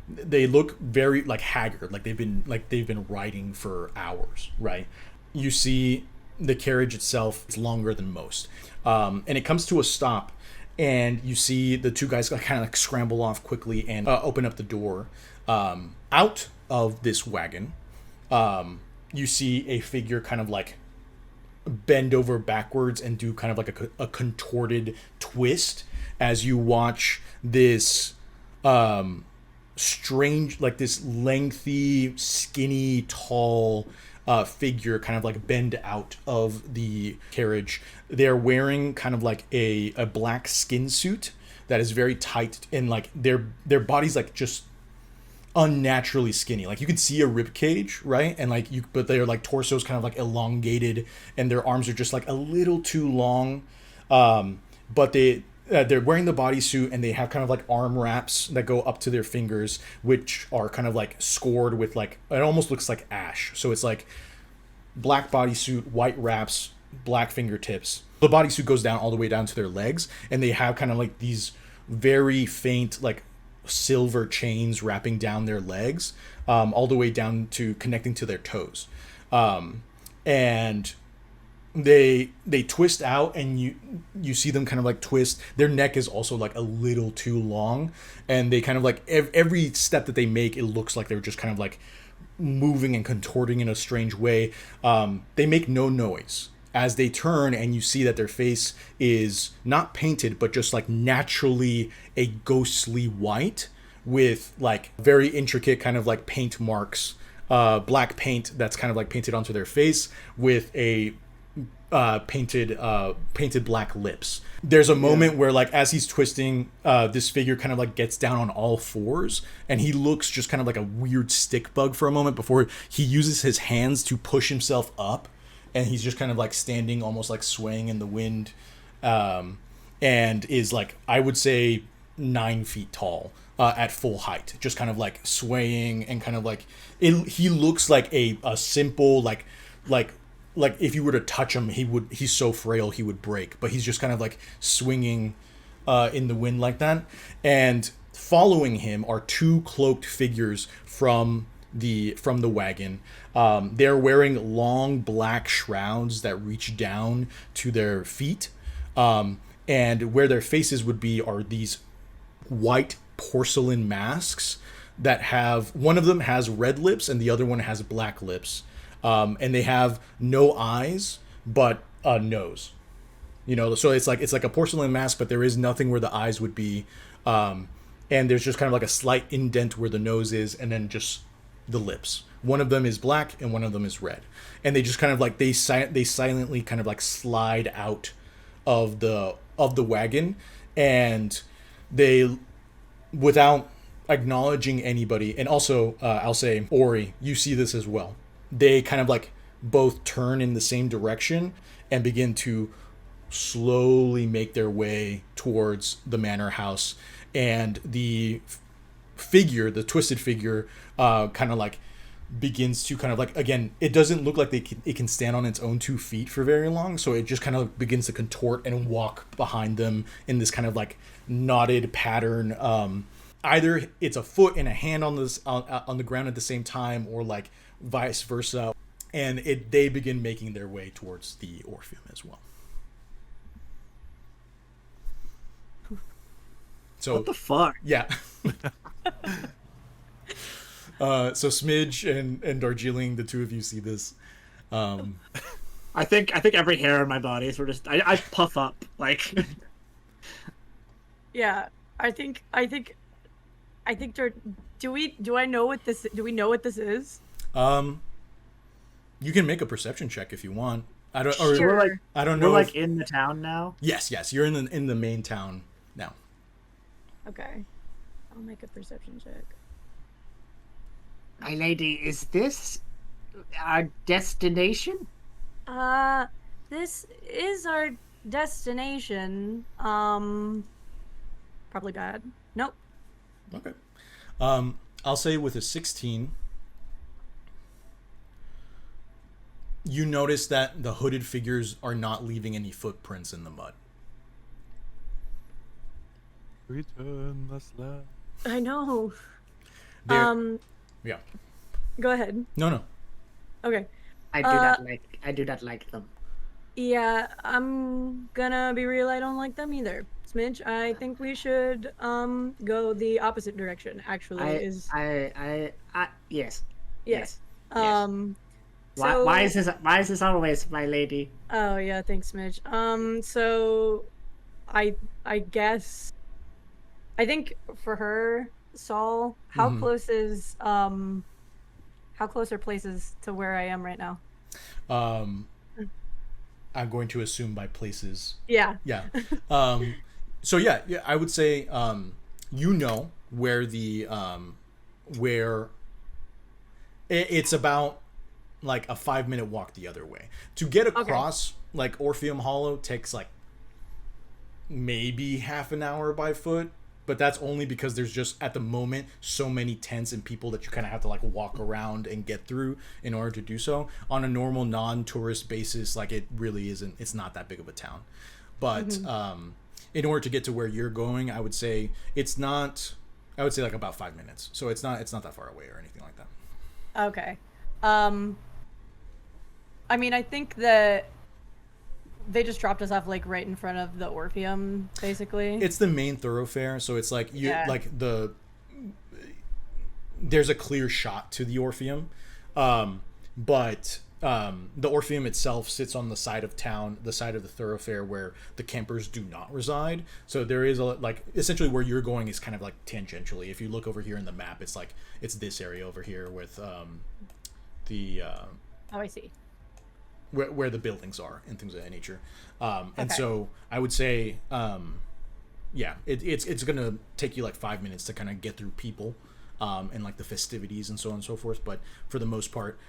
They look very like haggard, like they've been riding for hours, right? You see the carriage itself is longer than most, and it comes to a stop, and you see the two guys kind of like scramble off quickly and open up the door. Out of this wagon, you see a figure kind of like bend over backwards and do kind of like a contorted twist as you watch this strange, like this lengthy, skinny, tall figure kind of like bend out of the carriage. They're wearing kind of like a black skin suit that is very tight, and like their body's like just unnaturally skinny. Like you could see a rib cage, right? And like but their like torso's kind of like elongated, and their arms are just like a little too long. But they're wearing the bodysuit, and they have kind of like arm wraps that go up to their fingers, which are kind of like scored with like, it almost looks like ash. So it's like black bodysuit, white wraps, black fingertips. The bodysuit goes down all the way down to their legs, and they have kind of like these very faint like silver chains wrapping down their legs, all the way down to connecting to their toes, and they twist out, and you see them kind of like twist. Their neck is also like a little too long, and they kind of like every step that they make, it looks like they're just kind of like moving and contorting in a strange way. They make no noise as they turn, and you see that their face is not painted, but just like naturally a ghostly white with like very intricate kind of like paint marks, black paint that's kind of like painted onto their face with a painted black lips. There's a moment where like as he's twisting, this figure kind of like gets down on all fours, and he looks just kind of like a weird stick bug for a moment before he uses his hands to push himself up, and he's just kind of like standing almost like swaying in the wind, and is like, I would say 9 feet tall at full height, just kind of like swaying and kind of like he looks like a simple like if you were to touch him, he's so frail he would break, but he's just kind of like swinging in the wind like that. And following him are 2 cloaked figures from the wagon. They're wearing long black shrouds that reach down to their feet, and where their faces would be are these white porcelain masks that have, one of them has red lips and the other one has black lips. And they have no eyes, but a nose, so it's like a porcelain mask, but there is nothing where the eyes would be. And there's just kind of like a slight indent where the nose is, and then just the lips. One of them is black and one of them is red. And they just kind of like, they silently kind of like slide out of the wagon, and they, without acknowledging anybody. And also, I'll say, Ori, you see this as well. They kind of like both turn in the same direction and begin to slowly make their way towards the manor house. And the twisted figure, kind of like begins to kind of like, again, it doesn't look like it can stand on its own 2 feet for very long. So it just kind of begins to contort and walk behind them in this kind of like knotted pattern. Either it's a foot and a hand on the ground at the same time, or like vice versa, and they begin making their way towards the Orpheum as well. So what the fuck? Yeah. So Smidge and Darjeeling, the 2 of you see this. I think every hair on my body is sort of, I puff up like. Yeah, I think. Do I know what this? Do we know what this is? You can make a perception check if you want. I don't. Sure. I don't know. We're like in the town now. Yes. You're in the main town now. Okay, I'll make a perception check. My lady, is this our destination? This is our destination. Probably bad. Nope. Okay. I'll say with a 16, you notice that the hooded figures are not leaving any footprints in the mud. Return the slab. I know. Yeah. Go ahead. No. Okay. I do not like them. Yeah, I'm gonna be real. I don't like them either. Smidge, I think we should go the opposite direction. Actually, Yes. Yes. So, why is this always my lady? Oh yeah, thanks, Smidge. So I guess I think for her, Saul, how close are places to where I am right now? I'm going to assume by places. Yeah. Yeah. So yeah, I would say where the where it's about like a 5-minute walk the other way. To get across like Orpheum Hollow takes like maybe half an hour by foot, but that's only because there's just at the moment so many tents and people that you kind of have to like walk around and get through in order to do so. On a normal non-tourist basis, like it really isn't, it's not that big of a town. But in order to get to where you're going, I would say it's not. I would say like about 5 minutes. So it's not that far away or anything like that. Okay. I mean, I think that they just dropped us off like right in front of the Orpheum, basically. It's the main thoroughfare, so it's like there's a clear shot to the Orpheum, but the Orpheum itself sits on the side of town, the side of the thoroughfare where the campers do not reside. So there is essentially where you're going is kind of like tangentially. If you look over here in the map, it's like it's this area over here with the Oh, I see. where the buildings are and things of that nature. And so I would say, it's gonna take you like 5 minutes to kind of get through people. And like the festivities and so on and so forth, but for the most part,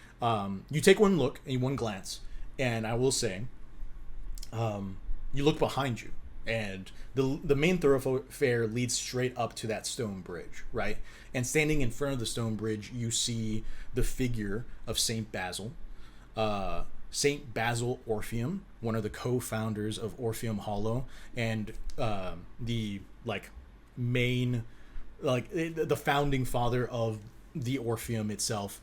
you take one look and one glance, and I will say, you look behind you, and the main thoroughfare leads straight up to that stone bridge, right? And standing in front of the stone bridge, you see the figure of Saint Basil, Saint Basil Orpheum, one of the co-founders of Orpheum Hollow, and the main. The founding father of the Orpheum itself.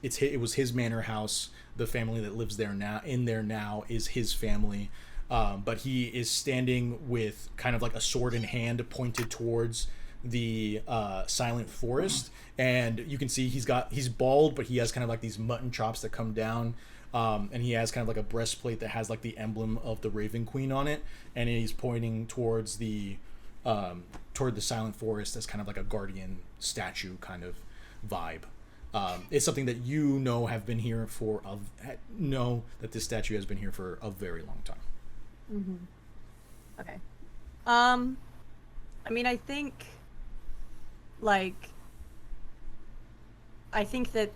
It was his manor house. The family that lives there now is his family. But he is standing with kind of like a sword in hand pointed towards the silent forest, and you can see he's bald, but he has kind of like these mutton chops that come down. And he has kind of like a breastplate that has like the emblem of the Raven Queen on it, and he's pointing towards toward the silent forest as kind of like a guardian statue kind of vibe. It's something that have been here know that this statue has been here for a very long time. Mm-hmm. Okay. I mean, I think that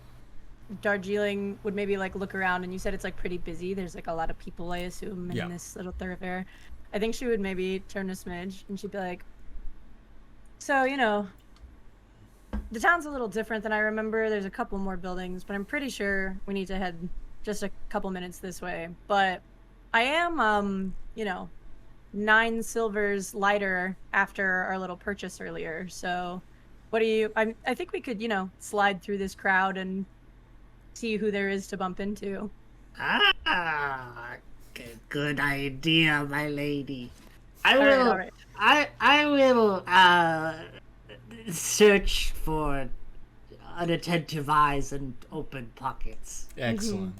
Darjeeling would maybe like look around, and you said it's like pretty busy. There's like a lot of people, I assume, in this little thoroughfare. I think she would maybe turn to Smidge and she'd be like, so, the town's a little different than I remember. There's a couple more buildings, but I'm pretty sure we need to head just a couple minutes this way. But I am, 9 silvers lighter after our little purchase earlier. So what do you, I think we could, slide through this crowd and see who there is to bump into. Good idea, my lady. I will search for unattentive eyes and open pockets. Excellent.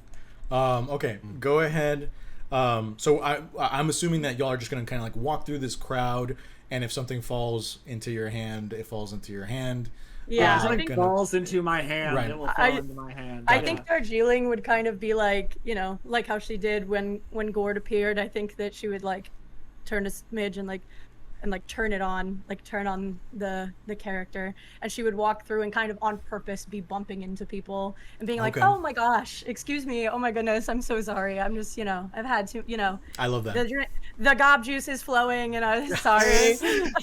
Okay, go ahead. So I'm assuming that y'all are just gonna kind of like walk through this crowd, and if something falls into your hand, it falls into your hand. Yeah, if something falls into my hand, Right. it will fall into my hand. I think Darjeeling would kind of be like, like how she did when Gord appeared. I think that she would like turn to Smidge and turn it on, like turn on the character, and she would walk through and kind of on purpose be bumping into people and being like, oh my gosh, excuse me, oh my goodness, I'm so sorry, I'm just, I've had to, I love that. The gob juice is flowing and I'm sorry. And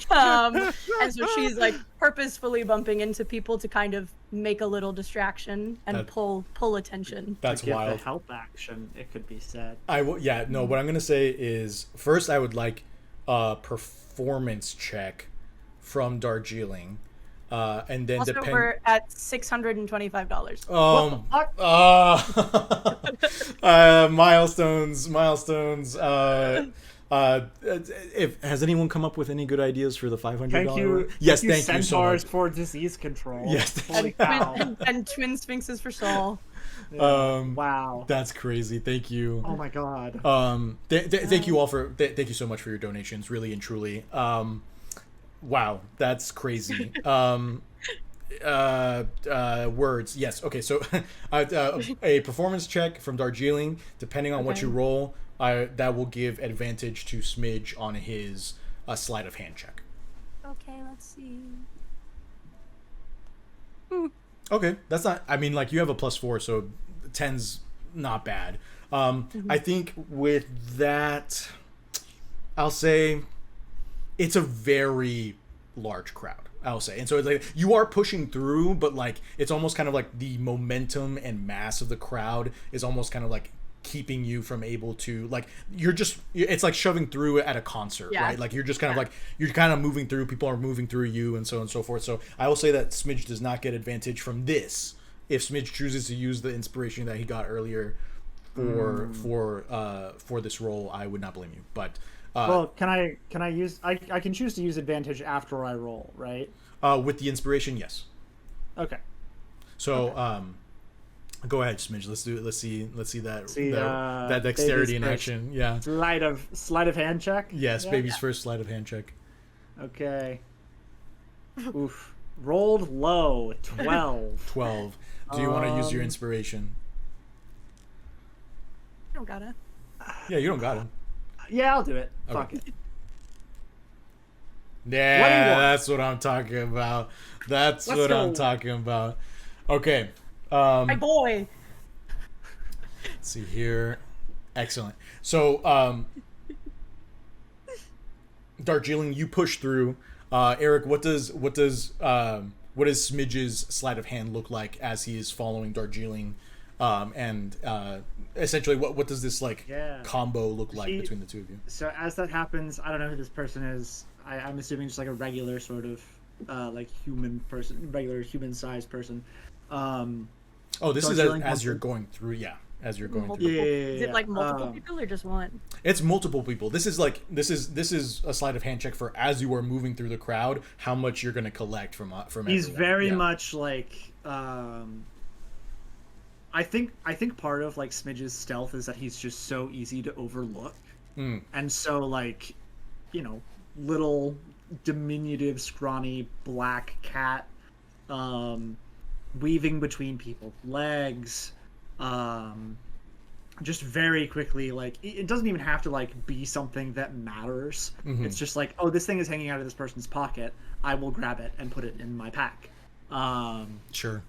so she's like purposefully bumping into people to kind of make a little distraction and pull attention. That's wild. The help action, it could be said. What I'm gonna say is, first I would like a performance check from Darjeeling, and then also we're at $625. Milestones. Has anyone come up with any good ideas for the $500? Thank you. Yes, thank you so much. For disease control. Yes, holy cow. And twin sphinxes for soul. Wow, that's crazy. Thank you. Oh my god. Thank you all thank you so much for your donations, really and truly. Wow, that's crazy. Words. Yes. Okay. So, a performance check from Darjeeling. Depending on what you roll, that will give advantage to Smidge on his sleight of hand check. Okay. Let's see. Okay, that's not. I mean, like you have a +4, so 10's not bad. I think with that, I'll say it's a very large crowd. I'll say, and so it's like you are pushing through, but like it's almost kind of like the momentum and mass of the crowd is almost kind of like keeping you from able to, like, it's like shoving through at a concert, right? Like you're just kind of like, you're kind of moving through, people are moving through you, and so on and so forth. So I will say that Smidge does not get advantage from this if Smidge chooses to use the inspiration that he got earlier for this role. I would not blame you, but well, can I use, I can choose to use advantage after I roll, right? with the inspiration, yes. Okay. So go ahead, Smidge. Let's do it. Let's see that dexterity in action. Yeah. Sleight of hand check. Yes, baby's first sleight of hand check. Okay. Oof. Rolled low. 12. 12. Do you want to use your inspiration? I don't gotta. Yeah, you don't got it. Yeah, I'll do it. Okay. Fuck it. Yeah, that's what I'm talking about. That's Let's what go. I'm talking about. Okay. My boy. Let's see here. Excellent. So, Darjeeling, you push through. Eric, what does Smidge's sleight of hand look like as he is following Darjeeling? And essentially, what does this combo look like between the two of you? So as that happens, I don't know who this person is. I'm assuming just like a regular sort of like human person, regular human-sized person. This is as you're going through, as you're going through. Yeah. Is it like multiple people or just one? It's multiple people. This is a sleight of hand check for as you are moving through the crowd, how much you're going to collect from He's everyone. very much like I think part of like Smidge's stealth is that he's just so easy to overlook. And so like, you know, little diminutive scrawny black cat weaving between people's legs, just very quickly, like it doesn't even have to like be something that matters. It's just like, oh, this thing is hanging out of this person's pocket, I will grab it and put it in my pack. Sure.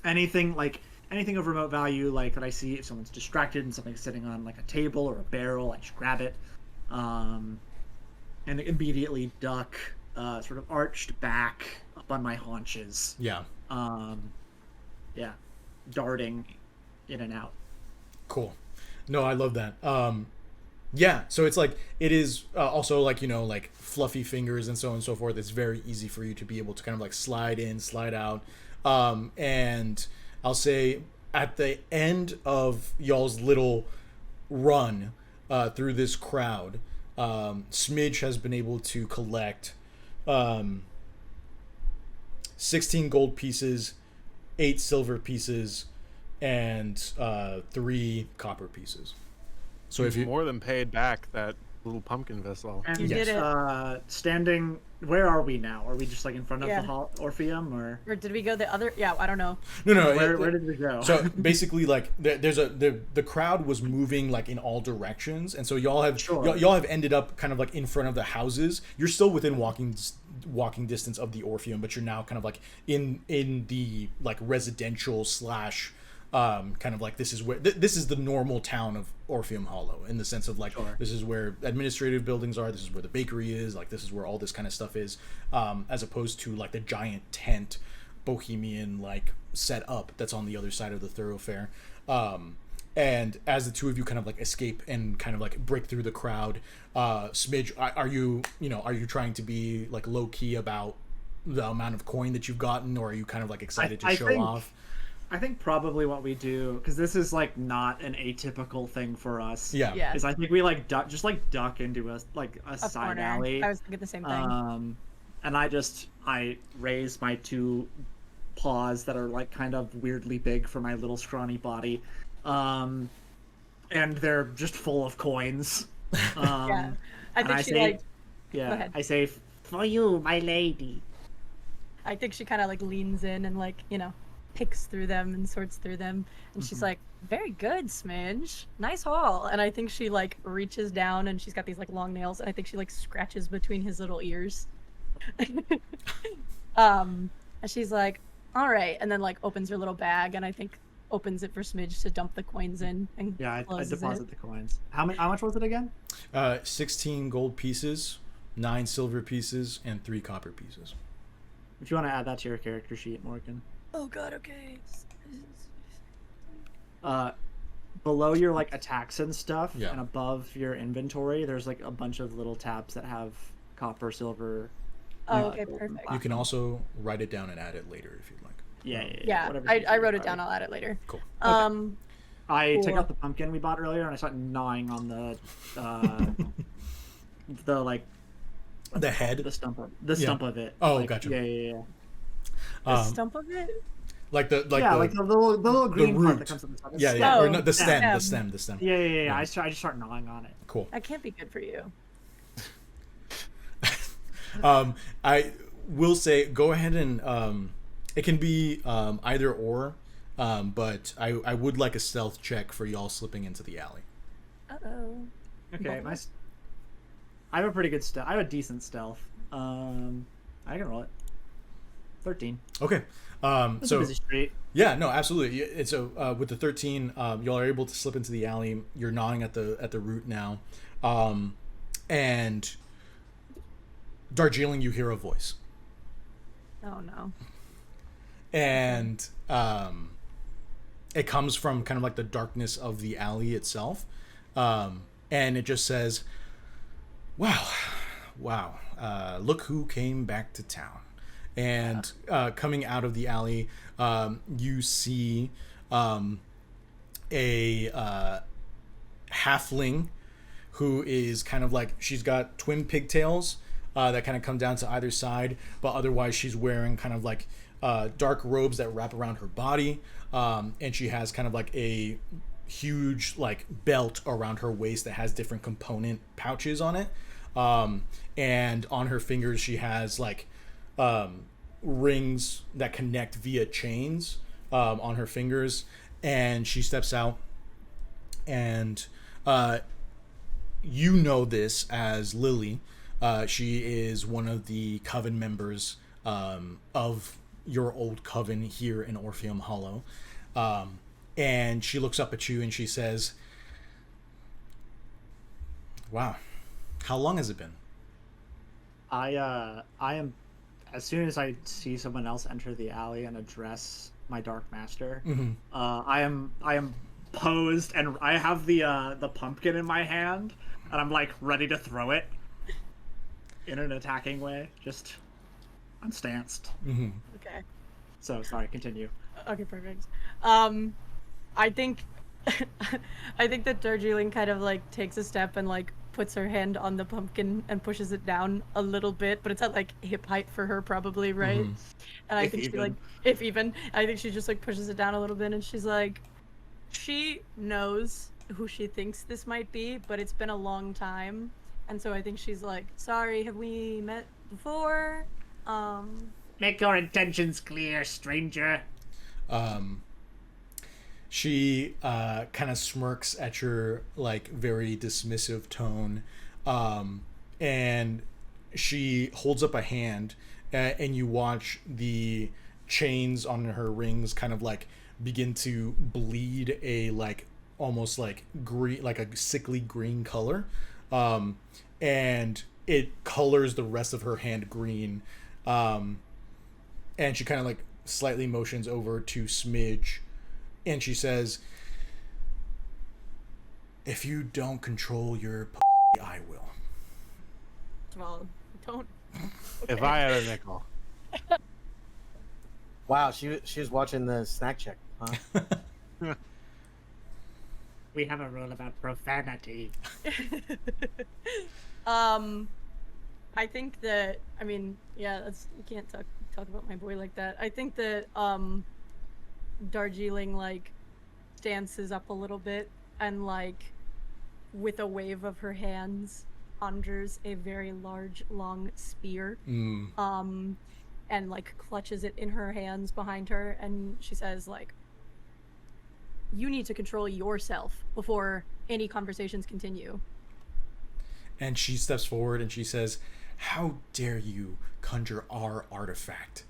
Anything of remote value, like that I see if someone's distracted and something's sitting on like a table or a barrel, I just grab it and immediately duck, sort of arched back up on my haunches. Darting in and out. Cool. No, I love that. So it's like, it is also like, you know, like fluffy fingers and so on and so forth. It's very easy for you to be able to kind of like slide in, slide out. And I'll say at the end of y'all's little run through this crowd, Smidge has been able to collect 16 gold pieces, 8 silver pieces, and 3 copper pieces. So if you more than paid back that little pumpkin vessel. And You did it. Standing, where are we now? Are we just like in front of the Orpheum, or did we go the other? Yeah, I don't know. No. where did we go? So basically, like the crowd was moving like in all directions, and so y'all have ended up kind of like in front of the houses. You're still within walking distance of the Orpheum, but you're now kind of like in the like residential slash kind of like, this is where this is the normal town of Orpheum Hollow, in the sense of like, this is where administrative buildings are, this is where the bakery is, like this is where all this kind of stuff is, as opposed to like the giant tent bohemian like set up that's on the other side of the thoroughfare. And as the two of you kind of like escape and kind of like break through the crowd, Smidge, are you trying to be like low key about the amount of coin that you've gotten, or are you kind of like excited to show off? I think probably what we do, because this is like not an atypical thing for us. Yeah. Is I think we like duck into a side corner. alley. I was thinking the same thing. And I raise my 2 paws that are like kind of weirdly big for my little scrawny body, and they're just full of coins. I think she say, Go ahead. I say, For you, my lady. I think she kind of like leans in and like, you know, picks through them and sorts through them, and she's like, very good, Smidge, nice haul. And I think she like reaches down, and she's got these like long nails, and I think she like scratches between his little ears. And she's like, all right, and then like opens her little bag, and I think opens it for Smidge to dump the coins in, and I closes deposit it. the coins. How much was it again? 16 gold pieces, 9 silver pieces, and 3 copper pieces. If you want to add that to your character sheet, Morgan. Oh god, okay. below your like attacks and stuff, Yeah. and above your inventory, there's like a bunch of little tabs that have copper, silver. Oh, okay, gold, and perfect. You platinum. can also write it down and add it later if you'd like. Yeah, whatever's I easier, wrote it sorry. down. I'll add it later. Cool. I took Cool. out the pumpkin we bought earlier and I started gnawing on the like The head, the stump of it. Oh, like, gotcha. Yeah. The stump of it? like the Like the little green part root. that comes from the top. Yeah. Or Oh, no, the stem. yeah. The stem. Yeah. I just start gnawing on it. Cool. That can't be good for you. I will say, go ahead and it can be either or, but I would like a stealth check for y'all slipping into the alley. Uh-oh. Okay, I have a pretty good stealth. I have a decent stealth. I can roll it. 13. Okay. That's a So busy street. yeah, no, absolutely. And so with the 13, y'all are able to slip into the alley. You're gnawing at the root now, and Darjeeling, you hear a voice. Oh no. And it comes from kind of like the darkness of the alley itself, and it just says, wow, look who came back to town. And coming out of the alley, you see a halfling who is kind of like, she's got twin pigtails that kind of come down to either side, but otherwise she's wearing kind of like dark robes that wrap around her body, and she has kind of like a huge like belt around her waist that has different component pouches on it, and on her fingers she has like rings that connect via chains on her fingers. And she steps out, and you know this as Lily. She is one of the coven members of your old coven here in Orpheum Hollow. And she looks up at you and she says, wow, how long has it been? I am, as soon as I see someone else enter the alley and address my dark master, I am posed, and I have the pumpkin in my hand, and I'm like ready to throw it in an attacking way. Just I'm stanced. Okay. So sorry, continue. Okay, perfect. I think that Darjeeling kind of like takes a step and like puts her hand on the pumpkin and pushes it down a little bit, but it's at like hip height for her probably, right? And I If think she even. like, if even, I think she just like pushes it down a little bit, and she's like, she knows who she thinks this might be, but it's been a long time, and so I think she's like, sorry, have we met before? Make your intentions clear, stranger. She kind of smirks at your like very dismissive tone, and she holds up a hand, and you watch the chains on her rings kind of like begin to bleed a like almost like green, like a sickly green color, and it colors the rest of her hand green, and she kind of like slightly motions over to Smidge. And she says, if you don't control your pussy, I will. Well, don't. If I had a nickel. Wow, she was watching the snack check, huh? We have a rule about profanity. I think that, I mean, yeah, you can't talk about my boy like that. I think that Darjeeling like dances up a little bit and like with a wave of her hands conjures a very large long spear, and like clutches it in her hands behind her, and she says like, you need to control yourself before any conversations continue. And she steps forward and she says, how dare you conjure our artifact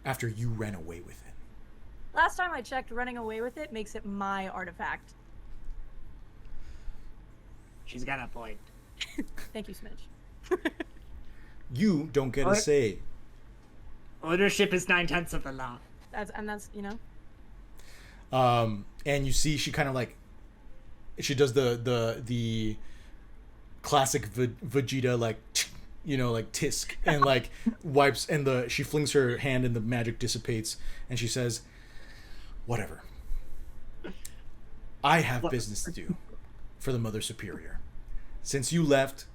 after you ran away with it? Last time I checked, running away with it makes it my artifact. She's got a point. Thank you, Smidge. You don't get a What? say. Ownership is 9/10 of the law. That's you know. And you see she kind of like she does the classic Vegeta like like tisk and like wipes and she flings her hand and the magic dissipates and she says, "Whatever. I have business to do for the Mother Superior. Since you left,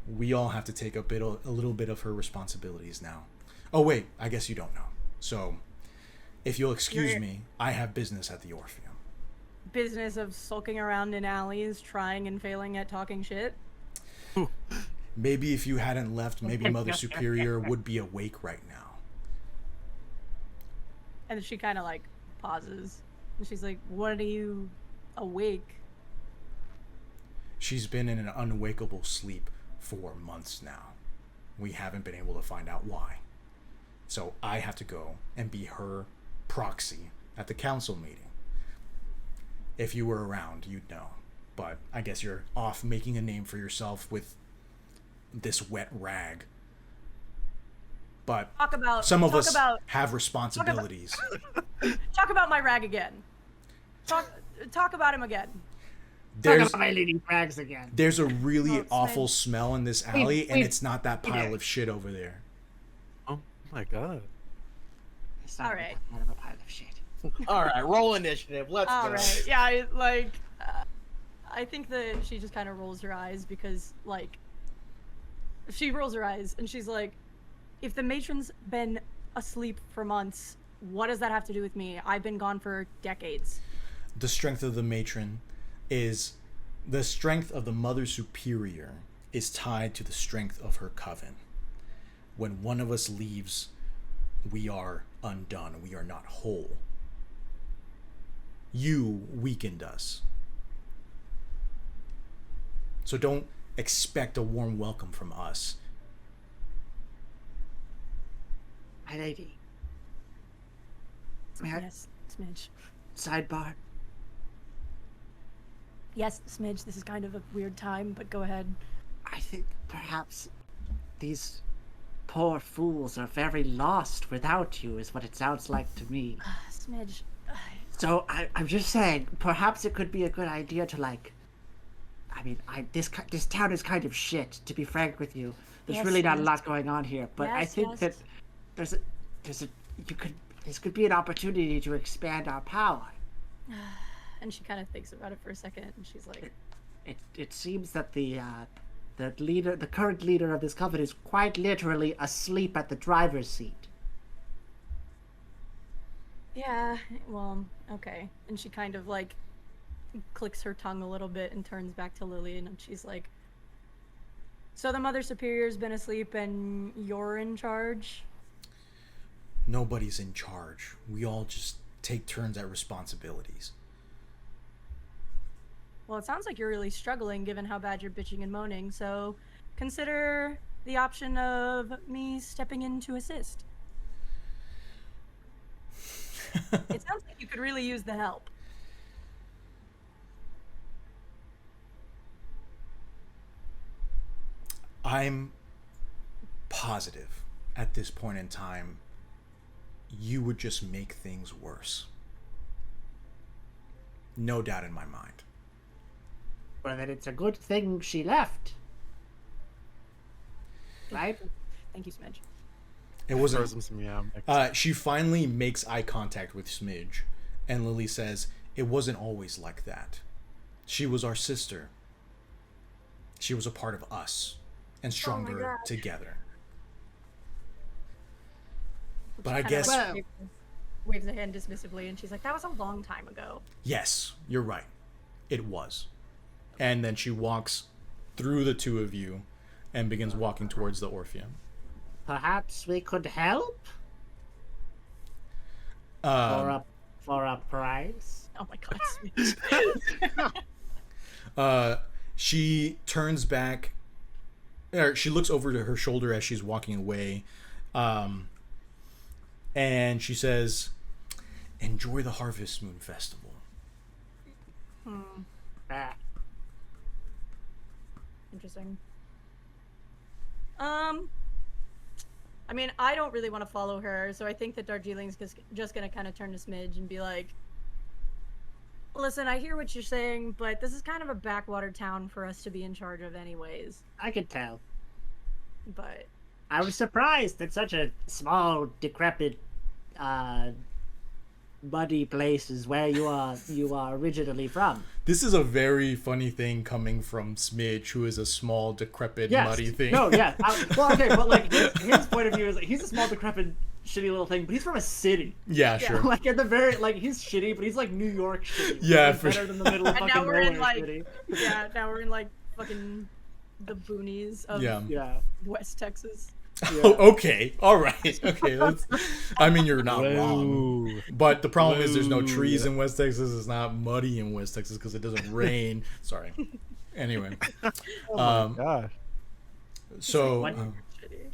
we all have to take a little bit of her responsibilities now. Oh wait, I guess you don't know. So, if you'll excuse me, I have business at the Orpheum." Business of sulking around in alleys, trying and failing at talking shit. Maybe if you hadn't left, maybe Mother Superior would be awake right now. And she kind of like pauses, and she's like, "What are you awake?" She's been in an unwakeable sleep for months now. We haven't been able to find out why. So I have to go and be her proxy at the council meeting. If you were around, you'd know. But I guess you're off making a name for yourself with this wet rag. But some of us have responsibilities. Talk about my rag again. Talk about him again. Talk about my lady rags again. There's a really awful smell in this alley, and it's not that pile of shit over there. Oh my god. It's not All right. out of a pile of shit. All right, roll initiative. Let's go. All right. Yeah, I think that she just kind of rolls her eyes because, like, she rolls her eyes and she's like, if the matron's been asleep for months, what does that have to do with me? I've been gone for decades. The strength of the matron is the strength of the Mother Superior is tied to the strength of her coven. When one of us leaves, we are undone. We are not whole. You weakened us. So don't expect a warm welcome from us. My lady. Yes, Smidge. Sidebar. Yes, Smidge, this is kind of a weird time, but go ahead. I think perhaps these poor fools are very lost without you, is what it sounds like to me. Smidge. So I'm just saying, perhaps it could be a good idea to like. I mean, this town is kind of shit. To be frank with you, there's really not a lot going on here. But I think that this could be an opportunity to expand our power. And she kind of thinks about it for a second, and she's like, "It seems that the current leader of this coven is quite literally asleep at the driver's seat." Yeah, well, okay. And she kind of like clicks her tongue a little bit and turns back to Lillian, and she's like, "So the Mother Superior's been asleep and you're in charge?" Nobody's in charge. We all just take turns at responsibilities. Well, it sounds like you're really struggling given how bad you're bitching and moaning, so consider the option of me stepping in to assist. It sounds like you could really use the help. I'm positive at this point in time you would just make things worse. No doubt in my mind. Well, then it's a good thing she left. Right? Thank you, Smidge. It wasn't. Yeah. She finally makes eye contact with Smidge, and Lily says, "It wasn't always like that. She was our sister. She was a part of us, and stronger together." But I guess waves a hand dismissively, and she's like, "That was a long time ago." Yes, you're right. It was. And then she walks through the two of you and begins walking towards the Orpheum. Perhaps we could help? For a price? Oh my god. She turns back, or she looks over to her shoulder as she's walking away, and she says, "Enjoy the Harvest Moon Festival." Interesting. I mean, I don't really want to follow her, so I think that Darjeeling's just gonna kind of turn to Smidge and be like, Listen, I hear what you're saying, but this is kind of a backwater town for us to be in charge of anyways. I could tell. But I was surprised that such a small, decrepit, muddy place is where you are originally from. This is a very funny thing coming from Smidge, who is a small, decrepit, Yes. muddy thing. No, yeah. Well, okay, but like his point of view is like, he's a small, decrepit, shitty little thing, but he's from a city. Yeah, sure. Like at the very he's shitty, but he's like New York shitty. Yeah, He's for better than the middle of and fucking now we're in nowhere like shitty. now we're in like fucking the boonies of Yeah. West Texas. Oh, okay. All right. Okay. I mean, you're not wrong. But the problem is there's no trees in West Texas. It's not muddy in West Texas because it doesn't rain. Sorry. Anyway. Oh my gosh. So,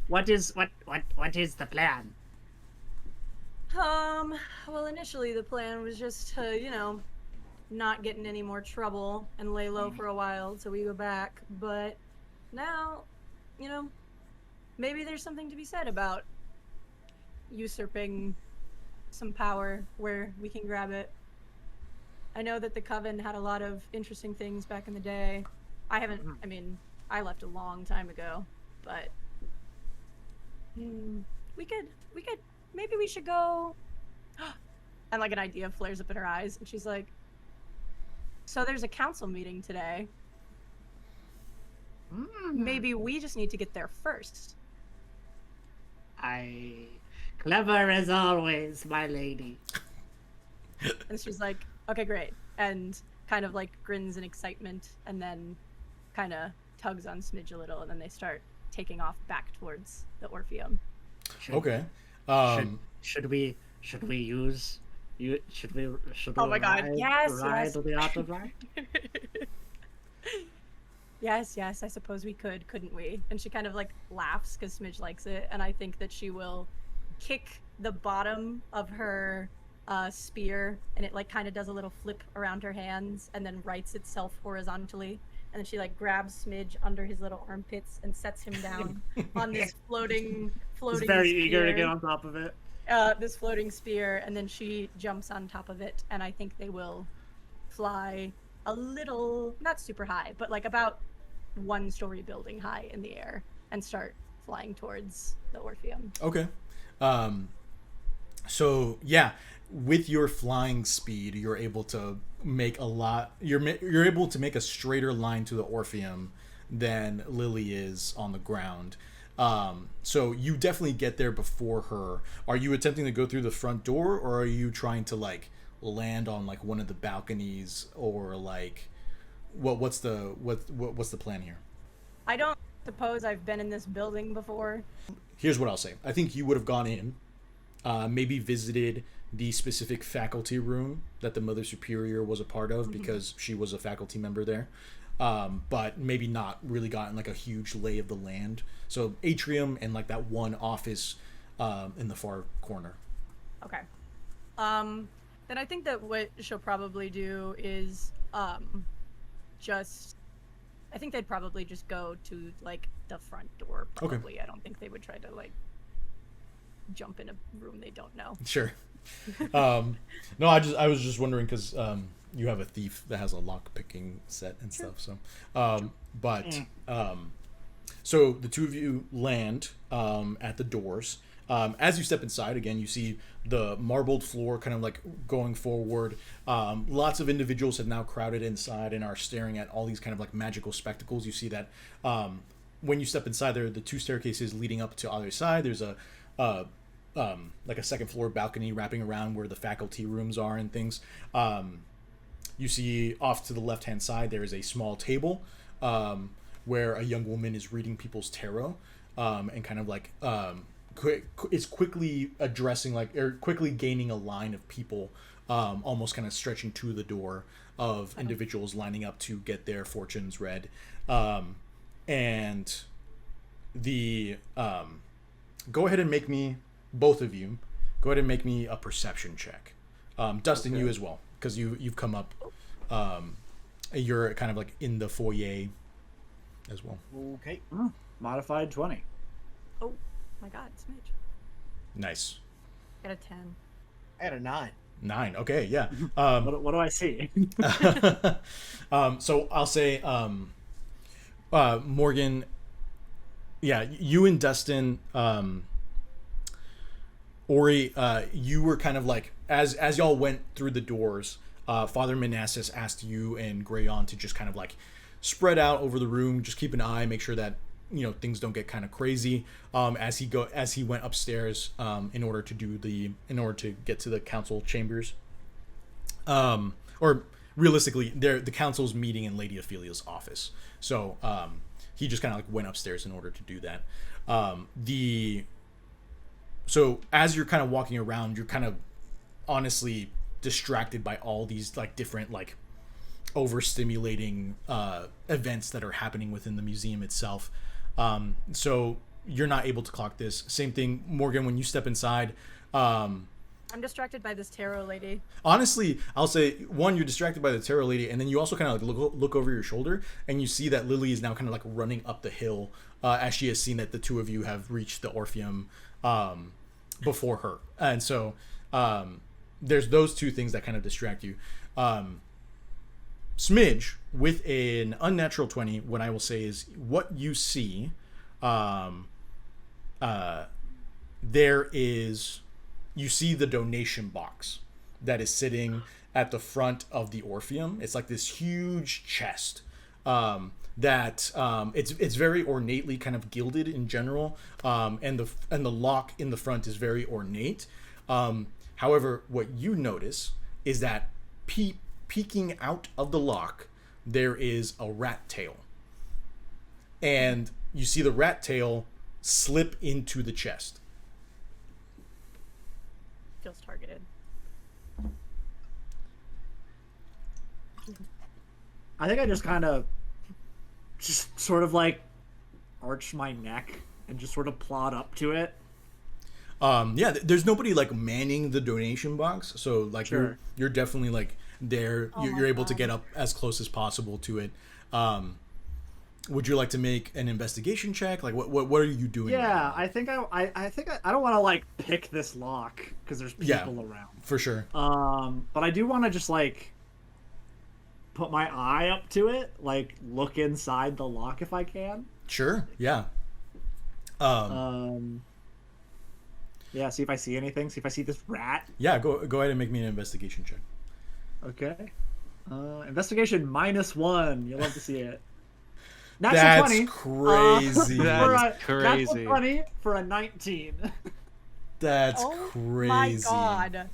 What is the plan? Well, initially the plan was just to, not get in any more trouble and lay low for a while till we go back. But now, maybe there's something to be said about usurping some power where we can grab it. I know that the Coven had a lot of interesting things back in the day. I left a long time ago, but maybe we should go. And like an idea flares up in her eyes, and she's like, so there's a council meeting today. Maybe we just need to get there first. Clever as always, my lady. And she's like, okay, great. And kind of like grins in excitement, and then kind of tugs on Smidge a little, and then they start taking off back towards the Orpheum. okay. Should we use you? Should we? Oh my God! Ride, Yes, ride yes. the auto ride? Yes, I suppose we couldn't we? And she kind of like laughs because Smidge likes it, and I think that she will kick the bottom of her spear, and it like kind of does a little flip around her hands, and then rights itself horizontally, and then she like grabs Smidge under his little armpits and sets him down on this floating. He's very spear. eager to get on top of it. This floating spear, and then she jumps on top of it, and I think they will fly a little, not super high, but like about 1-story building high in the air, and start flying towards the Orpheum. Okay. So yeah, with your flying speed, you're able to make you're able to make a straighter line to the Orpheum than Lily is on the ground. So you definitely get there before her. Are you attempting to go through the front door, or are you trying to like land on like one of the balconies, or like what's the plan here? I don't suppose I've been in this building before. Here's what I'll say. I think you would have gone in, maybe visited the specific faculty room that the Mother Superior was a part of, because she was a faculty member there. But maybe not really gotten like a huge lay of the land. So atrium and like that one office in the far corner. Okay. Then I think that what she'll probably do is I think they'd probably just go to like the front door probably. Okay. I don't think they would try to like jump in a room they don't know. Sure. No, I was just wondering because you have a thief that has a lock picking set and stuff. So, so the two of you land at the doors. As you step inside, again, you see the marbled floor kind of like going forward. Lots of individuals have now crowded inside and are staring at all these kind of like magical spectacles. You see that when you step inside, there are the two staircases leading up to either side. There's a like a second floor balcony wrapping around where the faculty rooms are and things. You see off to the left hand side there is a small table where a young woman is reading people's tarot and kind of like is quickly addressing like or quickly gaining a line of people almost kind of stretching to the door of individuals lining up to get their fortunes read. And the go ahead and make me, both of you, go ahead and make me a perception check. Dustin, you as well, because you've come up. You're kind of like in the foyer as well. Okay. Modified 20. Oh my God, Smidge. Nice. I got a 10. I had a 9. 9. Okay, yeah. What do I see? So I'll say, Morgan. Yeah, you and Dustin, Ori, you were kind of like as y'all went through the doors. Father Manassas asked you and Grayon to just kind of like spread out over the room, just keep an eye, make sure that things don't get kind of crazy. As he went upstairs in order to get to the council chambers. Or realistically, the council's meeting in Lady Ophelia's office. So he just kind of like went upstairs in order to do that. So as you're kind of walking around, you're kind of honestly distracted by all these like different like overstimulating events that are happening within the museum itself. So you're not able to clock this. Same thing, Morgan, when you step inside. I'm distracted by this tarot lady. Honestly, I'll say, one, you're distracted by the tarot lady, and then you also kind of like look over your shoulder, and you see that Lily is now kind of like running up the hill as she has seen that the two of you have reached the Orpheum before her. And so there's those two things that kind of distract you. Smidge, with an unnatural 20, what I will say is what you see, you see the donation box that is sitting at the front of the Orpheum. It's like this huge chest that it's very ornately kind of gilded in general, and the lock in the front is very ornate. However, what you notice is that peeking out of the lock there is a rat tail, and you see the rat tail slip into the chest. Feels targeted. I think I just kind of just sort of like arch my neck and just sort of plod up to it. Yeah, there's nobody like manning the donation box, so like Sure. you're definitely like there. Oh You're able God. to get up as close as possible to it. Would you like to make an investigation check? Like what are you doing? Yeah, right now? I think I don't want to like pick this lock because there's people around. For sure. But I do want to just like put my eye up to it, like look inside the lock if I can. Sure. Yeah. Yeah, see if I see anything. See if I see this rat. Yeah. Go ahead and make me an investigation check. Okay. Investigation -1. You'll love to see it. That's 20. crazy. That's That's crazy. a 20 for a 19. That's Oh crazy. my god.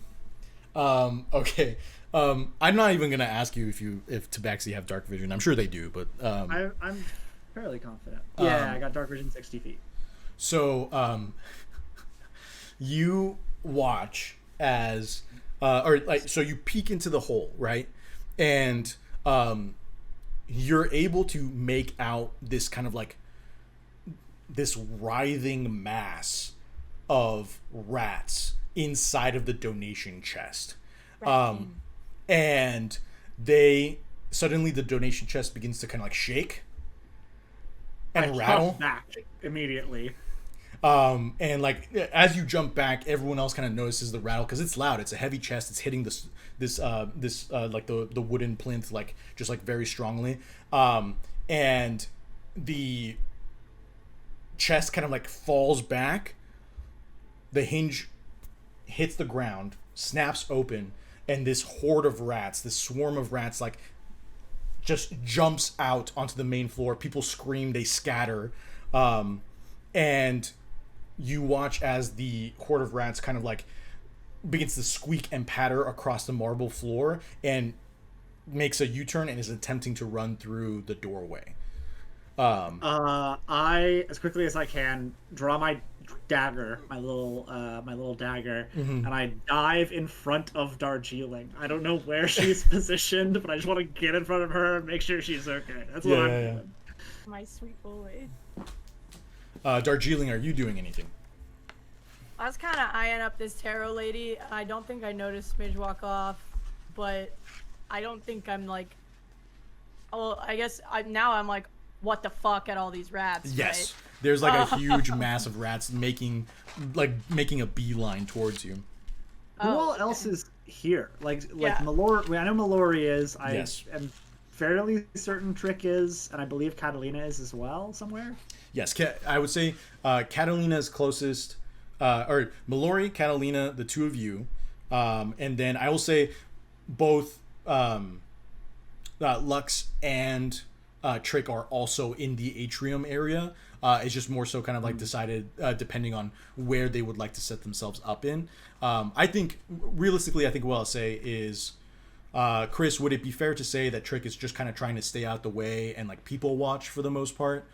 Okay. I'm not even gonna ask you if Tabaxi have dark vision. I'm sure they do, but I'm fairly confident. Yeah, I got dark vision 60 feet. So you watch as so you peek into the hole, right? And you're able to make out this kind of like this writhing mass of rats inside of the donation chest. And suddenly the donation chest begins to kind of like shake and I rattle. jump back immediately. And like as you jump back, everyone else kind of notices the rattle because it's loud. It's a heavy chest. It's hitting this like the wooden plinth like just like very strongly. And the chest kind of like falls back. The hinge hits the ground, snaps open, and this horde of rats, this swarm of rats, like just jumps out onto the main floor. People scream, they scatter, and you watch as the horde of rats kind of like begins to squeak and patter across the marble floor and makes a U-turn and is attempting to run through the doorway. I, as quickly as I can, draw my dagger, my little dagger, and I dive in front of Darjeeling. I don't know where she's positioned, but I just want to get in front of her and make sure she's okay. That's what I'm doing. My sweet boy. Darjeeling, are you doing anything? I was kind of eyeing up this tarot lady. I don't think I noticed Smidge walk off, but I don't think I'm like. Oh, I guess now I'm like, what the fuck at all these rats? Yes. Right? There's like a huge mass of rats making a beeline towards you. Who all else here. Yeah. Mallory. I know Mallory is. I Yes. am fairly certain Trick is, and I believe Catalina is as well somewhere. Yes, I would say Catalina is closest, or Mallory, Catalina, the two of you, and then I will say both Lux and Trick are also in the atrium area. It's just more so kind of like decided depending on where they would like to set themselves up in. I think realistically, I think what I'll say is, Chris, would it be fair to say that Trick is just kind of trying to stay out the way and like people watch for the most part?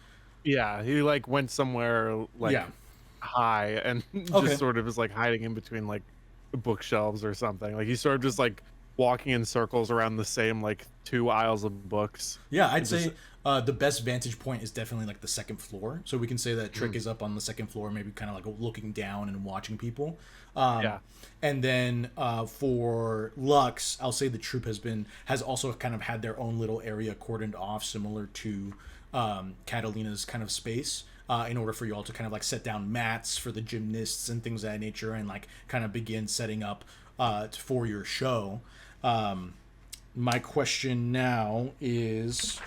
Yeah, he like went somewhere like high and just sort of is like hiding in between like bookshelves or something. Like he's sort of just like walking in circles around the same like 2 aisles of books. Yeah, I'd say the best vantage point is definitely like the second floor. So we can say that Trick is up on the second floor, maybe kind of like looking down and watching people. And then for Lux, I'll say the troop has also kind of had their own little area cordoned off, similar to Catalina's kind of space. In order for you all to kind of like set down mats for the gymnasts and things of that nature, and like kind of begin setting up for your show. My question now is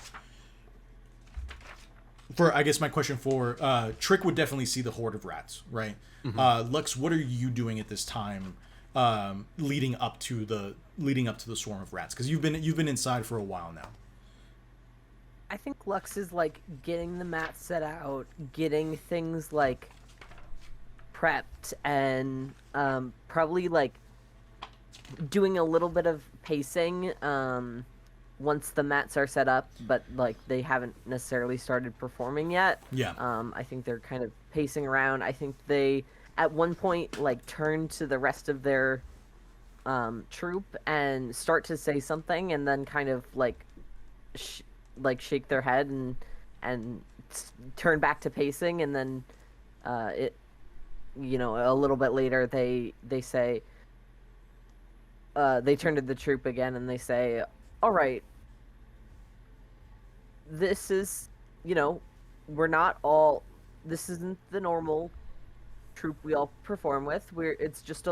my question for Trick would definitely see the horde of rats, right? Lux, what are you doing at this time, leading up to the swarm of rats? Because you've been inside for a while now. I think Lux is like getting the mat set out, getting things like prepped, and probably like doing a little bit of pacing once the mats are set up, but like they haven't necessarily started performing yet. Yeah. I think they're kind of pacing around. I think they at one point like turn to the rest of their troop and start to say something, and then kind of like shake their head and turn back to pacing, and then a little bit later they say they turn to the troop again and they say, all right, this is, this isn't the normal troop we all perform with. It's just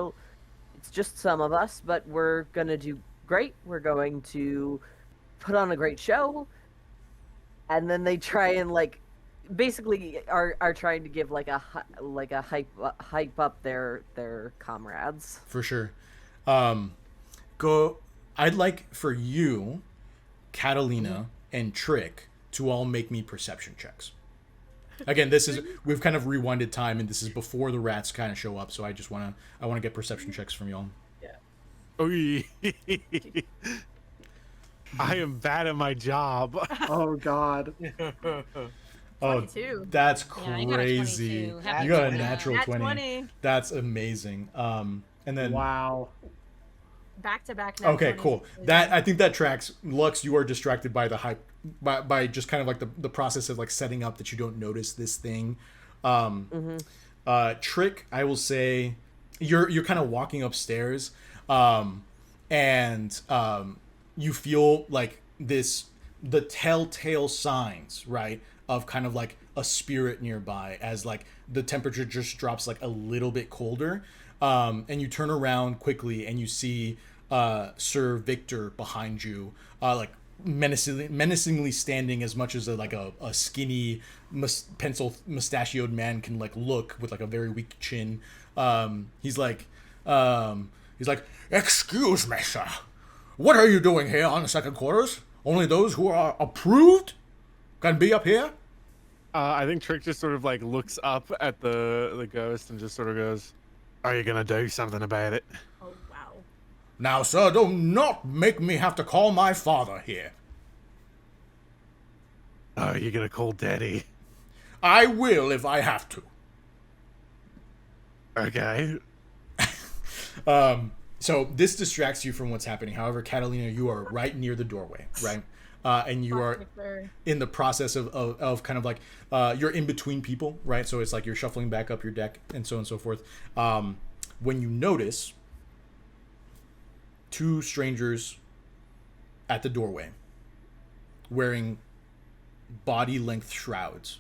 some of us, but we're gonna do great. We're going to put on a great show. And then they try and like basically are trying to give like a hype up their comrades. For sure. I'd like for you, Catalina and Trick, to all make me perception checks. Again, we've kind of rewinded time, and this is before the rats kind of show up, so I want to get perception checks from y'all. Yeah. Oh, I am bad at my job. Oh God. Oh, 22. that's Yeah, I got a crazy. 22. Happy You got a birthday. natural Nat 20. 20. That's amazing. And then Wow. Back to back. okay, cool. I think that tracks. Lux, you are distracted by the hype, by just kind of like the process of like setting up that you don't notice this thing. Trick, I will say, you're kind of walking upstairs, and you feel like the telltale signs, right, of kind of like a spirit nearby as like the temperature just drops like a little bit colder. And you turn around quickly and you see Sir Victor behind you, like menacingly standing, as much as a skinny pencil mustachioed man can like look, with like a very weak chin. He's like, excuse me, sir. What are you doing here on the second quarters? Only those who are approved can be up here? I think Trick just sort of like looks up at the ghost and just sort of goes, "Are you gonna do something about it?" Oh wow. Now, sir, do not make me have to call my father here. Oh, you're gonna call Daddy? I will if I have to. Okay. So this distracts you from what's happening. However, Catalina, you are right near the doorway, right? And you are in the process of kind of like, you're in between people, right? So it's like you're shuffling back up your deck and so on and so forth. When you notice two strangers at the doorway wearing body-length shrouds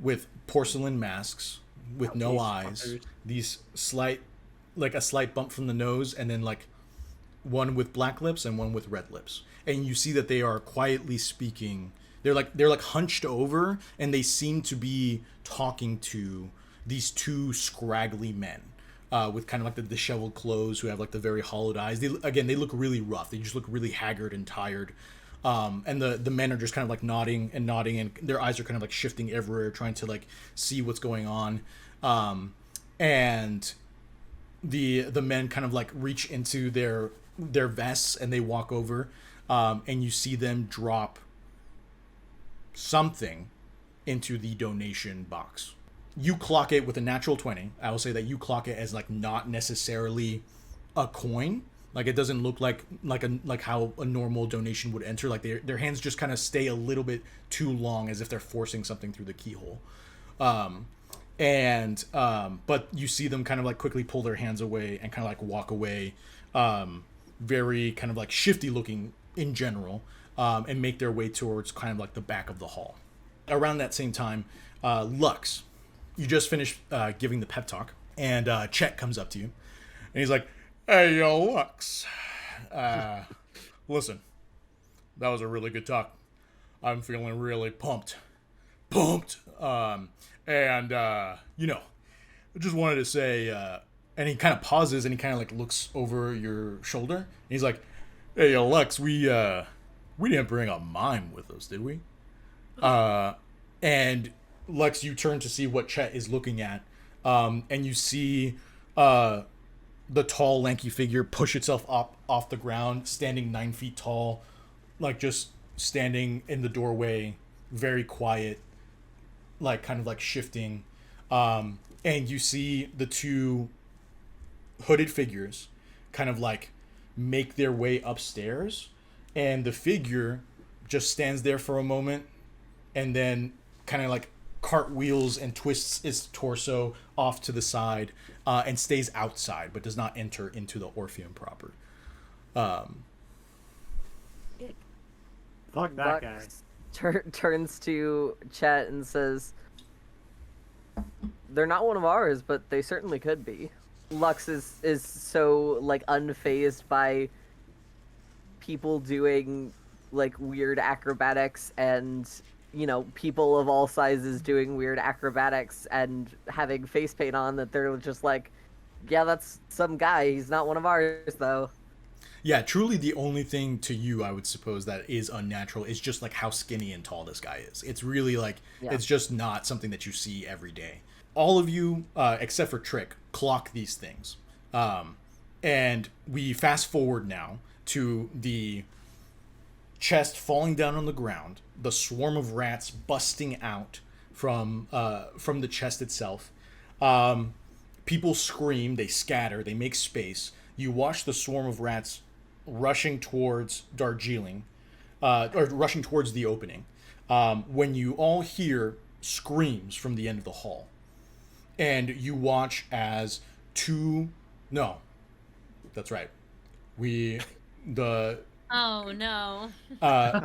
with porcelain masks with no eyes, these slight like a slight bump from the nose, and then like one with black lips and one with red lips. And you see that they are quietly speaking. They're like hunched over, and they seem to be talking to these two scraggly men with kind of like the disheveled clothes, who have like the very hollowed eyes. They look really rough. They just look really haggard and tired. And the men are just kind of like nodding, and their eyes are kind of like shifting everywhere, trying to like see what's going on. And the men kind of like reach into their vests, and they walk over, and you see them drop something into the donation box. You clock it with a natural 20. I will say that you clock it as like not necessarily a coin. Like it doesn't look like how a normal donation would enter. Like their hands just kind of stay a little bit too long, as if they're forcing something through the keyhole. But you see them kind of like quickly pull their hands away and kind of like walk away, very kind of like shifty looking in general, and make their way towards kind of like the back of the hall. Around that same time, Lux, you just finished giving the pep talk, and Chet comes up to you, and he's like, "Hey, yo, Lux. Listen, that was a really good talk. I'm feeling really pumped. I just wanted to say," and he kind of pauses, and he kind of like looks over your shoulder, and he's like, "Hey, yo, Lux, we didn't bring a mime with us, did we?" And Lux, you turn to see what Chet is looking at, and you see the tall, lanky figure push itself up off the ground, standing 9 feet tall, like just standing in the doorway, very quiet, like kind of like shifting. And you see the two hooded figures kind of like make their way upstairs, and the figure just stands there for a moment, and then kind of like cartwheels and twists its torso off to the side, and stays outside but does not enter into the Orpheum proper. Fuck that guy. Turns to Chet and says, "They're not one of ours, but they certainly could be." Lux is so like unfazed by people doing like weird acrobatics, and people of all sizes doing weird acrobatics and having face paint on, that they're just like, "Yeah, that's some guy. He's not one of ours, though." Yeah, truly the only thing to you, I would suppose, that is unnatural is just like how skinny and tall this guy is. It's really like, It's just not something that you see every day. All of you, except for Trick, clock these things. And we fast forward now to the chest falling down on the ground, the swarm of rats busting out from the chest itself. People scream, they scatter, they make space. You watch the swarm of rats rushing towards Darjeeling, or rushing towards the opening, when you all hear screams from the end of the hall. And you watch as that's right. Oh no.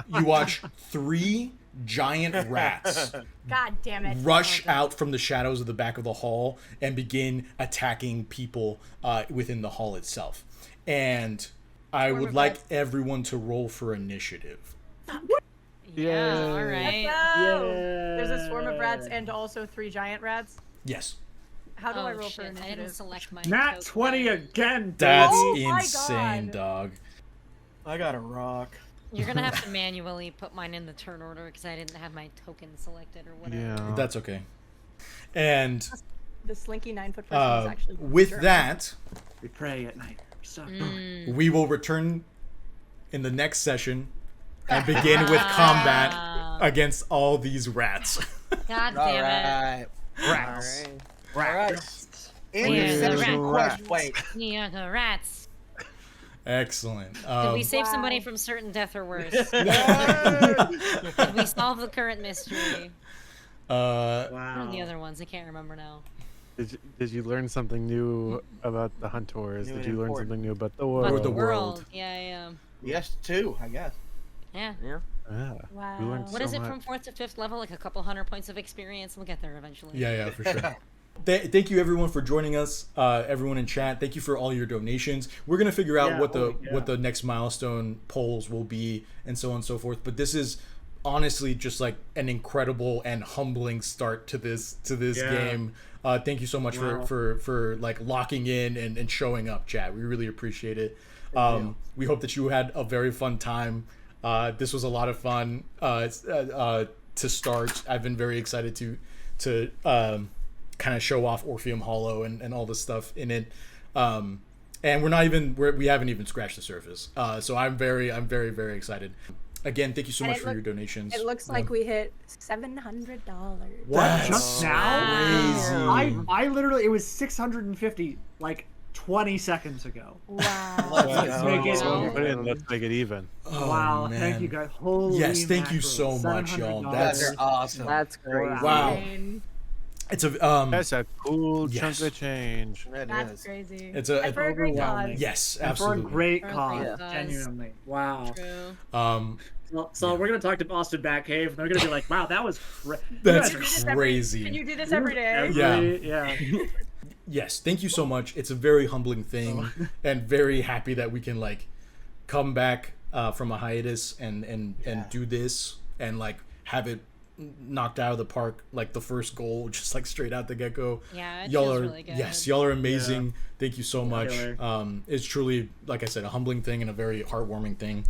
You watch 3 giant rats God damn it. rush out from the shadows of the back of the hall and begin attacking people within the hall itself. And I would like everyone to roll for initiative. Yeah, all right. There's a swarm of rats and also 3 giant rats. Yes. How do I roll shit, for initiative? I didn't select my Nat token. 20 again, That's baby. my insane, God. dog. I got a rock. You're gonna have to manually put mine in the turn order because I didn't have my token selected or whatever. Yeah. That's okay. And The slinky 9-foot person is actually with German. that, We pray at night. So we will return in the next session and begin with combat against all these rats. God All damn it. right. rats. All right. Inception question. Wait. Yeah, rats. Excellent. Did we save somebody from certain death or worse? Did we solve the current mystery? One of the other ones, I can't remember now. Did you learn something new about the Huntors? New Did and you learn important. something new about the But world? the world. Yeah. Yes, 2, I guess. Yeah. Yeah. Yeah. Wow. What is it from 4th to 5th level? Like a couple 100 points of experience. We'll get there eventually. Yeah, for sure. Thank you everyone for joining us. Everyone in chat, thank you for all your donations. We're gonna figure out what the next milestone polls will be and so on and so forth. But this is honestly just like an incredible and humbling start to this game. Thank you so much for like locking in and showing up, chat. We really appreciate it. We hope that you had a very fun time. This was a lot of fun to start. I've been very excited to kind of show off Orpheum Hollow and all the stuff in it. And we haven't even scratched the surface. So I'm very excited. Again, thank you so much for your donations. It looks like we hit $700. What? Just now? Crazy. I literally, it was 650 like 20 seconds ago. Wow. Let's make it even. Oh, wow, man. thank you guys. Holy thank you mackerel. so much, y'all. $700. That's awesome. That's crazy. Wow. It's a That's a cool yes. chunk of change. That's crazy. It's And for a great cause. Yes, And for a absolutely. great For a cause, great cause. genuinely. Wow. True. So we're gonna talk to Austin Batcave, and they're gonna be like, "Wow, that was That's Can you do this crazy. Can you do this every day? Yeah. Yes, thank you so much. It's a very humbling thing, and very happy that we can like come back from a hiatus and do this and like have it knocked out of the park, like the first goal, just like straight out the get-go. Yeah, it Y'all feels are really good. yes, y'all are amazing. Yeah. Thank you so much. It's truly, like I said, a humbling thing and a very heartwarming thing.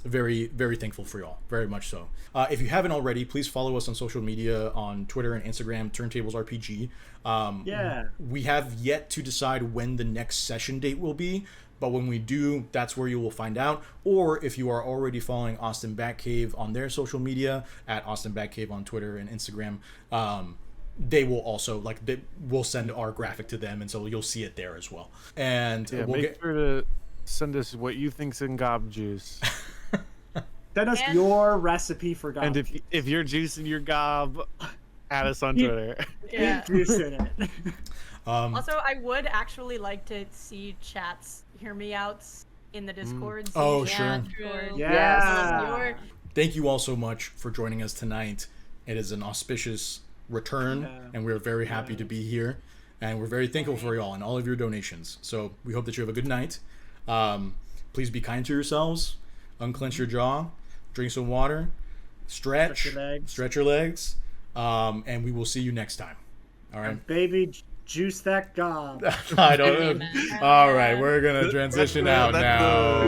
Very thankful for y'all, very much so. If you haven't already, please follow us on social media on Twitter and Instagram, Turntables RPG. We have yet to decide when the next session date will be, but when we do, that's where you will find out. Or if you are already following Austin Batcave on their social media, at Austin Batcave on Twitter and Instagram, they will also we'll send our graphic to them, and so you'll see it there as well. And we'll make sure to send us what you think's in gob juice. Send us your recipe for gob. And if you're juicing your gob, add us on Twitter. Yeah. juice in it. Also, I would actually like to see chats hear me outs in the Discord. Oh, Yeah, sure. true. Yeah. Thank you all so much for joining us tonight. It is an auspicious return, and we're very happy to be here. And we're very thankful for y'all and all of your donations. So we hope that you have a good night. Please be kind to yourselves. Unclench your jaw. Drink some water. Stretch your legs. And we will see you next time. All right. And baby, juice that gob. I don't know. All right, we're gonna transition out now.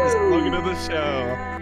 Slogan of the show.